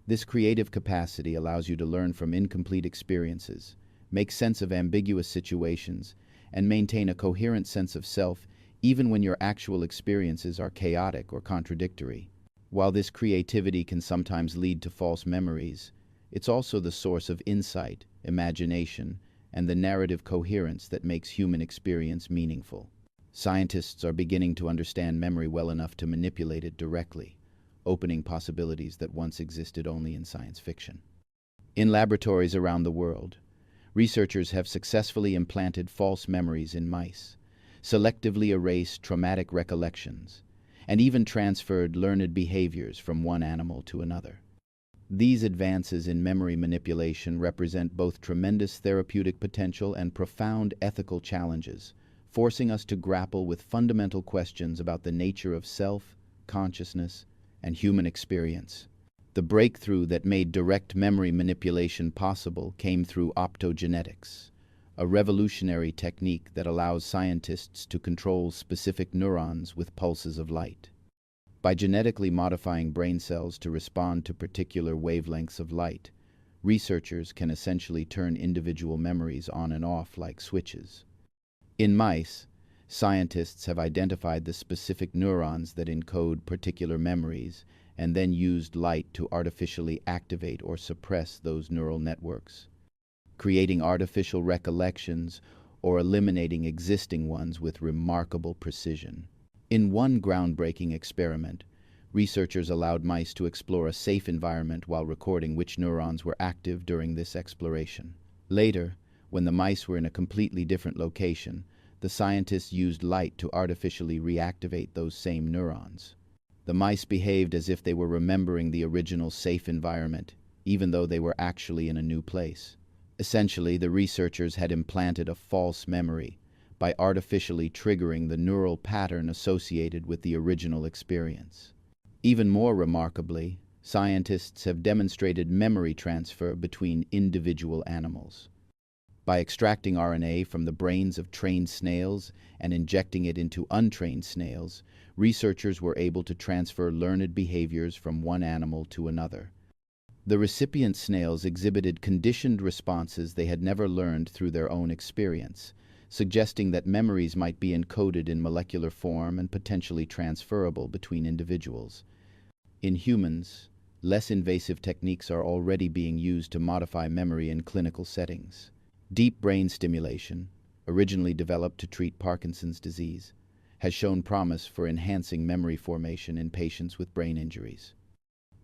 This creative capacity allows you to learn from incomplete experiences, make sense of ambiguous situations, and maintain a coherent sense of self even when your actual experiences are chaotic or contradictory. While this creativity can sometimes lead to false memories, It's also the source of insight, imagination, and the narrative coherence that makes human experience meaningful. Scientists are beginning to understand memory well enough to manipulate it directly, opening possibilities that once existed only in science fiction. In laboratories around the world, researchers have successfully implanted false memories in mice, selectively erased traumatic recollections, and even transferred learned behaviors from one animal to another. These advances in memory manipulation represent both tremendous therapeutic potential and profound ethical challenges, forcing us to grapple with fundamental questions about the nature of self, consciousness, and human experience. The breakthrough that made direct memory manipulation possible came through optogenetics, a revolutionary technique that allows scientists to control specific neurons with pulses of light. By genetically modifying brain cells to respond to particular wavelengths of light, researchers can essentially turn individual memories on and off like switches. In mice, scientists have identified the specific neurons that encode particular memories and then used light to artificially activate or suppress those neural networks, creating artificial recollections or eliminating existing ones with remarkable precision. In one groundbreaking experiment, researchers allowed mice to explore a safe environment while recording which neurons were active during this exploration. Later, when the mice were in a completely different location, the scientists used light to artificially reactivate those same neurons. The mice behaved as if they were remembering the original safe environment, even though they were actually in a new place. Essentially, the researchers had implanted a false memory by artificially triggering the neural pattern associated with the original experience. Even more remarkably, scientists have demonstrated memory transfer between individual animals. By extracting RNA from the brains of trained snails and injecting it into untrained snails, researchers were able to transfer learned behaviors from one animal to another. The recipient snails exhibited conditioned responses they had never learned through their own experience, suggesting that memories might be encoded in molecular form and potentially transferable between individuals. In humans, less invasive techniques are already being used to modify memory in clinical settings. Deep brain stimulation, originally developed to treat Parkinson's disease, has shown promise for enhancing memory formation in patients with brain injuries.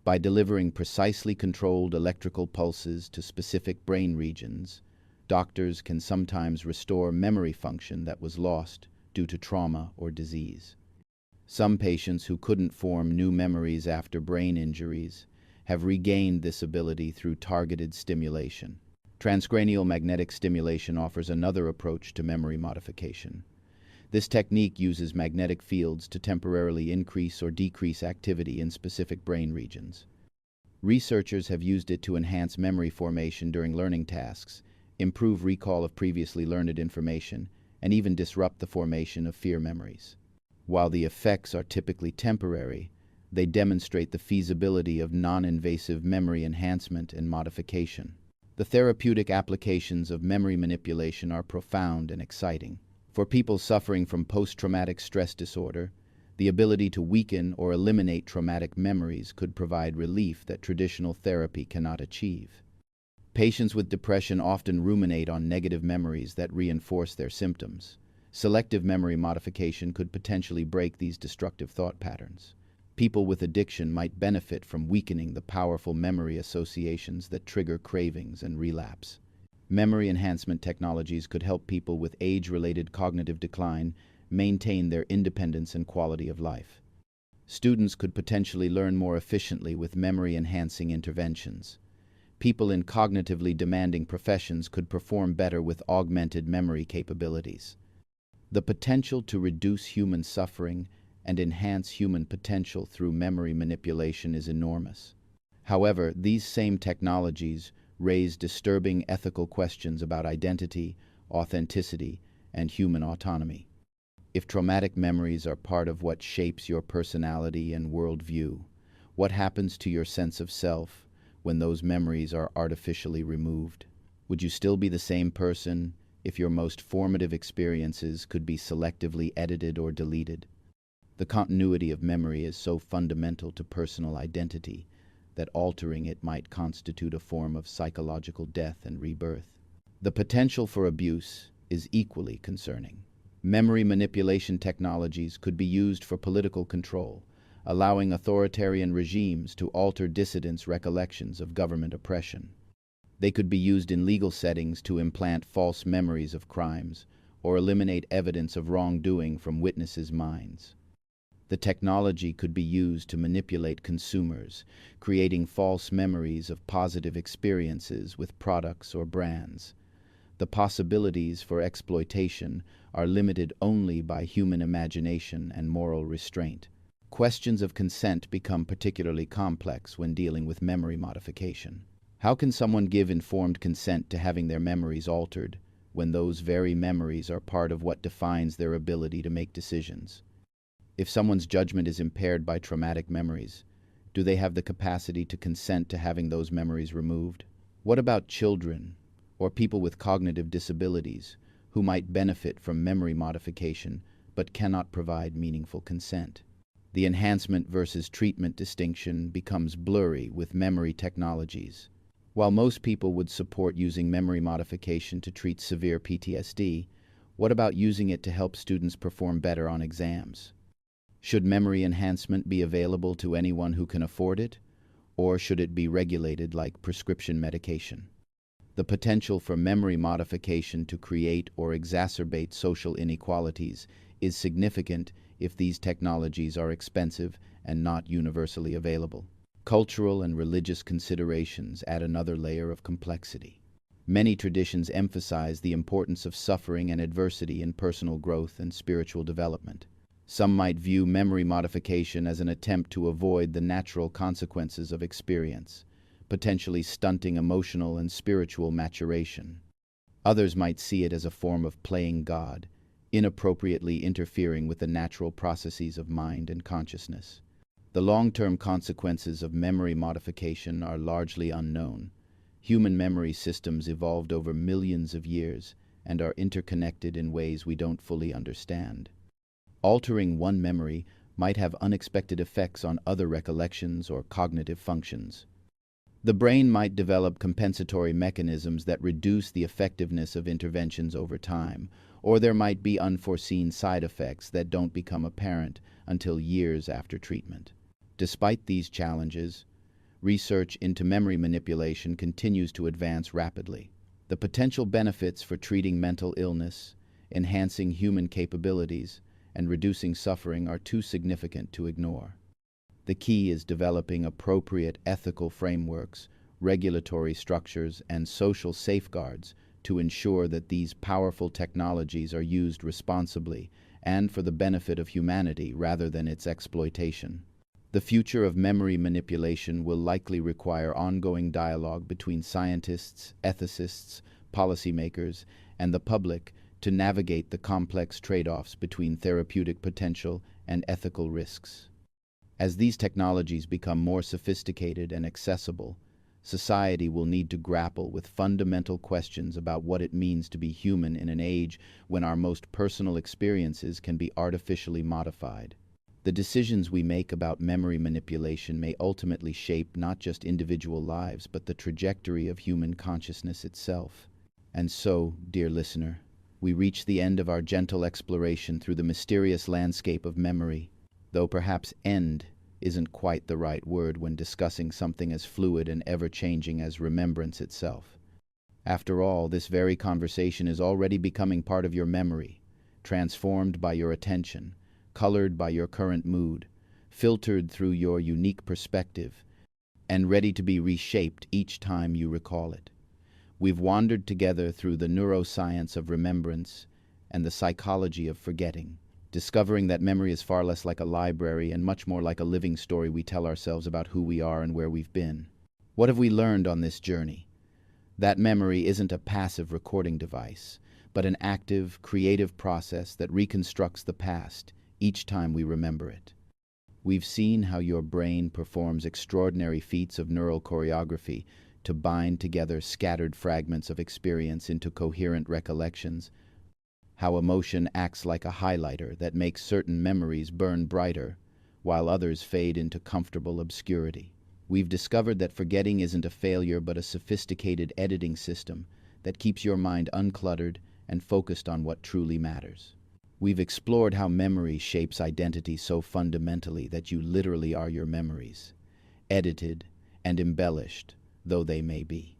By delivering precisely controlled electrical pulses to specific brain regions, doctors can sometimes restore memory function that was lost due to trauma or disease. Some patients who couldn't form new memories after brain injuries have regained this ability through targeted stimulation. Transcranial magnetic stimulation offers another approach to memory modification. This technique uses magnetic fields to temporarily increase or decrease activity in specific brain regions. Researchers have used it to enhance memory formation during learning tasks, improve recall of previously learned information, and even disrupt the formation of fear memories. While the effects are typically temporary, they demonstrate the feasibility of non-invasive memory enhancement and modification. The therapeutic applications of memory manipulation are profound and exciting. For people suffering from post-traumatic stress disorder, the ability to weaken or eliminate traumatic memories could provide relief that traditional therapy cannot achieve. Patients with depression often ruminate on negative memories that reinforce their symptoms. Selective memory modification could potentially break these destructive thought patterns. People with addiction might benefit from weakening the powerful memory associations that trigger cravings and relapse. Memory enhancement technologies could help people with age-related cognitive decline maintain their independence and quality of life. Students could potentially learn more efficiently with memory-enhancing interventions. People in cognitively demanding professions could perform better with augmented memory capabilities. The potential to reduce human suffering and enhance human potential through memory manipulation is enormous. However, these same technologies raise disturbing ethical questions about identity, authenticity, and human autonomy. If traumatic memories are part of what shapes your personality and worldview, what happens to your sense of self when those memories are artificially removed? Would you still be the same person if your most formative experiences could be selectively edited or deleted? The continuity of memory is so fundamental to personal identity that altering it might constitute a form of psychological death and rebirth. The potential for abuse is equally concerning. Memory manipulation technologies could be used for political control, allowing authoritarian regimes to alter dissidents' recollections of government oppression. They could be used in legal settings to implant false memories of crimes or eliminate evidence of wrongdoing from witnesses' minds. The technology could be used to manipulate consumers, creating false memories of positive experiences with products or brands. The possibilities for exploitation are limited only by human imagination and moral restraint. Questions of consent become particularly complex when dealing with memory modification. How can someone give informed consent to having their memories altered when those very memories are part of what defines their ability to make decisions? If someone's judgment is impaired by traumatic memories, do they have the capacity to consent to having those memories removed? What about children or people with cognitive disabilities who might benefit from memory modification but cannot provide meaningful consent? The enhancement versus treatment distinction becomes blurry with memory technologies. While most people would support using memory modification to treat severe PTSD, what about using it to help students perform better on exams? Should memory enhancement be available to anyone who can afford it, or should it be regulated like prescription medication? The potential for memory modification to create or exacerbate social inequalities is significant if these technologies are expensive and not universally available. Cultural and religious considerations add another layer of complexity. Many traditions emphasize the importance of suffering and adversity in personal growth and spiritual development. Some might view memory modification as an attempt to avoid the natural consequences of experience, potentially stunting emotional and spiritual maturation. Others might see it as a form of playing God, inappropriately interfering with the natural processes of mind and consciousness. The long-term consequences of memory modification are largely unknown. Human memory systems evolved over millions of years and are interconnected in ways we don't fully understand. Altering one memory might have unexpected effects on other recollections or cognitive functions. The brain might develop compensatory mechanisms that reduce the effectiveness of interventions over time, or there might be unforeseen side effects that don't become apparent until years after treatment. Despite these challenges, research into memory manipulation continues to advance rapidly. The potential benefits for treating mental illness, enhancing human capabilities, and reducing suffering are too significant to ignore. The key is developing appropriate ethical frameworks, regulatory structures, and social safeguards to ensure that these powerful technologies are used responsibly and for the benefit of humanity rather than its exploitation. The future of memory manipulation will likely require ongoing dialogue between scientists, ethicists, policymakers, and the public to navigate the complex trade-offs between therapeutic potential and ethical risks. As these technologies become more sophisticated and accessible, society will need to grapple with fundamental questions about what it means to be human in an age when our most personal experiences can be artificially modified. The decisions we make about memory manipulation may ultimately shape not just individual lives, but the trajectory of human consciousness itself. And so, dear listener, we reach the end of our gentle exploration through the mysterious landscape of memory, though perhaps end isn't quite the right word when discussing something as fluid and ever-changing as remembrance itself. After all, this very conversation is already becoming part of your memory, transformed by your attention, colored by your current mood, filtered through your unique perspective, and ready to be reshaped each time you recall it. We've wandered together through the neuroscience of remembrance and the psychology of forgetting, discovering that memory is far less like a library and much more like a living story we tell ourselves about who we are and where we've been. What have we learned on this journey? That memory isn't a passive recording device, but an active, creative process that reconstructs the past each time we remember it. We've seen how your brain performs extraordinary feats of neural choreography to bind together scattered fragments of experience into coherent recollections, how emotion acts like a highlighter that makes certain memories burn brighter, while others fade into comfortable obscurity. We've discovered that forgetting isn't a failure but a sophisticated editing system that keeps your mind uncluttered and focused on what truly matters. We've explored how memory shapes identity so fundamentally that you literally are your memories, edited and embellished though they may be.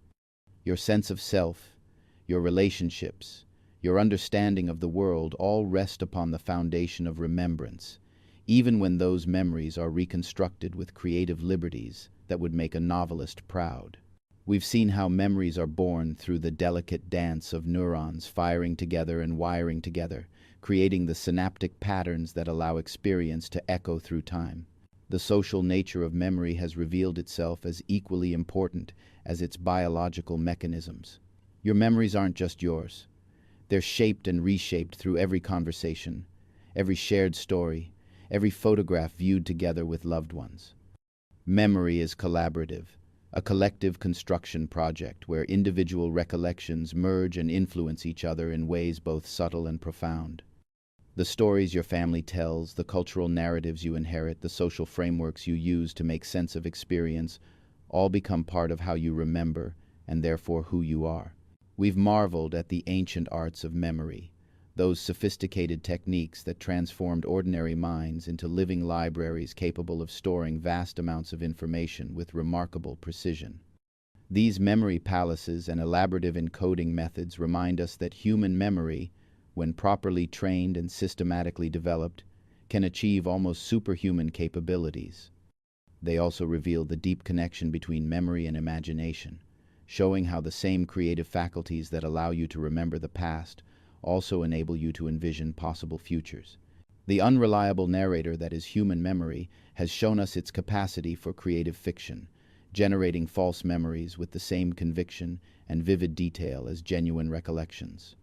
Your sense of self, your relationships, your understanding of the world all rest upon the foundation of remembrance, even when those memories are reconstructed with creative liberties that would make a novelist proud. We've seen how memories are born through the delicate dance of neurons firing together and wiring together, creating the synaptic patterns that allow experience to echo through time. The social nature of memory has revealed itself as equally important as its biological mechanisms. Your memories aren't just yours. They're shaped and reshaped through every conversation, every shared story, every photograph viewed together with loved ones. Memory is collaborative, a collective construction project where individual recollections merge and influence each other in ways both subtle and profound. The stories your family tells, the cultural narratives you inherit, the social frameworks you use to make sense of experience, all become part of how you remember and therefore who you are. We've marveled at the ancient arts of memory, those sophisticated techniques that transformed ordinary minds into living libraries capable of storing vast amounts of information with remarkable precision. These memory palaces and elaborative encoding methods remind us that human memory, when properly trained and systematically developed, can achieve almost superhuman capabilities. They also reveal the deep connection between memory and imagination, showing how the same creative faculties that allow you to remember the past also enable you to envision possible futures. The unreliable narrator that is human memory has shown us its capacity for creative fiction, generating false memories with the same conviction and vivid detail as genuine recollections.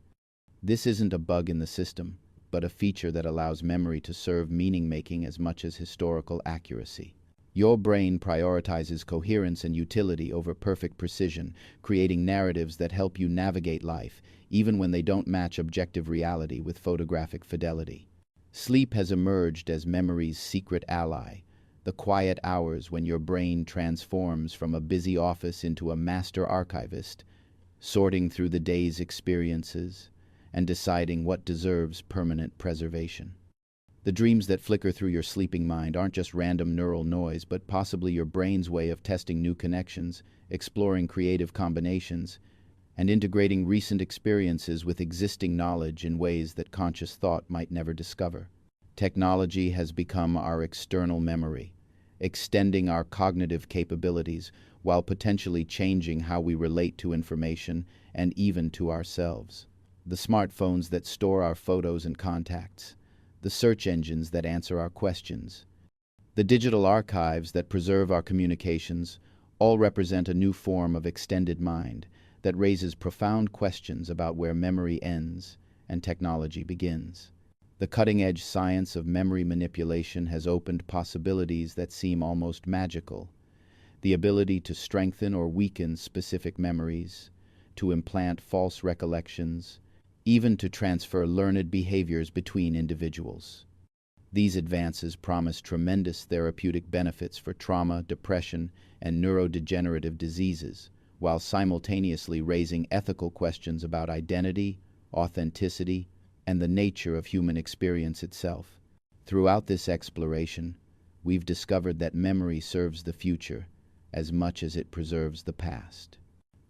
This isn't a bug in the system, but a feature that allows memory to serve meaning-making as much as historical accuracy. Your brain prioritizes coherence and utility over perfect precision, creating narratives that help you navigate life, even when they don't match objective reality with photographic fidelity. Sleep has emerged as memory's secret ally, the quiet hours when your brain transforms from a busy office into a master archivist, sorting through the day's experiences and deciding what deserves permanent preservation. The dreams that flicker through your sleeping mind aren't just random neural noise, but possibly your brain's way of testing new connections, exploring creative combinations, and integrating recent experiences with existing knowledge in ways that conscious thought might never discover. Technology has become our external memory, extending our cognitive capabilities while potentially changing how we relate to information and even to ourselves. The smartphones that store our photos and contacts, the search engines that answer our questions, the digital archives that preserve our communications, all represent a new form of extended mind that raises profound questions about where memory ends and technology begins. The cutting-edge science of memory manipulation has opened possibilities that seem almost magical. The ability to strengthen or weaken specific memories, to implant false recollections, even to transfer learned behaviors between individuals. These advances promise tremendous therapeutic benefits for trauma, depression, and neurodegenerative diseases, while simultaneously raising ethical questions about identity, authenticity, and the nature of human experience itself. Throughout this exploration, we've discovered that memory serves the future as much as it preserves the past.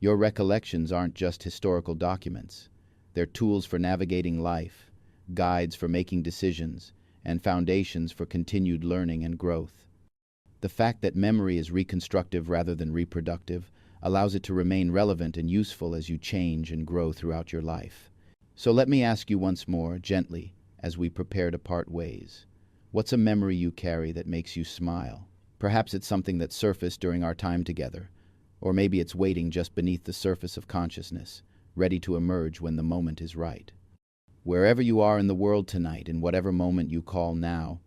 Your recollections aren't just historical documents. They're tools for navigating life, guides for making decisions, and foundations for continued learning and growth. The fact that memory is reconstructive rather than reproductive allows it to remain relevant and useful as you change and grow throughout your life. So let me ask you once more, gently, as we prepare to part ways. What's a memory you carry that makes you smile? Perhaps it's something that surfaced during our time together, or maybe it's waiting just beneath the surface of consciousness, ready to emerge when the moment is right. Wherever you are in the world tonight, in whatever moment you call now,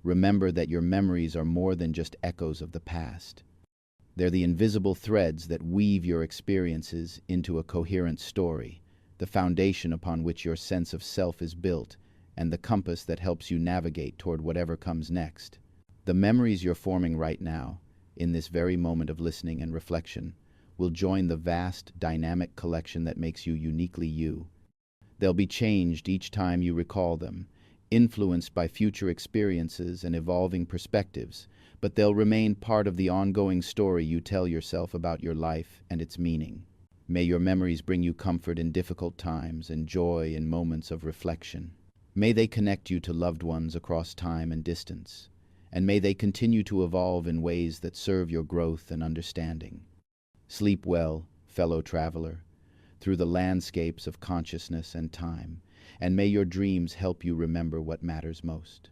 remember that your memories are more than just echoes of the past. They're the invisible threads that weave your experiences into a coherent story, the foundation upon which your sense of self is built, and the compass that helps you navigate toward whatever comes next. The memories you're forming right now, in this very moment of listening and reflection, will join the vast, dynamic collection that makes you uniquely you. They'll be changed each time you recall them, influenced by future experiences and evolving perspectives, but they'll remain part of the ongoing story you tell yourself about your life and its meaning. May your memories bring you comfort in difficult times and joy in moments of reflection. May they connect you to loved ones across time and distance, and may they continue to evolve in ways that serve your growth and understanding. Sleep well, fellow traveler, through the landscapes of consciousness and time, and may your dreams help you remember what matters most.